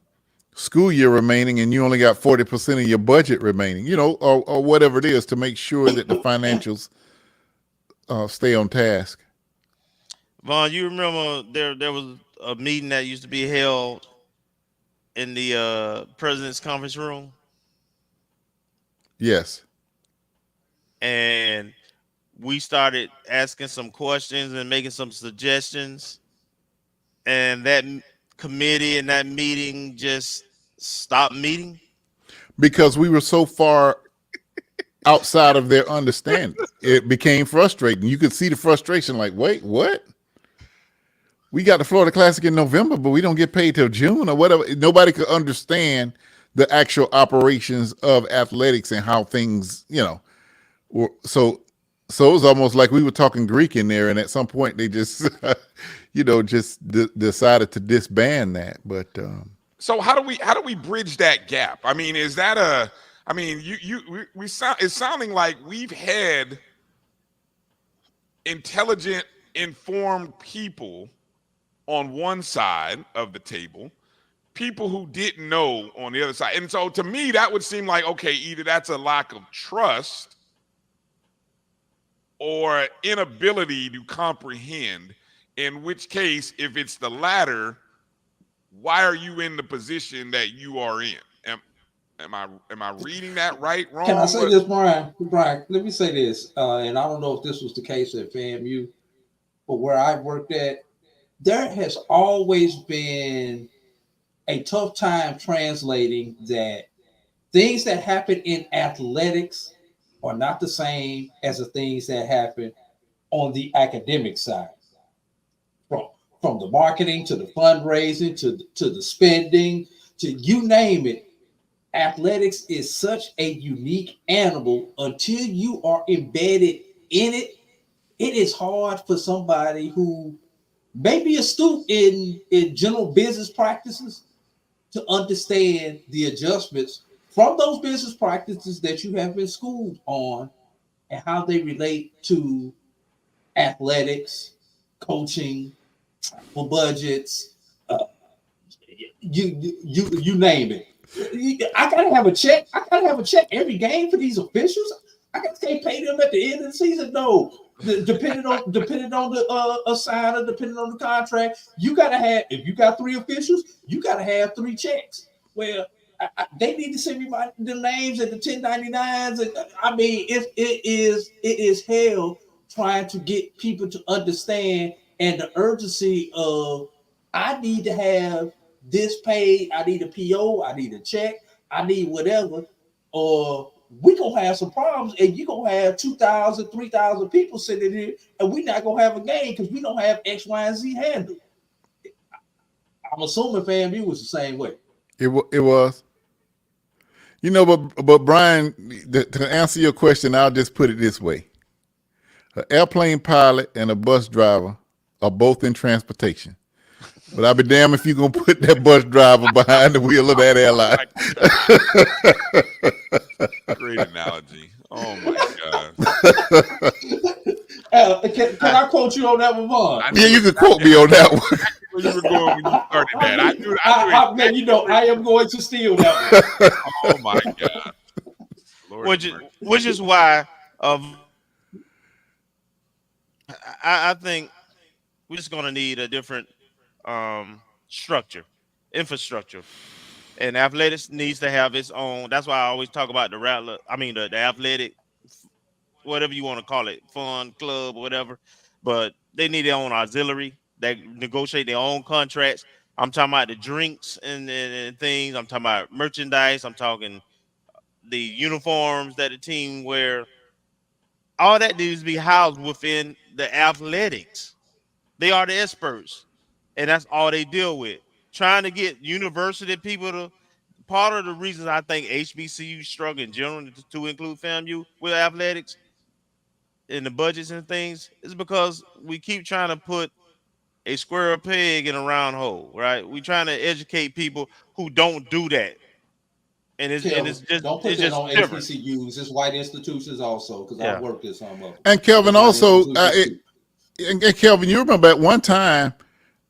school year remaining, and you only got 40% of your budget remaining, or whatever it is, to make sure that the financials stay on task. Vaughn, you remember there was a meeting that used to be held in the president's conference room? Yes. And we started asking some questions and making some suggestions, and that committee and that meeting just stopped meeting because we were so far outside of their understanding. It became frustrating. You could see the frustration, like, wait, what? We got the Florida Classic in November, but we don't get paid till June or whatever. Nobody could understand the actual operations of athletics and how things, were. So it was almost like we were talking Greek in there, and at some point they just, decided to disband that. But so how do we bridge that gap? I mean, is that it's sounding like we've had intelligent, informed people on one side of the table, people who didn't know on the other side. And so to me, that would seem like, okay, either that's a lack of trust or inability to comprehend, in which case, if it's the latter, why are you in the position that you are in? Am I reading that right, wrong? Can I say this, Bryan? Bryan, let me say this, and I don't know if this was the case at FAMU, but where I worked at, there has always been a tough time translating that things that happen in athletics are not the same as the things that happen on the academic side. From from the marketing to the fundraising to the spending to you name it. Athletics is such a unique animal. Until you are embedded in it, it is hard for somebody who may be astute in general business practices to understand the adjustments from those business practices that you have been schooled on and how they relate to athletics, coaching, for budgets, you name it. I gotta have a check. I gotta have a check every game for these officials. I can't pay them at the end of the season. No, depending on the assigner, depending on the contract, you gotta have. If you got 3 officials, you gotta have 3 checks. Well, they need to send me the names and the 1099s, and I mean, it is hell trying to get people to understand and the urgency of I need to have this paid, I need a PO, I need a check, I need whatever, or we gonna have some problems and you're gonna have 2,000, 3,000 people sitting here and we're not gonna have a game because we don't have X, Y, and Z handled. I'm assuming FAMU was the same way. It was. You know, but Bryan, to answer your question, I'll just put it this way. An airplane pilot and a bus driver are both in transportation. But I'll be damned if you're going to put that bus driver behind the wheel of that airline. Great analogy. Oh, my God. Can I quote you on that one, Vaughn? Yeah, you can quote me on that one. Where you were going when you started that. I knew I am going to steal that one. Oh, my God. Which is why I think we're just going to need a different infrastructure, and athletics needs to have its own. That's why I always talk about the athletic, whatever you want to call it, fund club, whatever. But they need their own auxiliary. They negotiate their own contracts. I'm talking about the drinks and things. I'm talking about merchandise. I'm talking the uniforms that the team wear. All that needs to be housed within the athletics. They are the experts, and that's all they deal with. Trying to get university people to. Part of the reasons I think HBCU struggle in general to include FAMU with athletics in the budgets and things is because we keep trying to put a square peg in a round hole, right? We trying to educate people who don't do that. And it's just don't put it's that just on different. HBCUs. It's white institutions also, because I worked at some of them. And Kelvin also, and Kelvin, you remember at one time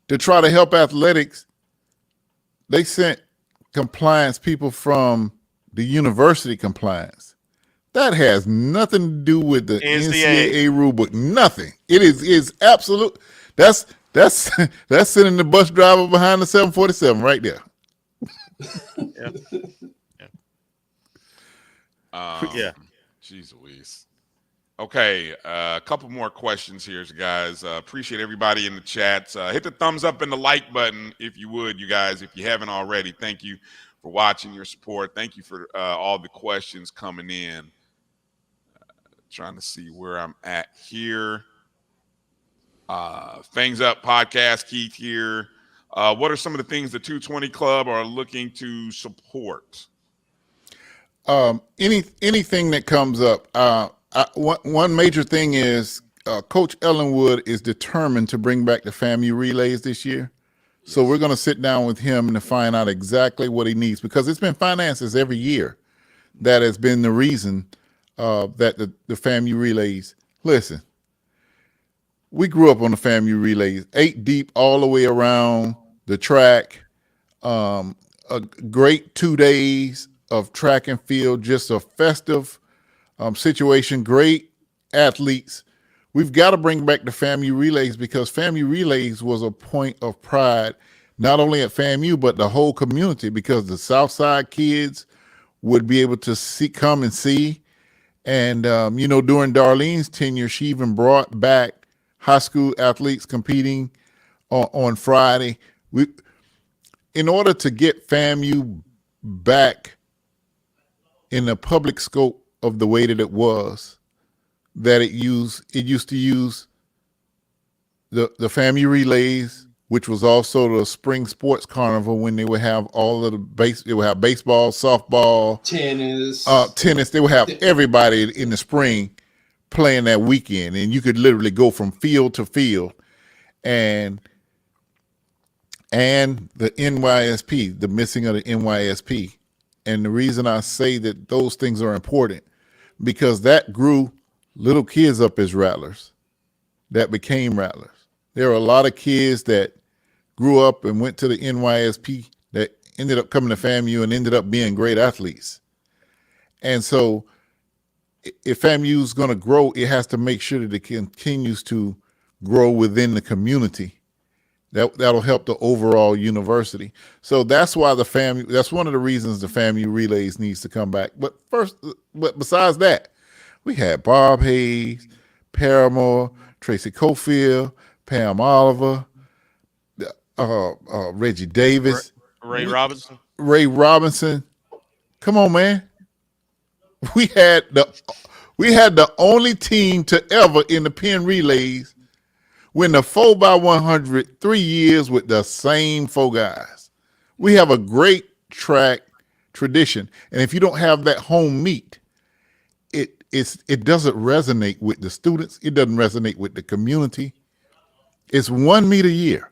to try to help athletics, they sent compliance people from the university compliance. That has nothing to do with the NCAA rule book. Nothing. It is absolute. That's sending the bus driver behind the 747 right there. Yeah. Jeez Louise. Okay, a couple more questions here, guys. Appreciate everybody in the chats. Hit the thumbs up and the like button if you would, you guys, if you haven't already. Thank you for watching, your support. Thank you for all the questions coming in. Trying to see where I'm at here. Things Up podcast, Keith here. What are some of the things the 220 Club are looking to support? Anything that comes up. One major thing is Coach Ellenwood is determined to bring back the FAMU relays this year. Yes. So we're going to sit down with him to find out exactly what he needs, because it's been finances every year that has been the reason that the FAMU relays. Listen, we grew up on the FAMU relays, 8 deep all the way around the track. A great 2 days of track and field, just a festive situation, great athletes. We've got to bring back the FAMU relays, because FAMU relays was a point of pride, not only at FAMU, but the whole community, because the Southside kids would be able to come and see. And, during Darlene's tenure, she even brought back high school athletes competing on Friday. In order to get FAMU back in the public scope of the way that it was, that it used to use the FAMU relays which was also the spring sports carnival when they would have all of they would have baseball, softball, tennis. They would have everybody in the spring playing that weekend, and you could literally go from field to field. And the NYSP, the missing of the NYSP. And the reason I say that those things are important, because that grew little kids up as rattlers that became rattlers. There are a lot of kids that grew up and went to the NYSP that ended up coming to FAMU and ended up being great athletes. And so if FAMU is going to grow, it has to make sure that it continues to grow within the community. That'll help the overall university. So that's why that's one of the reasons the FAMU relays needs to come back. But besides that, we had Bob Hayes, Paramore, Tracy Cofield, Pam Oliver, Reggie Davis, Ray Robinson. Ray Robinson. Come on, man. We had the only team to ever in the Penn relays win the 4x100 3 years with the same 4 guys. We have a great track tradition, and if you don't have that home meet, it doesn't resonate with the students. It doesn't resonate with the community. It's 1 meet a year.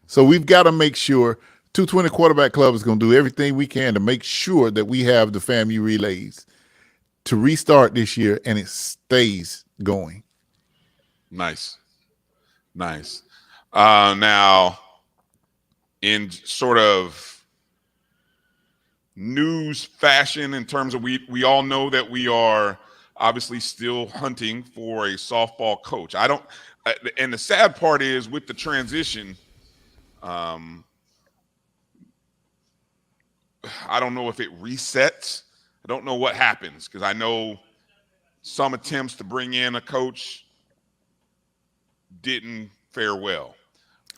So we've got to make sure 220 Quarterback Club is going to do everything we can to make sure that we have the FAMU relays to restart this year and it stays going. Nice. Now, in sort of news fashion, in terms of we all know that we are obviously still hunting for a softball coach. And the sad part is with the transition, I don't know if it resets. I don't know what happens, because I know some attempts to bring in a coach didn't fare well.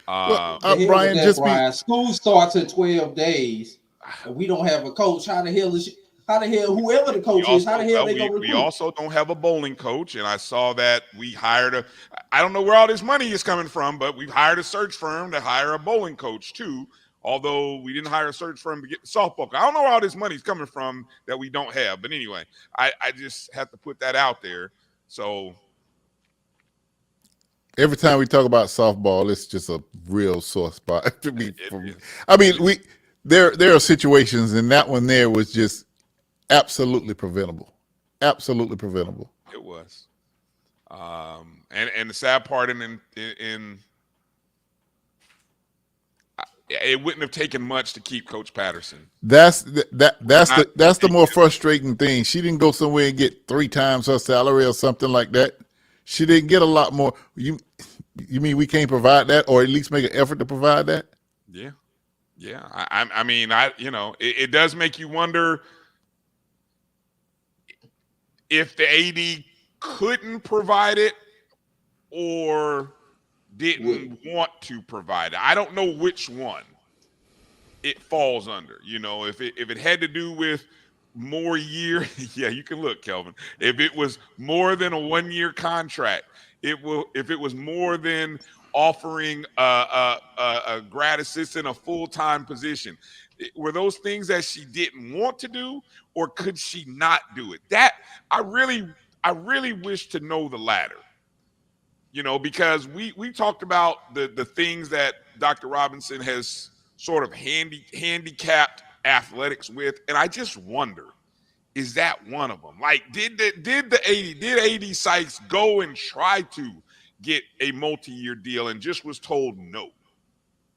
Bryan, school starts in 12 days, and we don't have a coach. How the hell whoever the coach is, how the hell they gonna recruit? We also don't have a bowling coach, and I saw that we hired I don't know where all this money is coming from, but we've hired a search firm to hire a bowling coach too. Although we didn't hire a search firm to get the softball. I don't know where all this money is coming from that we don't have. But anyway, I just have to put that out there. So every time we talk about softball, it's just a real sore spot to me. I mean, there are situations, and that one there was just absolutely preventable. Absolutely preventable. It was. And the sad part in it wouldn't have taken much to keep Coach Patterson. That's the more frustrating thing. She didn't go somewhere and get 3 times her salary or something like that. She didn't get a lot more. You mean we can't provide that, or at least make an effort to provide that? Yeah. I mean, it does make you wonder if the AD couldn't provide it or didn't want to provide it. I don't know which one it falls under. If it had to do with more year, yeah, you can look, Kelvin. If it was more than a 1-year contract, if it was more than offering a grad assistant a full-time position, were those things that she didn't want to do, or could she not do it? That I really wish to know the latter. Because we talked about the things that Dr. Robinson has sort of handicapped athletics with, and I just wonder, is that one of them? Like, did AD Sykes go and try to get a multi-year deal and just was told no?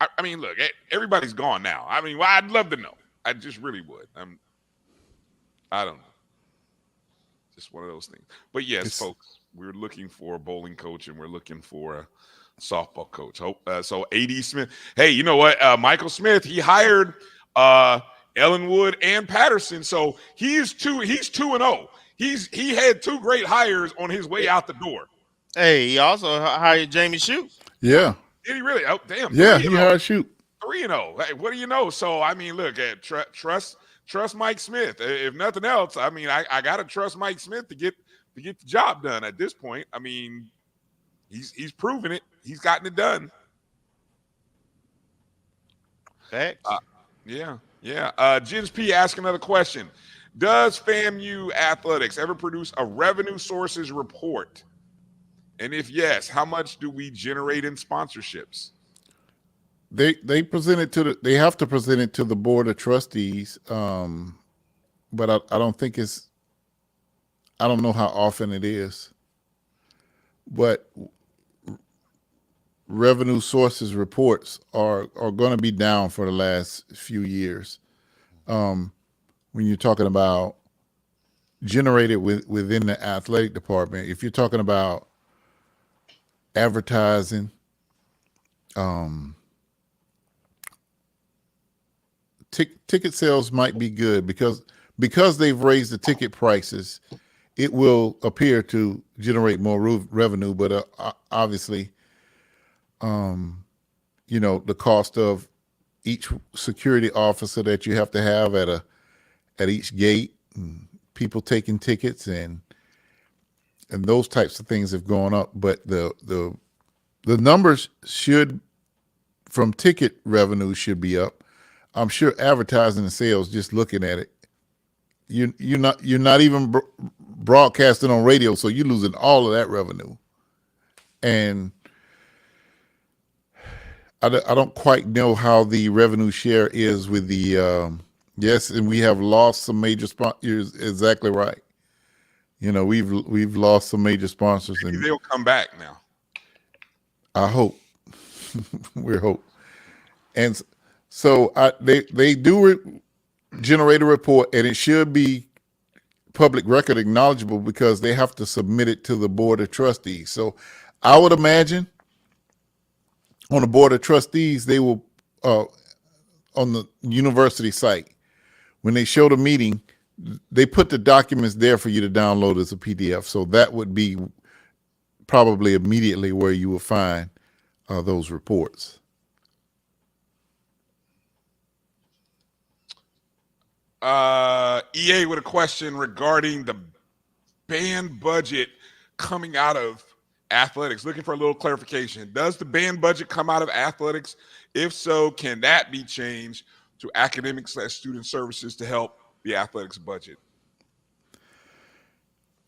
I mean, look, everybody's gone now. I mean, I'd love to know. I just really would. I don't know. Just one of those things. But yes, folks, we're looking for a bowling coach and we're looking for a softball coach. So AD Smith. Hey, you know what? Michael Smith, he hired Ellenwood and Patterson. So he's 2-0. He had 2 great hires on his way out the door. Hey, he also hired Jamie Shute. Yeah. Did he really? Oh, damn. Yeah, he hired Shute. 3-0. Hey, what do you know? So I mean, look, trust Mike Smith. If nothing else, I mean, I gotta trust Mike Smith to get the job done at this point. I mean, he's proven it. He's gotten it done. Facts. Jens P ask another question. Does FAMU Athletics ever produce a revenue sources report? And if yes, how much do we generate in sponsorships? They present it to they have to present it to the board of trustees. But I don't think I don't know how often it is. But revenue sources reports are going to be down for the last few years. When you're talking about generated within the athletic department, if you're talking about advertising, ticket sales might be good because they've raised the ticket prices. It will appear to generate more revenue, but obviously, the cost of each security officer that you have to have at each gate, and people taking tickets and those types of things have gone up. But the numbers from ticket revenue should be up. I'm sure advertising and sales, just looking at it, you're not even broadcasting on radio, so you're losing all of that revenue. And I don't quite know how the revenue share is with the yes, and we have lost some major sponsors. Exactly right. We've lost some major sponsors, Maybe and they'll come back now. I hope. We hope. And so they do generate a report, and it should be public record acknowledgeable because they have to submit it to the board of trustees. So I would imagine on the board of trustees, they will, on the university site, when they show the meeting, they put the documents there for you to download as a PDF. So that would be probably immediately where you will find those reports. EA with a question regarding the band budget coming out of athletics. Looking for a little clarification. Does the band budget come out of athletics? If so, can that be changed to academic/student services to help the athletics budget?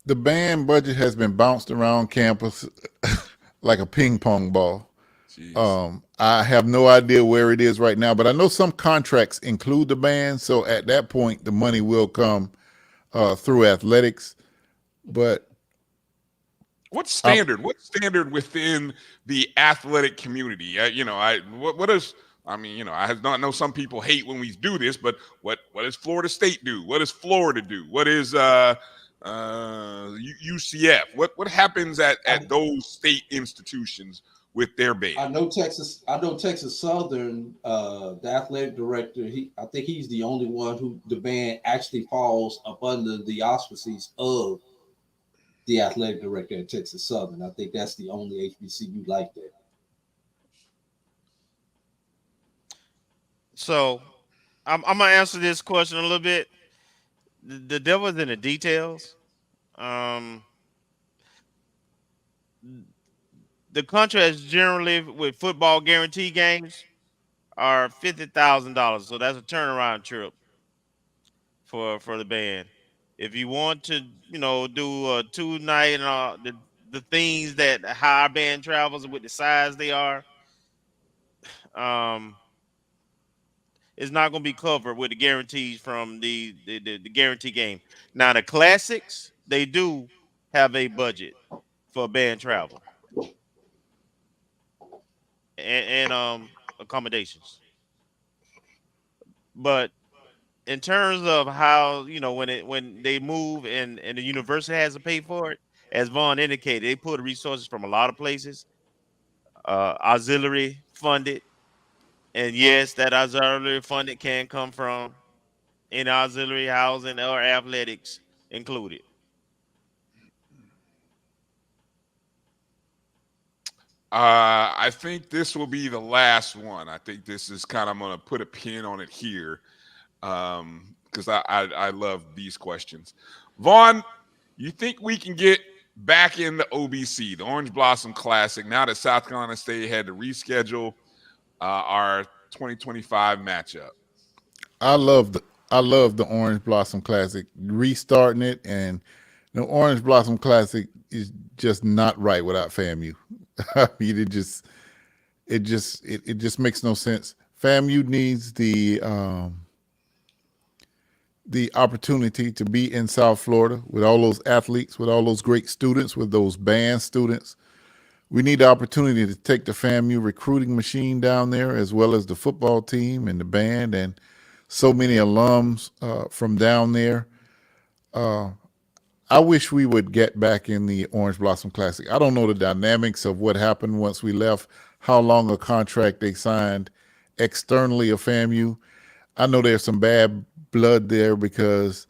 The band budget has been bounced around campus like a ping pong ball. I have no idea where it is right now, but I know some contracts include the band. So at that point, the money will come through athletics. But what's standard? What's standard within the athletic community? I know some people hate when we do this, but what does Florida State do? What does Florida do? What is UCF? What happens at those state institutions with their band? I know Texas Southern, the athletic director, I think he's the only one who the band actually falls up under the auspices of the athletic director at Texas Southern. I think that's the only HBCU like that. So I'm gonna answer this question a little bit. The devil's in the details. The contracts generally with football guarantee games are $50,000, so that's a turnaround trip for the band. If you want to, do a 2-night and the things that how our band travels with the size they are, it's not going to be covered with the guarantees from the guarantee game. Now the classics, they do have a budget for band travel and accommodations, but in terms of how when they move and the university has to pay for it, as Vaughn indicated, they pull the resources from a lot of places, auxiliary funded, and yes, that auxiliary funded can come from in auxiliary housing or athletics included. I think this will be the last one. I think this is I'm going to put a pin on it here because I love these questions. Vaughn, you think we can get back in the OBC, the Orange Blossom Classic, now that South Carolina State had to reschedule our 2025 matchup? I love the Orange Blossom Classic. Restarting it, and the Orange Blossom Classic is just not right without FAMU. I mean, it just makes no sense. FAMU needs the opportunity to be in South Florida with all those athletes, with all those great students, with those band students. We need the opportunity to take the FAMU recruiting machine down there, as well as the football team and the band and so many alums from down there. I wish we would get back in the Orange Blossom Classic. I don't know the dynamics of what happened once we left, how long a contract they signed externally of FAMU. I know there's some bad blood there because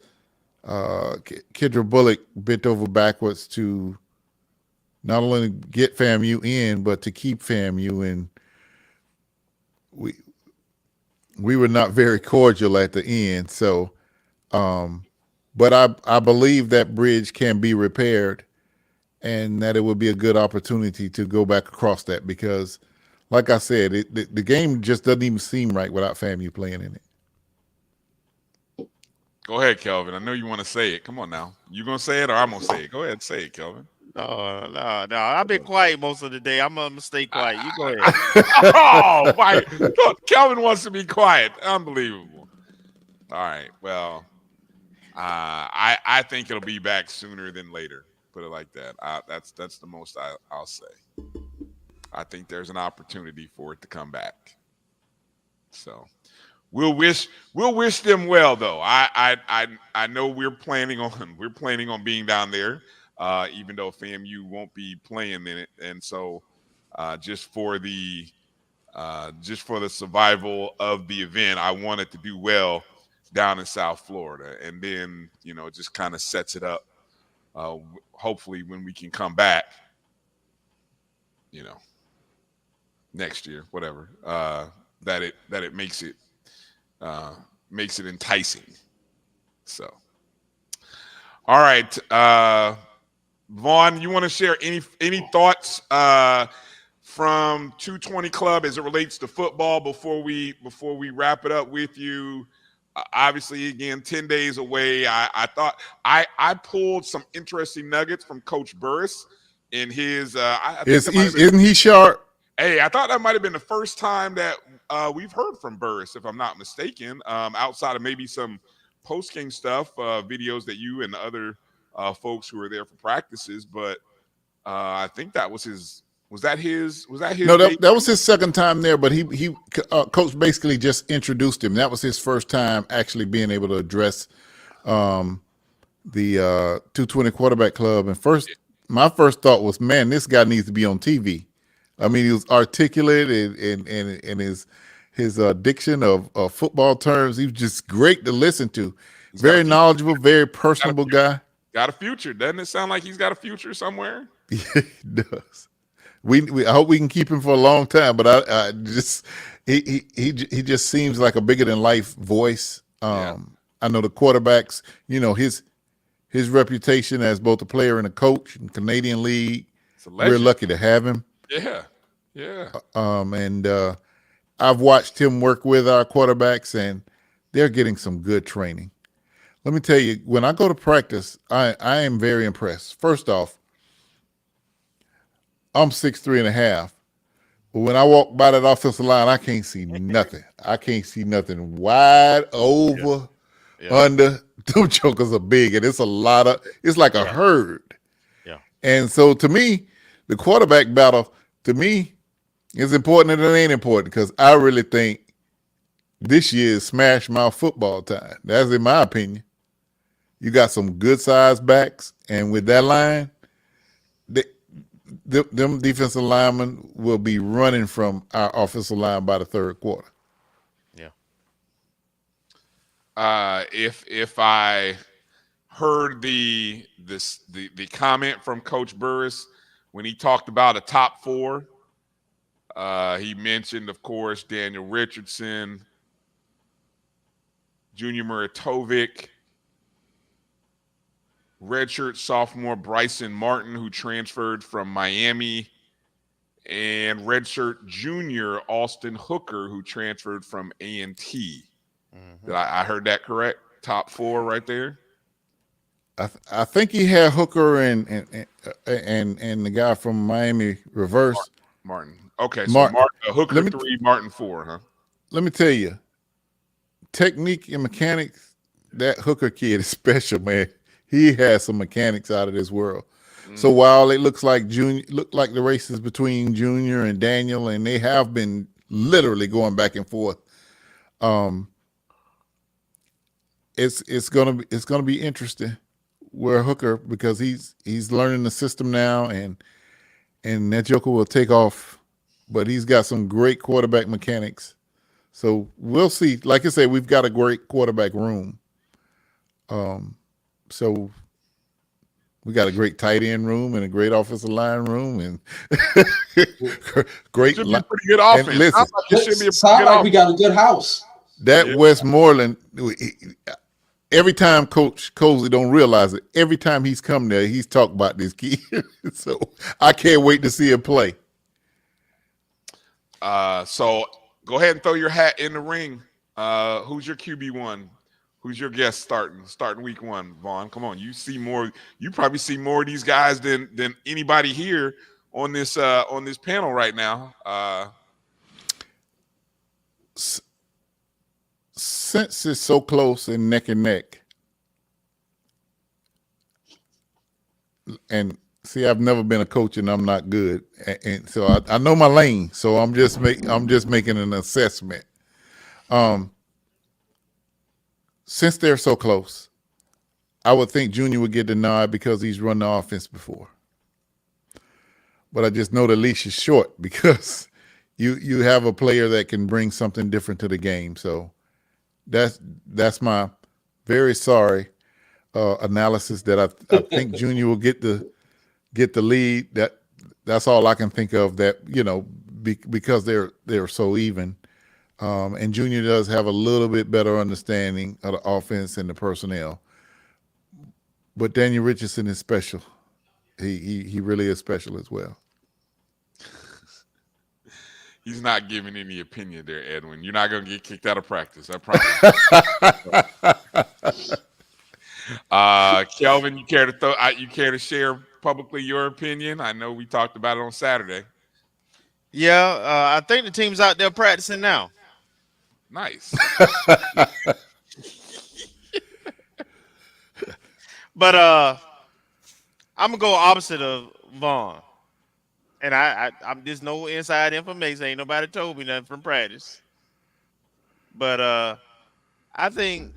Kendra Bullock bent over backwards to not only get FAMU in, but to keep FAMU, and we were not very cordial at the end. So, but I believe that bridge can be repaired, and that it would be a good opportunity to go back across that because, like I said, the game just doesn't even seem right without FAMU playing in it. Go ahead, Kelvin. I know you want to say it. Come on now. You gonna say it or I'm gonna say it? Go ahead, say it, Kelvin. No. I've been quiet most of the day. I'm gonna stay quiet. You go ahead. Oh, my! Look, Kelvin wants to be quiet. Unbelievable. All right. Well, I think it'll be back sooner than later. Put it like that. That's the most I'll say. I think there's an opportunity for it to come back. So we'll wish them well, though. I know we're planning on being down there, even though FAMU won't be playing in it, and so just for the survival of the event, I want it to do well down in South Florida, and then it just kind of sets it up. Hopefully, when we can come back, next year, whatever, that it makes it enticing. So, all right, Vaughn, you want to share any thoughts from 220 Club as it relates to football before we wrap it up with you? Obviously, again, 10 days away. I thought I pulled some interesting nuggets from Coach Burris in his. Isn't he sharp? Hey, I thought that might have been the first time that we've heard from Burris, if I'm not mistaken, outside of maybe some post-game stuff, videos that you and the other folks who were there for practices. But I think that was his. Was that his? No, that was his second time there. But he Coach basically just introduced him. That was his first time actually being able to address the 220 Quarterback Club. And my first thought was, man, this guy needs to be on TV. I mean, he was articulate and his diction of football terms. He was just great to listen to. Very knowledgeable, very personable guy. Got a future, doesn't it sound like he's got a future somewhere? Yeah, he does. I hope we can keep him for a long time, but I just he just seems like a bigger than life voice. I know the quarterbacks, his reputation as both a player and a coach in Canadian League. We're lucky to have him. Yeah. And I've watched him work with our quarterbacks, and they're getting some good training. Let me tell you, when I go to practice, I am very impressed. First off, I'm 6'3.5", but when I walk by that offensive line, I can't see nothing. I can't see nothing. Wide over, under. Those jokers are big, and it's like a herd. Yeah. And so to me, the quarterback battle, to me, is important and it ain't important because I really think this year is smash mouth football time. That's in my opinion. You got some good sized backs, and with that line, them defensive linemen will be running from our offensive line by the third quarter. Yeah. If I heard the comment from Coach Burris when he talked about a top four, he mentioned, of course, Daniel Richardson, Junior Muratovic, redshirt sophomore Bryson Martin, who transferred from Miami, and redshirt junior Austin Hooker, who transferred from A&T. Did I heard that correct? Top 4 right there. I think he had Hooker and the guy from Miami reverse. Martin. Okay, so Hooker 3, Martin 4, huh? Let me tell you, technique and mechanics, that Hooker kid is special, man. He has some mechanics out of this world. So while it looks like the races between Junior and Daniel, and they have been literally going back and forth, it's gonna be interesting where Hooker, because he's learning the system now, and that joker will take off, but he's got some great quarterback mechanics. So we'll see. Like I said, we've got a great quarterback room. So we got a great tight end room and a great offensive line room, and great. Should be a pretty good offense. And listen, sound like we got a good house. That Westmoreland, every time Coach Cosley don't realize it, every time he's come there, he's talked about this kid. So I can't wait to see him play. So go ahead and throw your hat in the ring. Who's your QB1? Who's your guest starting week 1, Vaughn? Come on, you probably see more of these guys than anybody here on this panel right now. Since it's so close and neck, and see, I've never been a coach and I'm not good, and so I know my lane. So I'm just making an assessment. Since they're so close, I would think Junior would get the nod because he's run the offense before. But I just know the leash is short because you have a player that can bring something different to the game. So that's my very sorry analysis that I think Junior will get the lead. That's all I can think of, that because they're so even. And Junior does have a little bit better understanding of the offense and the personnel. But Daniel Richardson is special. He really is special as well. He's not giving any opinion there, Edwin. You're not going to get kicked out of practice, I promise. Kelvin, you care to share publicly your opinion? I know we talked about it on Saturday. Yeah, I think the team's out there practicing now. Nice. But I'm gonna go opposite of Vaughn, and I'm there's no inside information. Ain't nobody told me nothing from practice. But I think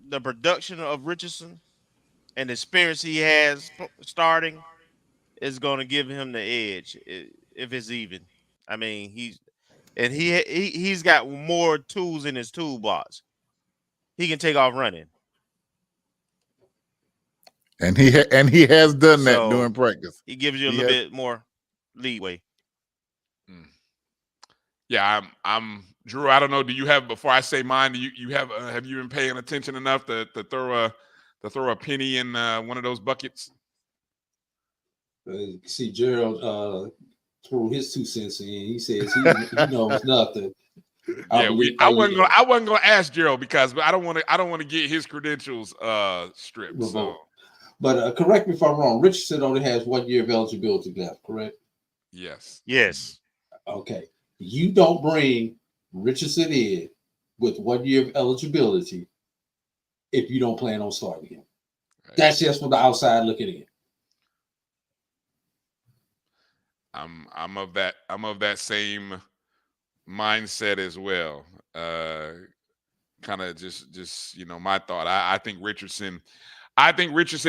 the production of Richardson and the experience he has starting is going to give him the edge if it's even. I mean, he's got more tools in his toolbox. He can take off running, and he has done that during practice. He gives you a little bit more leeway. Yeah, I'm Drew. I don't know. Do you have, before I say mine? Do you have you been paying attention enough to throw a penny in one of those buckets? See, Gerald threw his 2 cents in. He says he knows nothing. Yeah, I wasn't gonna ask Gerald because I don't want to get his credentials stripped. So. But correct me if I'm wrong. Richardson only has 1 year of eligibility left, correct? Yes. Yes. Okay. You don't bring Richardson in with 1 year of eligibility if you don't plan on starting him. Right. That's just from the outside looking in. I'm of that same mindset as well. Kind of just my thought. I think Richardson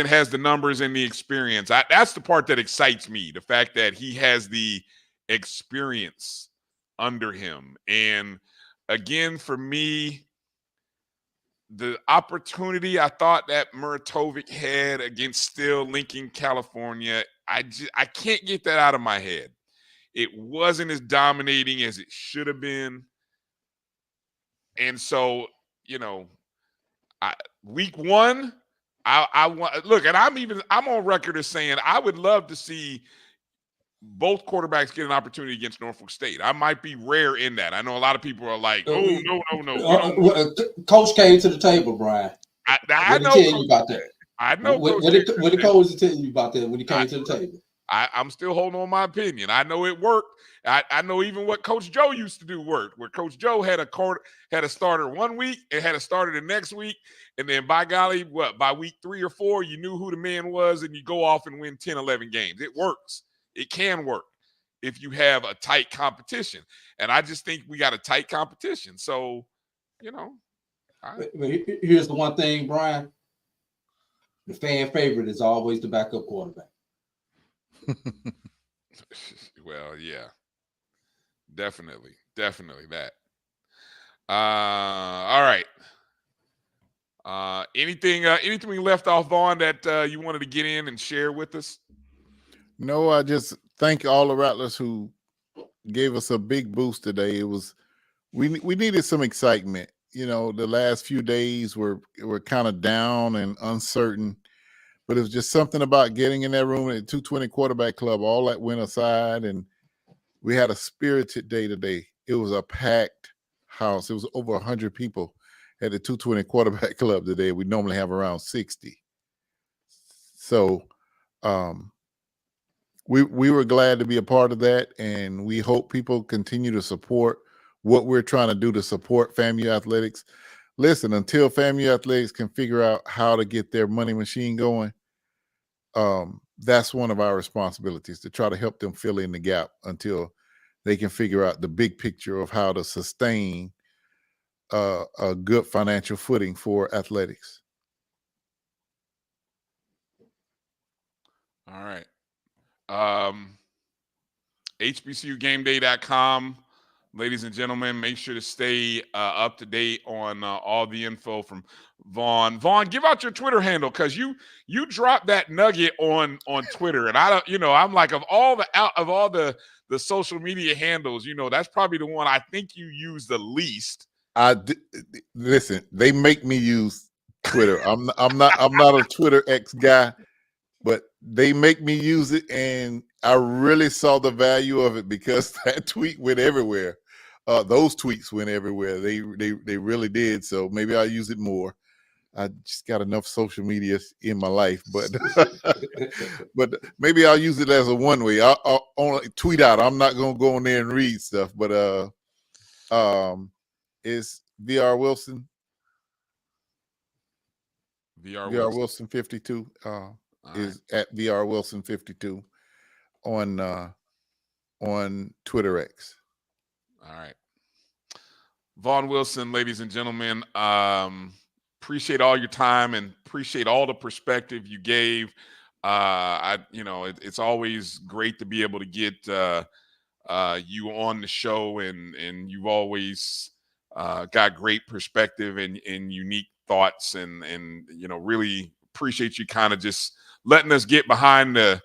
has the numbers and the experience. That's the part that excites me. The fact that he has the experience under him. And again, for me, the opportunity I thought that Muratovic had against still Lincoln, California, I can't get that out of my head. It wasn't as dominating as it should have been. And so, week 1, I want look, and I'm on record as saying I would love to see both quarterbacks get an opportunity against Norfolk State. I might be rare in that. I know a lot of people are like, "Oh, no." Coach came to the table, Brian. I know. Tell you about that. I know. What did the coach tell you about that when he came to the table? I'm still holding on my opinion. I know it worked. I know even what Coach Joe used to do worked. Where Coach Joe had a starter 1 week and had a starter the next week, and then by golly, by week 3 or 4, you knew who the man was, and you go off and win 10, 11 games. It works. It can work if you have a tight competition, and I just think we got a tight competition. So, Here's the one thing, Brian. The fan favorite is always the backup quarterback. Well, yeah, definitely that. All right. Anything we left off, Vaughn, that you wanted to get in and share with us? No, I just thank all the Rattlers who gave us a big boost today. It was we needed some excitement. The last few days were kind of down and uncertain, but it was just something about getting in that room at the 220 quarterback club. All that went aside, and we had a spirited day today. It was a packed house. It was over 100 people at the 220 quarterback club today. We normally have around 60. So, we were glad to be a part of that, and we hope people continue to support what we're trying to do to support FAMU Athletics. Listen, until FAMU Athletics can figure out how to get their money machine going, that's one of our responsibilities, to try to help them fill in the gap until they can figure out the big picture of how to sustain a good financial footing for athletics. All right. HBCUGameDay.com. Ladies and gentlemen, make sure to stay up to date on all the info from Vaughn. Vaughn, give out your Twitter handle, because you dropped that nugget on Twitter, and I don't, I'm like, of all the social media handles, that's probably the one I think you use the least. Listen, they make me use Twitter. I'm not a Twitter X guy, but they make me use it, and I really saw the value of it because that tweet went everywhere. Those tweets went everywhere. They really did. So maybe I'll use it more. I just got enough social media in my life, but maybe I'll use it as a one way. I'll only tweet out. I'm not gonna go on there and read stuff, but it's VR Wilson. VR Wilson 52 is at VR Wilson 52 on Twitter X. All right. Vaughn Wilson, ladies and gentlemen, appreciate all your time and appreciate all the perspective you gave. It's always great to be able to get you on the show, and you've always got great perspective and unique thoughts, and really appreciate you kind of just letting us get behind the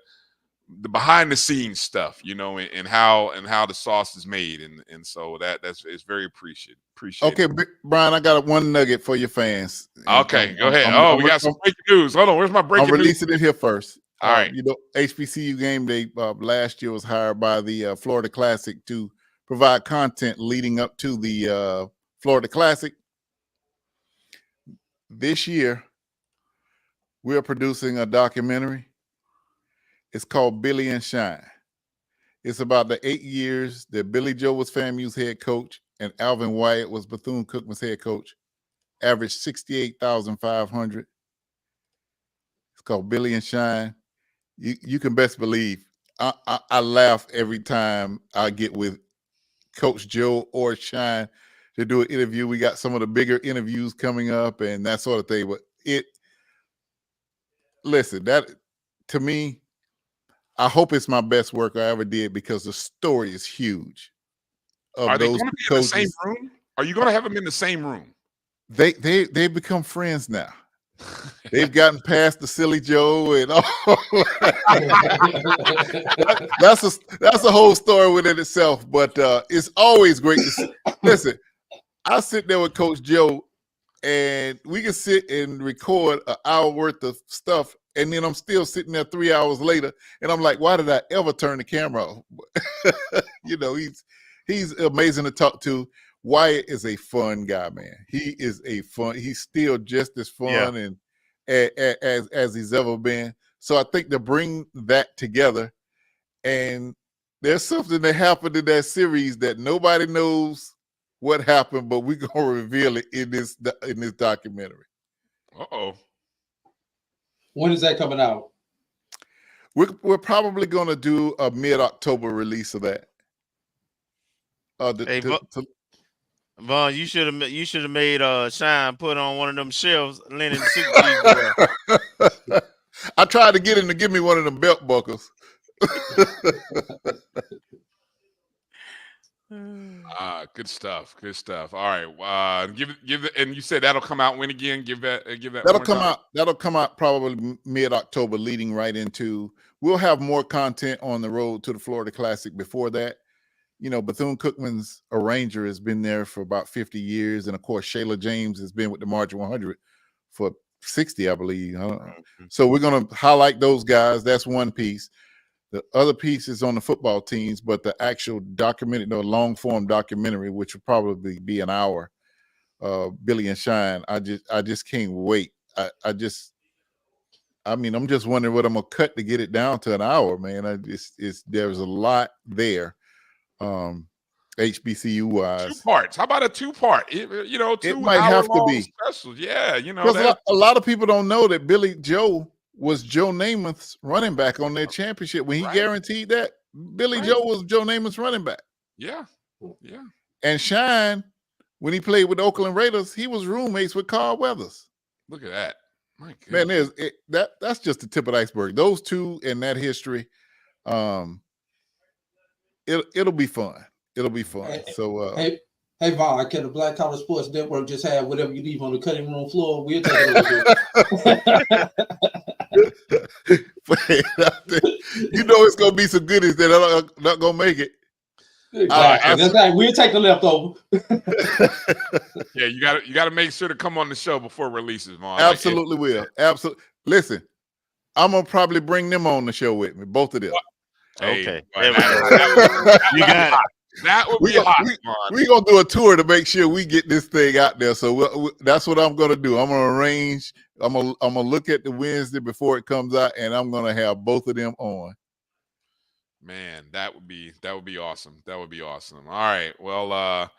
scenes stuff, and how the sauce is made, and so that's very appreciated. Okay, Brian, I got one nugget for your fans. Okay, go ahead. We got some breaking news. Hold on, where's my breaking news? I'm releasing it here first. All right. HBCU Game Day last year was hired by the Florida Classic to provide content leading up to the Florida Classic. This year, we're producing a documentary. It's called Billy and Shine. It's about the 8 years that Billy Joe was FAMU's head coach and Alvin Wyatt was Bethune-Cookman's head coach. Averaged 68,500. It's called Billy and Shine. You can best believe I laugh every time I get with Coach Joe or Shine to do an interview. We got some of the bigger interviews coming up and that sort of thing. But that to me, I hope it's my best work I ever did because the story is huge. Are they going to be in the same room? Are you going to have them in the same room? They become friends now. They've gotten past the silly Joe and all. That's a whole story within itself. But it's always great to see. Listen, I sit there with Coach Joe, and we can sit and record an hour worth of stuff And then I'm still sitting there 3 hours later, and I'm like, why did I ever turn the camera off? You know, he's amazing to talk to. Wyatt is a fun guy, man. He's still just as fun and as he's ever been. So I think to bring that together, and there's something that happened in that series that nobody knows what happened, but we're gonna reveal it in this documentary. Uh-oh. When is that coming out? We're probably gonna do a mid-October release of that. Vaughn, you should have made Shine put on one of them shelves, linen suit. I tried to get him to give me one of them belt buckles. Good stuff. Good stuff. All right. Give it, and you said that'll come out when again? Give that. That'll come out probably mid-October, leading right into. We'll have more content on the road to the Florida Classic before that. You know, Bethune-Cookman's arranger has been there for about 50 years. And of course, Shayla James has been with the March 100 for 60, I believe. So we're going to highlight those guys. That's one piece. The other piece is on the football teams, but the actual long form documentary, which will probably be an hour, Billy and Shine. I just can't wait. I'm just wondering what I'm gonna cut to get it down to an hour, man. There's a lot there. HBCU wise, 2 parts. How about a 2-part? You know, 2 it might have to be specials. Yeah, you know, because a lot of people don't know that Billy Joe was Joe Namath's running back on their championship when he guaranteed that. Billy Joe was Joe Namath's running back. Yeah. And Shine, when he played with the Oakland Raiders, he was roommates with Carl Weathers. Look at that. My goodness. Man, that's just the tip of the iceberg. Those two and that history, it'll be fun. It'll be fun. Hey Vaughn, can the Black Collar Sports Network just have whatever you leave on the cutting room floor? We'll take it over. You know it's gonna be some goodies that are not gonna make it. Exactly. That's right. We'll take the leftover. Yeah, you gotta make sure to come on the show before releases, Vaughn. Absolutely will. Absolutely. Listen, I'm gonna probably bring them on the show with me, both of them. Okay. You got it. That would be hot. We're going to do a tour to make sure we get this thing out there. So that's what I'm going to do. I'm going to arrange. I'm going to look at the Wednesday before it comes out, and I'm going to have both of them on. Man, that would be awesome. That would be awesome. All right. Well,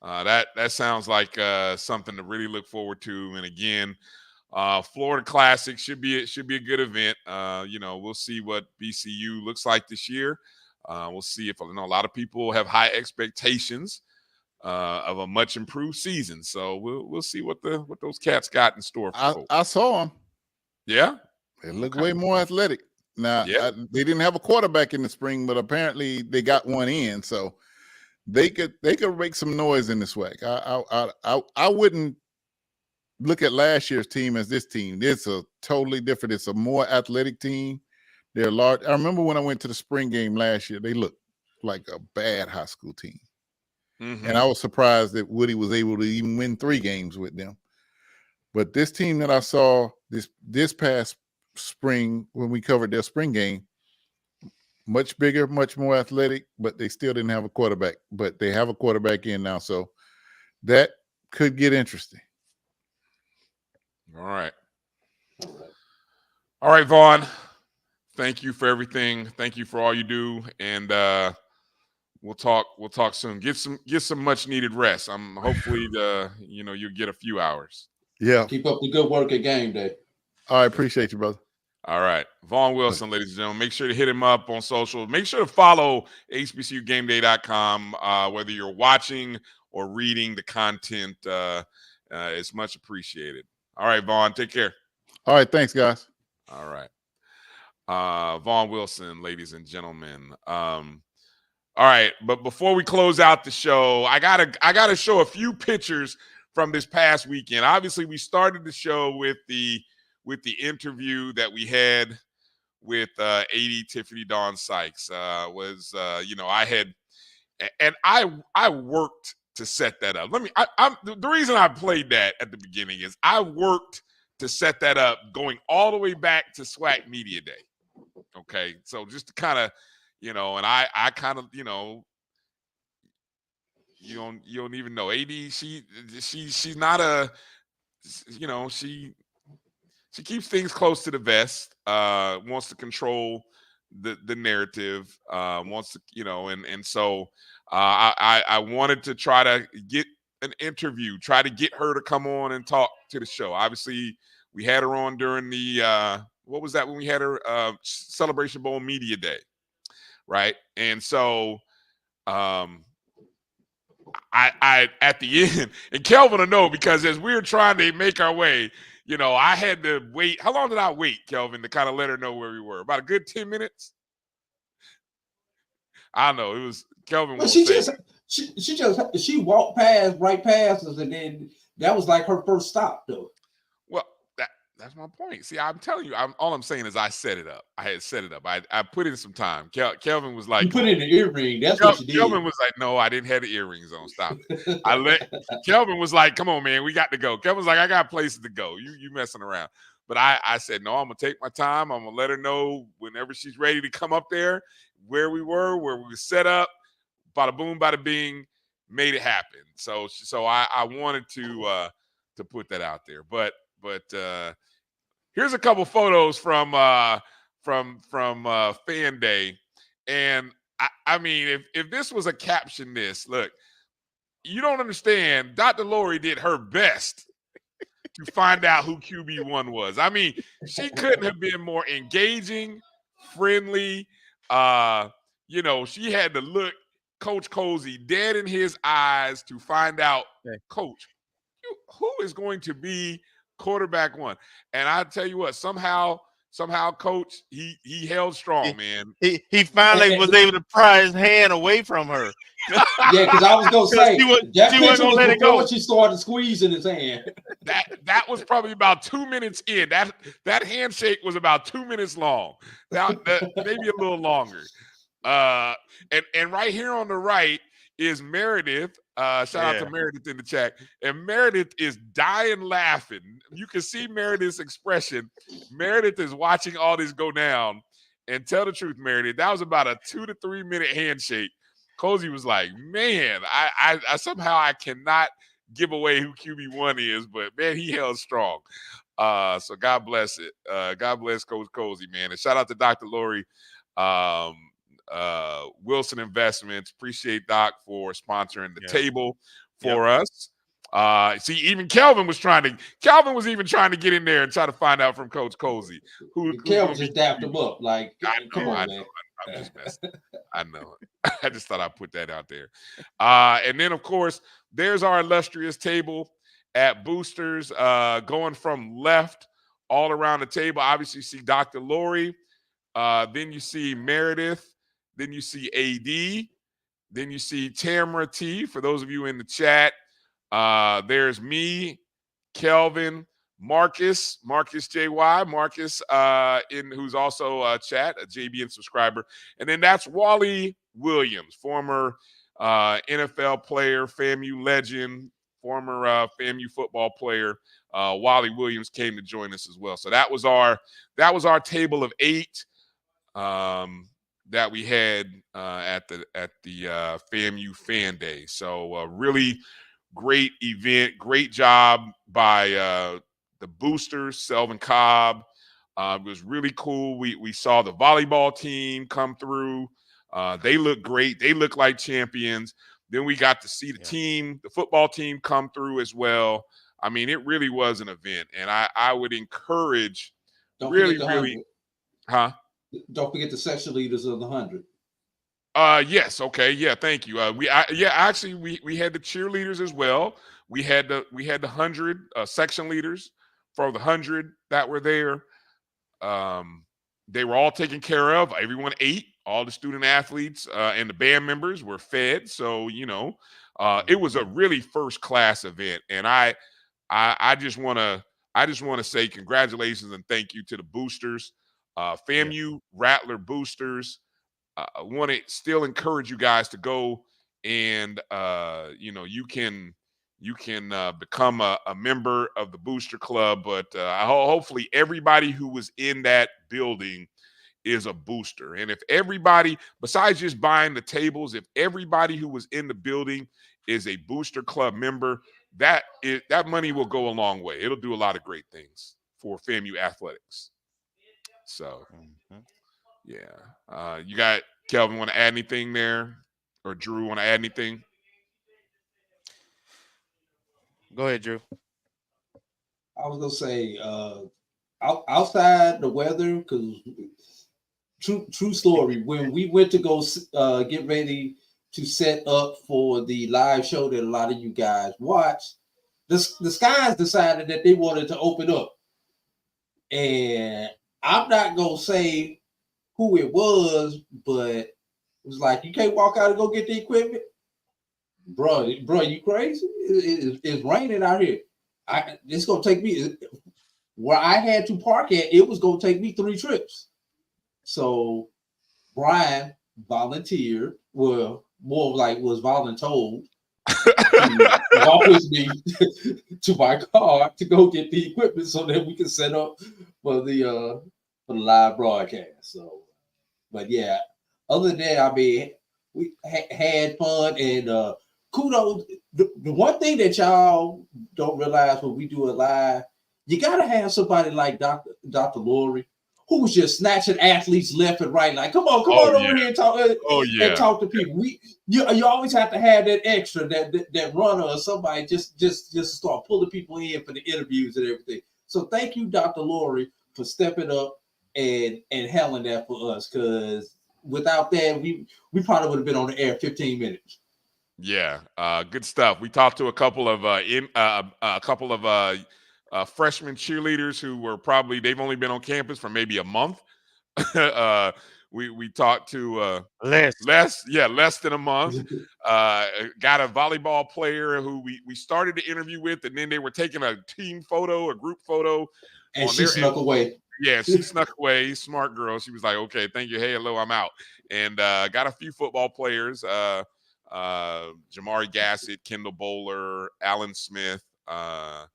that sounds like something to really look forward to. And again, Florida Classic should be a good event. You know, we'll see what BCU looks like this year. We'll see if a lot of people have high expectations of a much improved season. So we'll see what those cats got in store for. I saw them. Yeah, they look way more athletic now. Yeah. They didn't have a quarterback in the spring, but apparently they got one in, so they could make some noise in the SWAC. I wouldn't look at last year's team as this team. It's a totally different. It's a more athletic team. They're large. I remember when I went to the spring game last year, they looked like a bad high school team. Mm-hmm. And I was surprised that Woody was able to even win 3 games with them. But this team that I saw this past spring when we covered their spring game, much bigger, much more athletic, but they still didn't have a quarterback. But they have a quarterback in now, so that could get interesting. All right, Vaughn. Thank you for everything. Thank you for all you do, and we'll talk soon. Get some much needed rest. Hopefully you'll get a few hours. Yeah. Keep up the good work at game day. I appreciate you, brother. All right, Vaughn Wilson, ladies and gentlemen. Make sure to hit him up on social. Make sure to follow HBCUGameDay.com. Whether you're watching or reading the content, it's much appreciated. All right, Vaughn, take care. All right, thanks, guys. All right. Vaughn Wilson, ladies and gentlemen. All right, but before we close out the show, I gotta show a few pictures from this past weekend. Obviously, we started the show with the interview that we had with AD Tiffany-Dawn Sykes. I worked to set that up. The reason I played that at the beginning is I worked to set that up, going all the way back to SWAC Media Day. Okay, so just to kind of, and I kind of, you don't even know. AD, she's not a, she keeps things close to the vest. Wants to control the narrative. Wants to, and so I wanted to try to get an interview, try to get her to come on and talk to the show. Obviously, we had her on during the what was that when we had her Celebration Bowl Media Day, right? And so I at the end, and Kelvin will know, because as we were trying to make our way, I had to wait. How long did I wait, Kelvin, to kind of let her know where we were? About a good 10 minutes. I don't know. It was Kelvin. Well, she walked right past us, and then that was like her first stop, though. Well, that's my point. See, I'm telling you, all I'm saying is I set it up. I had set it up. I put in some time. Kelvin was like, "You put in an earring." That's what you did. Kelvin was like, "No, I didn't have the earrings on. Stop it." Kelvin was like, "Come on, man, we got to go." Kelvin was like, "I got places to go. You messing around." But I said, "No, I'm gonna take my time. I'm gonna let her know whenever she's ready to come up there, where we were set up. Bada boom, bada bing, made it happen." So I wanted to put that out there. But here's a couple photos from Fan Day, and I mean, if this was a caption, look, you don't understand. Dr. Lori did her best to find out who QB1 was. I mean, she couldn't have been more engaging, friendly. She had to look Coach Cozy dead in his eyes to find out, Coach, who is going to be quarterback one. And I tell you what, somehow, Coach, he held strong, man. He finally was able to pry his hand away from her. Yeah, because I was gonna say she wasn't gonna let it go. She started squeezing his hand. That was probably about 2 minutes in. That handshake was about 2 minutes long. Maybe a little longer. And right here on the right is Meredith. Shout out to Meredith in the chat. And Meredith is dying laughing. You can see Meredith's expression. Meredith is watching all this go down. And tell the truth, Meredith, that was about a 2 to 3 minute handshake. Cozy was like, man, I somehow I cannot give away who QB1 is, but man, he held strong. So God bless it. God bless Coach Cozy, man. And shout out to Dr. Lori. Wilson Investments. Appreciate Doc for sponsoring the table for us. See, even Kelvin was even trying to get in there and try to find out from Coach Cozy. Kelvin just dapped him up. Like, come on, man. I'm just messing. I know. I just thought I'd put that out there. And then, of course, there's our illustrious table at Boosters, going from left all around the table. Obviously, you see Dr. Lori. Then you see Meredith. Then you see AD. Then you see Tamara T. For those of you in the chat, there's me, Kelvin, Marcus JY, Marcus, who's also a JBN subscriber. And then that's Wally Williams, former NFL player, FAMU legend, former FAMU football player. Wally Williams came to join us as well. So that was our table of 8 that we had at the FAMU Fan Day. So really great event, great job by the boosters, Selvin Cobb. It was really cool. We saw the volleyball team come through. They look great. They look like champions. Then we got to see the football team come through as well. I mean, it really was an event, and I would encourage Don't forget the section leaders of the 100. Yes. Okay. Yeah. Thank you. We had the cheerleaders as well. We had the 100 section leaders for the 100 that were there. They were all taken care of. Everyone ate. All the student athletes and the band members were fed. So it was a really first class event, and I just want to say congratulations and thank you to the boosters, FAMU Rattler boosters. I want to still encourage you guys to go and you can you can become a member of the Booster Club. But hopefully everybody who was in that building is a booster. And if everybody, besides just buying the tables, if everybody who was in the building is a Booster Club member, that money will go a long way. It'll do a lot of great things for FAMU athletics. So, yeah. You got Kelvin, want to add anything there? Or Drew, want to add anything? Go ahead, Drew. I was gonna say, outside the weather, because true story. When we went to go get ready to set up for the live show that a lot of you guys watched, the Skies decided that they wanted to open up, and I'm not gonna say who it was, but it was like, you can't walk out and go get the equipment, bro. You crazy? It's raining out here. It's gonna take me where I had to park at. It was gonna take me 3 trips. So Bryan volunteered, well, more like was voluntold to walk with me to my car to go get the equipment so that we can set up for the live broadcast. So, but yeah, other than that, I mean, we had fun, and kudos. The one thing that y'all don't realize when we do it live, you gotta have somebody like Dr. Lori, who was just snatching athletes left and right. Like, come on over here and talk, and talk to people. You always have to have that extra, that runner or somebody just start pulling people in for the interviews and everything. So thank you, Dr. Lori, for stepping up and handling that for us. Because without that, we probably would have been on the air 15 minutes. Yeah, good stuff. We talked to a couple of freshman cheerleaders who were they've only been on campus for maybe a month. We talked to less than a month. Got a volleyball player who we started the interview with, and then they were taking a team photo, a group photo, and she snuck away. Yeah, she snuck away. Smart girl. She was like, "Okay, thank you. Hey, hello, I'm out." And got a few football players. Jamari Gassett, Kendall Bowler, Alan Smith. Volleyball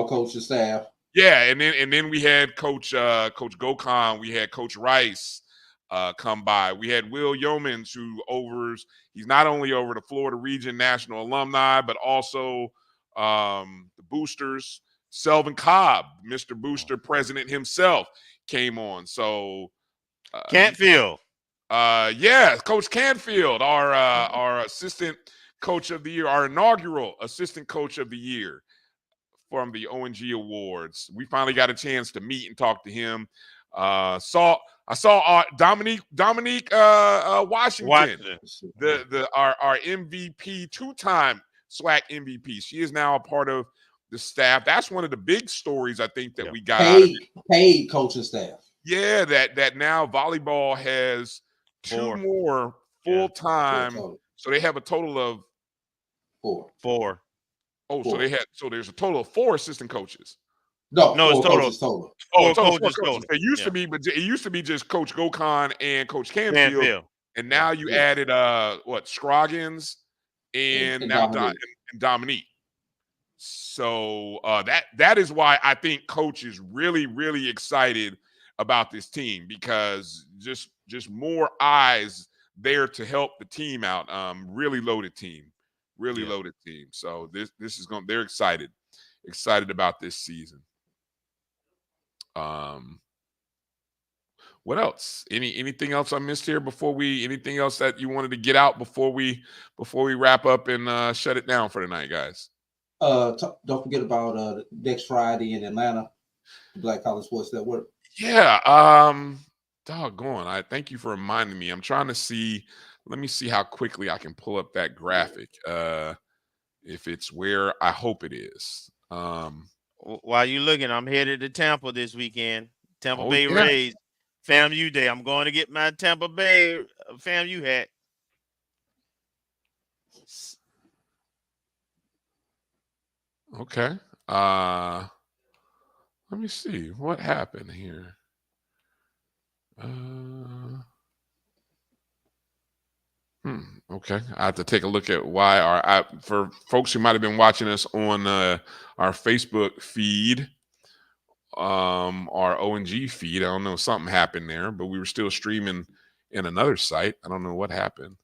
coaching staff. Yeah, and then we had Coach Gokhan, we had Coach Rice come by. We had Will Yeomans, he's not only over the Florida Region National Alumni, but also the boosters. Selvin Cobb, Mr. Booster president himself, came on. So Cantfield. Coach Canfield, our assistant coach of the year, our inaugural assistant coach of the year from the O&G Awards. We finally got a chance to meet and talk to him. I saw Dominique Washington, our MVP, 2-time SWAC MVP. She is now a part of the staff. That's one of the big stories I think that we got out of it. Paid coaching staff. Yeah, that now volleyball has 2 more full-time. So they have a total of 4. Oh, so there's a total of 4 assistant coaches. No, it's total. Oh, coaches total. It used to be just Coach Gokhan and Coach Canfield. And now you added Scroggins and Dominique. So that is why I think Coach is really, really excited about this team, because just more eyes there to help the team out. Really loaded team. Loaded team. So this is they're excited about this season. What else? Anything else I missed here anything else that you wanted to get out before we wrap up and shut it down for tonight, guys? Don't forget about next Friday in Atlanta, the Black College Sports Network. Yeah. Doggone. I thank you for reminding me. I'm trying to see. Let me see how quickly I can pull up that graphic. If it's where I hope it is. While you looking, I'm headed to Tampa this weekend. Tampa Bay Rays FAMU Day. I'm going to get my Tampa Bay FAMU hat. Okay. Let me see what happened here. Okay, I have to take a look at why for folks who might have been watching us on our Facebook feed, our O&G feed. I don't know, something happened there, but we were still streaming in another site. I don't know what happened.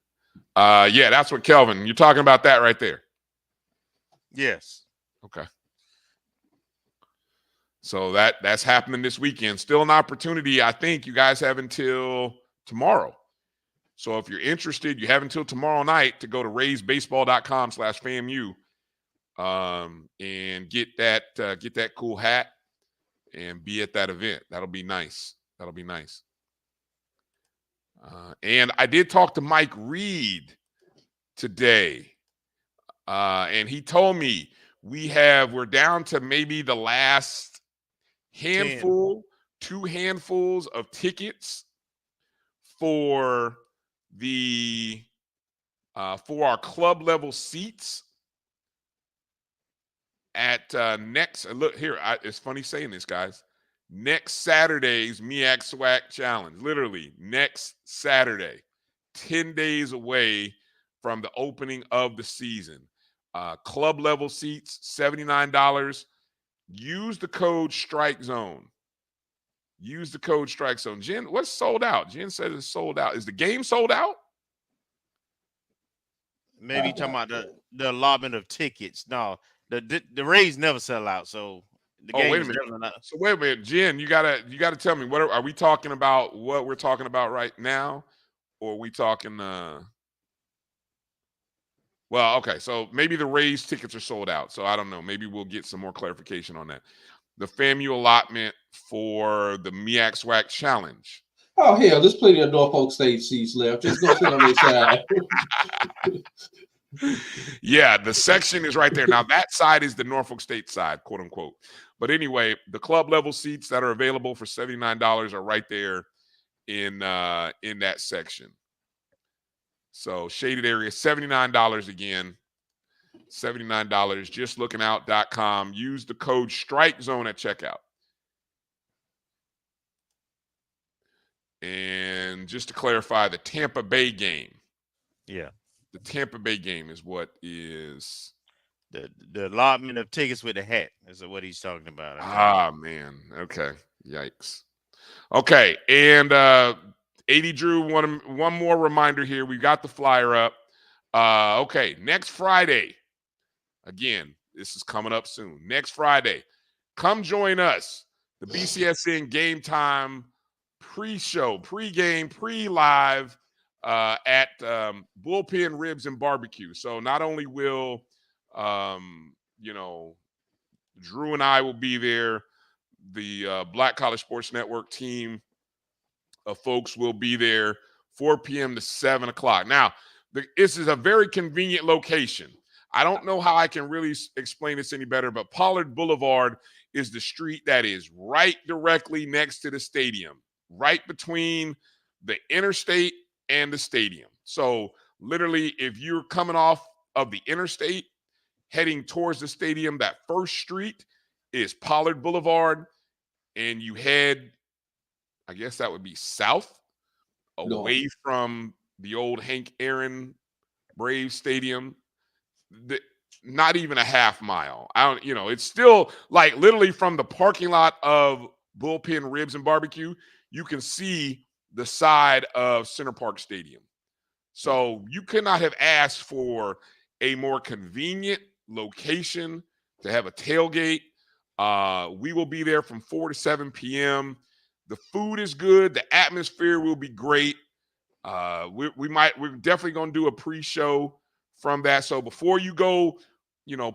Yeah, that's what Kelvin. You're talking about that right there. Yes. Okay. So that's happening this weekend. Still an opportunity. I think you guys have until tomorrow. So if you're interested, you have until tomorrow night to go to raisebaseball.com/FAMU and get that cool hat and be at that event. That'll be nice. That'll be nice. And I did talk to Mike Reed today, and he told me we're down to maybe the last handful, 2 handfuls of tickets for our club level seats at next. Look here, it's funny saying this, guys. Next Saturday's MEAC SWAC Challenge, literally next Saturday, 10 days away from the opening of the season. Club level seats, $79. Use the code StrikeZone. Use the code StrikeZone. Jen, what's sold out? Jen said it's sold out. Is the game sold out? Maybe talking about the allotment of tickets. No, the Rays never sell out. So the game wait a is minute. definitely not. So wait a minute, Jen, you gotta tell me, what are we talking about? What we're talking about right now, or are we talking? Well, okay, so maybe the Rays tickets are sold out. So I don't know. Maybe we'll get some more clarification on that. The FAMU allotment for the MEAC SWAC Challenge. Oh, hell, there's plenty of Norfolk State seats left. Just go sit on their side. Yeah, the section is right there. Now, that side is the Norfolk State side, quote unquote. But anyway, the club level seats that are available for $79 are right there in that section. So shaded area, $79 again. $79, justlookingout.com. Use the code StrikeZone at checkout. And just to clarify, the Tampa Bay game. Yeah. The Tampa Bay game is what is the allotment of tickets with the hat is what he's talking about. Man. Okay. Yikes. Okay. And 80 Drew, one more reminder here. We got the flyer up. Okay. Next Friday. Again, this is coming up soon. Next Friday. Come join us. The BCSN Game Time pre-show, pre-game, pre-live at Bullpen Ribs and Barbecue. So not only will Drew and I will be there, the Black College Sports Network team of folks will be there 4 p.m. to 7 o'clock. Now, this is a very convenient location. I don't know how I can really explain this any better, but Pollard Boulevard is the street that is right directly next to the stadium, right between the interstate and the stadium. So literally, if you're coming off of the interstate heading towards the stadium, that first street is Pollard Boulevard, and you head, I guess that would be south, away from the old Hank Aaron Braves Stadium. Not even a half mile. It's still like literally from the parking lot of Bullpen Ribs and Barbecue, you can see the side of Center Park Stadium. So you could not have asked for a more convenient location to have a tailgate. We will be there from 4 to 7 p.m. The food is good. The atmosphere will be great. We're definitely going to do a pre-show from that. So before you go,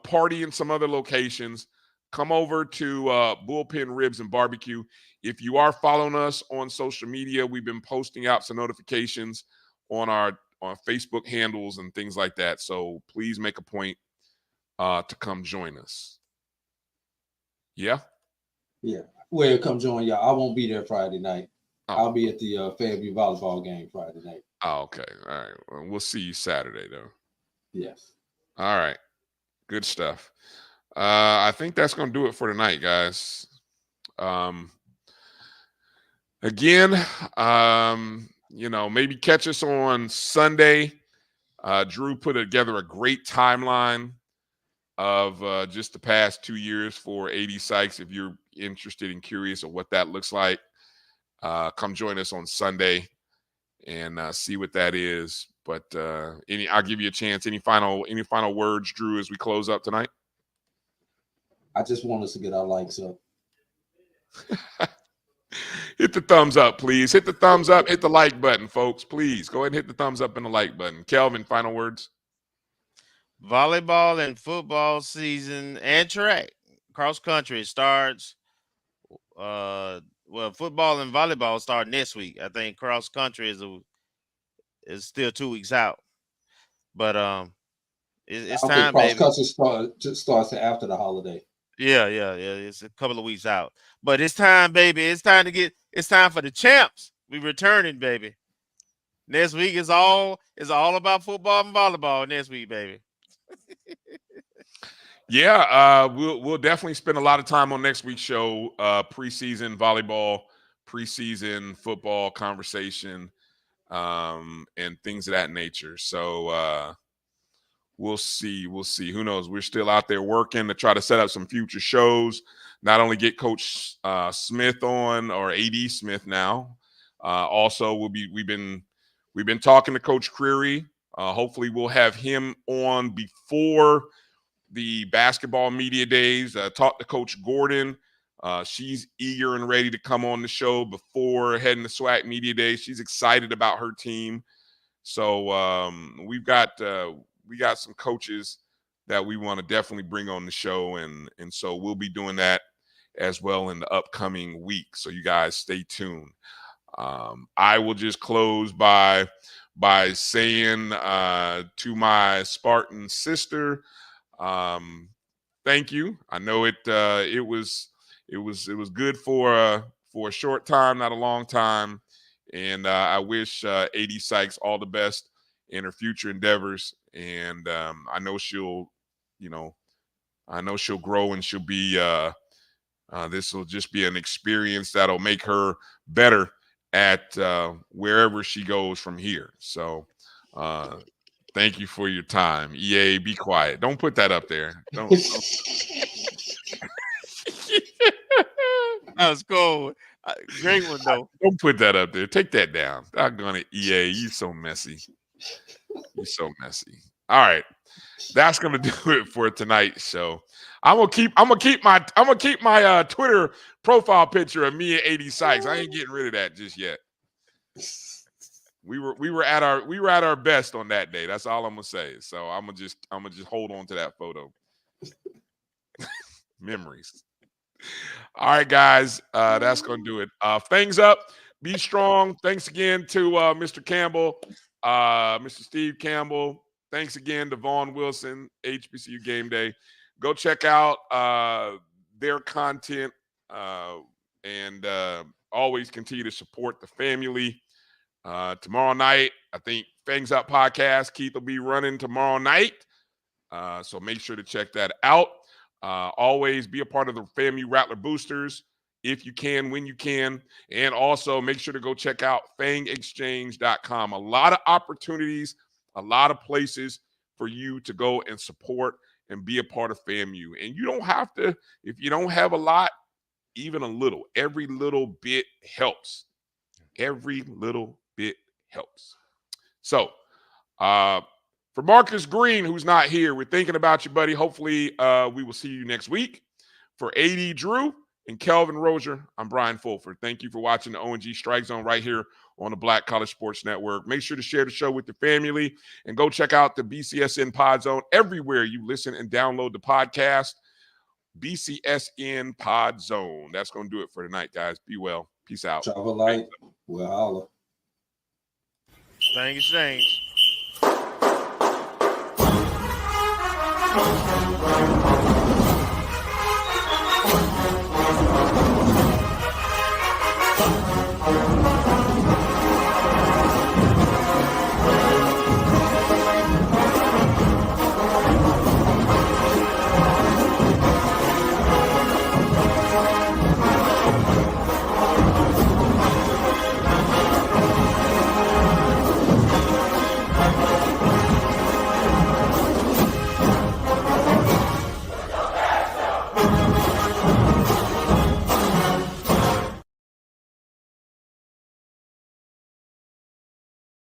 party in some other locations, come over to Bullpen Ribs and Barbecue. If you are following us on social media, we've been posting out some notifications on our Facebook handles and things like that. So please make a point to come join us. Yeah? Yeah. Well, come join y'all. I won't be there Friday night. I'll be at the FAMU volleyball game Friday night. Oh, okay. All right. Well, we'll see you Saturday, though. Yes. All right. Good stuff. I think that's going to do it for tonight, guys. Again, maybe catch us on Sunday. Drew put together a great timeline of just the past 2 years for AD Sykes. If you're interested and curious of what that looks like, come join us on Sunday and see what that is. But I'll give you a chance. Any final words, Drew, as we close up tonight? I just want us to get our likes up. Hit the thumbs up, please. Hit the thumbs up. Hit the like button, folks. Please go ahead and hit the thumbs up and the like button. Kelvin, final words. Volleyball and football season and track cross country starts. Well, football and volleyball start next week. I think cross country is still 2 weeks out. But it's time, baby. Cross country starts after the holiday. Yeah. It's a couple of weeks out. But it's time, baby. It's time for the champs. We returning, baby. Next week is all about football and volleyball next week, baby. Yeah, we'll definitely spend a lot of time on next week's show, preseason volleyball, preseason football conversation, and things of that nature. So we'll see. Who knows? We're still out there working to try to set up some future shows. Not only get Coach Smith on, or AD Smith now. Also, we've been talking to Coach Creary. Hopefully, we'll have him on before the basketball media days. Talked to Coach Gordon. She's eager and ready to come on the show before heading to SWAC media days. She's excited about her team. So we got some coaches that we want to definitely bring on the show, and so we'll be doing that as well in the upcoming week. So you guys stay tuned. I will just close by saying to my Spartan sister, thank you. I know it was good for a short time, not a long time, and I wish AD Sykes all the best in her future endeavors. And I know she'll grow, and she'll be this will just be an experience that'll make her better at wherever she goes from here. So thank you for your time. EA, be quiet. Don't put that up there. Don't. That was cool. Great one, though. Don't put that up there. Take that down. I'm gonna EA. You so messy. You're so messy. All right, that's gonna do it for tonight's show. I'm gonna keep my Twitter profile picture of me and AD Sykes. I ain't getting rid of that just yet. We were at our best on that day. That's all I'm gonna say. So I'm gonna just hold on to that photo. Memories. All right, guys, that's gonna do it. Things up. Be strong. Thanks again to Mr. Campbell, Mr. Steve Campbell. Thanks again to Vaughn Wilson, HBCU Game Day. Go check out their content and always continue to support the family. Tomorrow night, I think Fangs Up podcast, Keith will be running tomorrow night. So make sure to check that out. Always be a part of the FAMU Rattler Boosters if you can, when you can. And also make sure to go check out fangexchange.com. A lot of opportunities, a lot of places for you to go and support and be a part of FAMU. And you don't have to, if you don't have a lot, even a little. Every little bit helps. Every little bit helps. So, for Marcus Green, who's not here, we're thinking about you, buddy. Hopefully, we will see you next week. For AD Drew and Kelvin Rozier, I'm Bryan Fulford. Thank you for watching the O&G StrikeZone right here on the Black College Sports Network. Make sure to share the show with your family and go check out the BCSN Pod Zone everywhere you listen and download the podcast. BCSN Pod Zone. That's going to do it for tonight, guys. Be well. Peace out. Travel light. We'll holler. Thank you.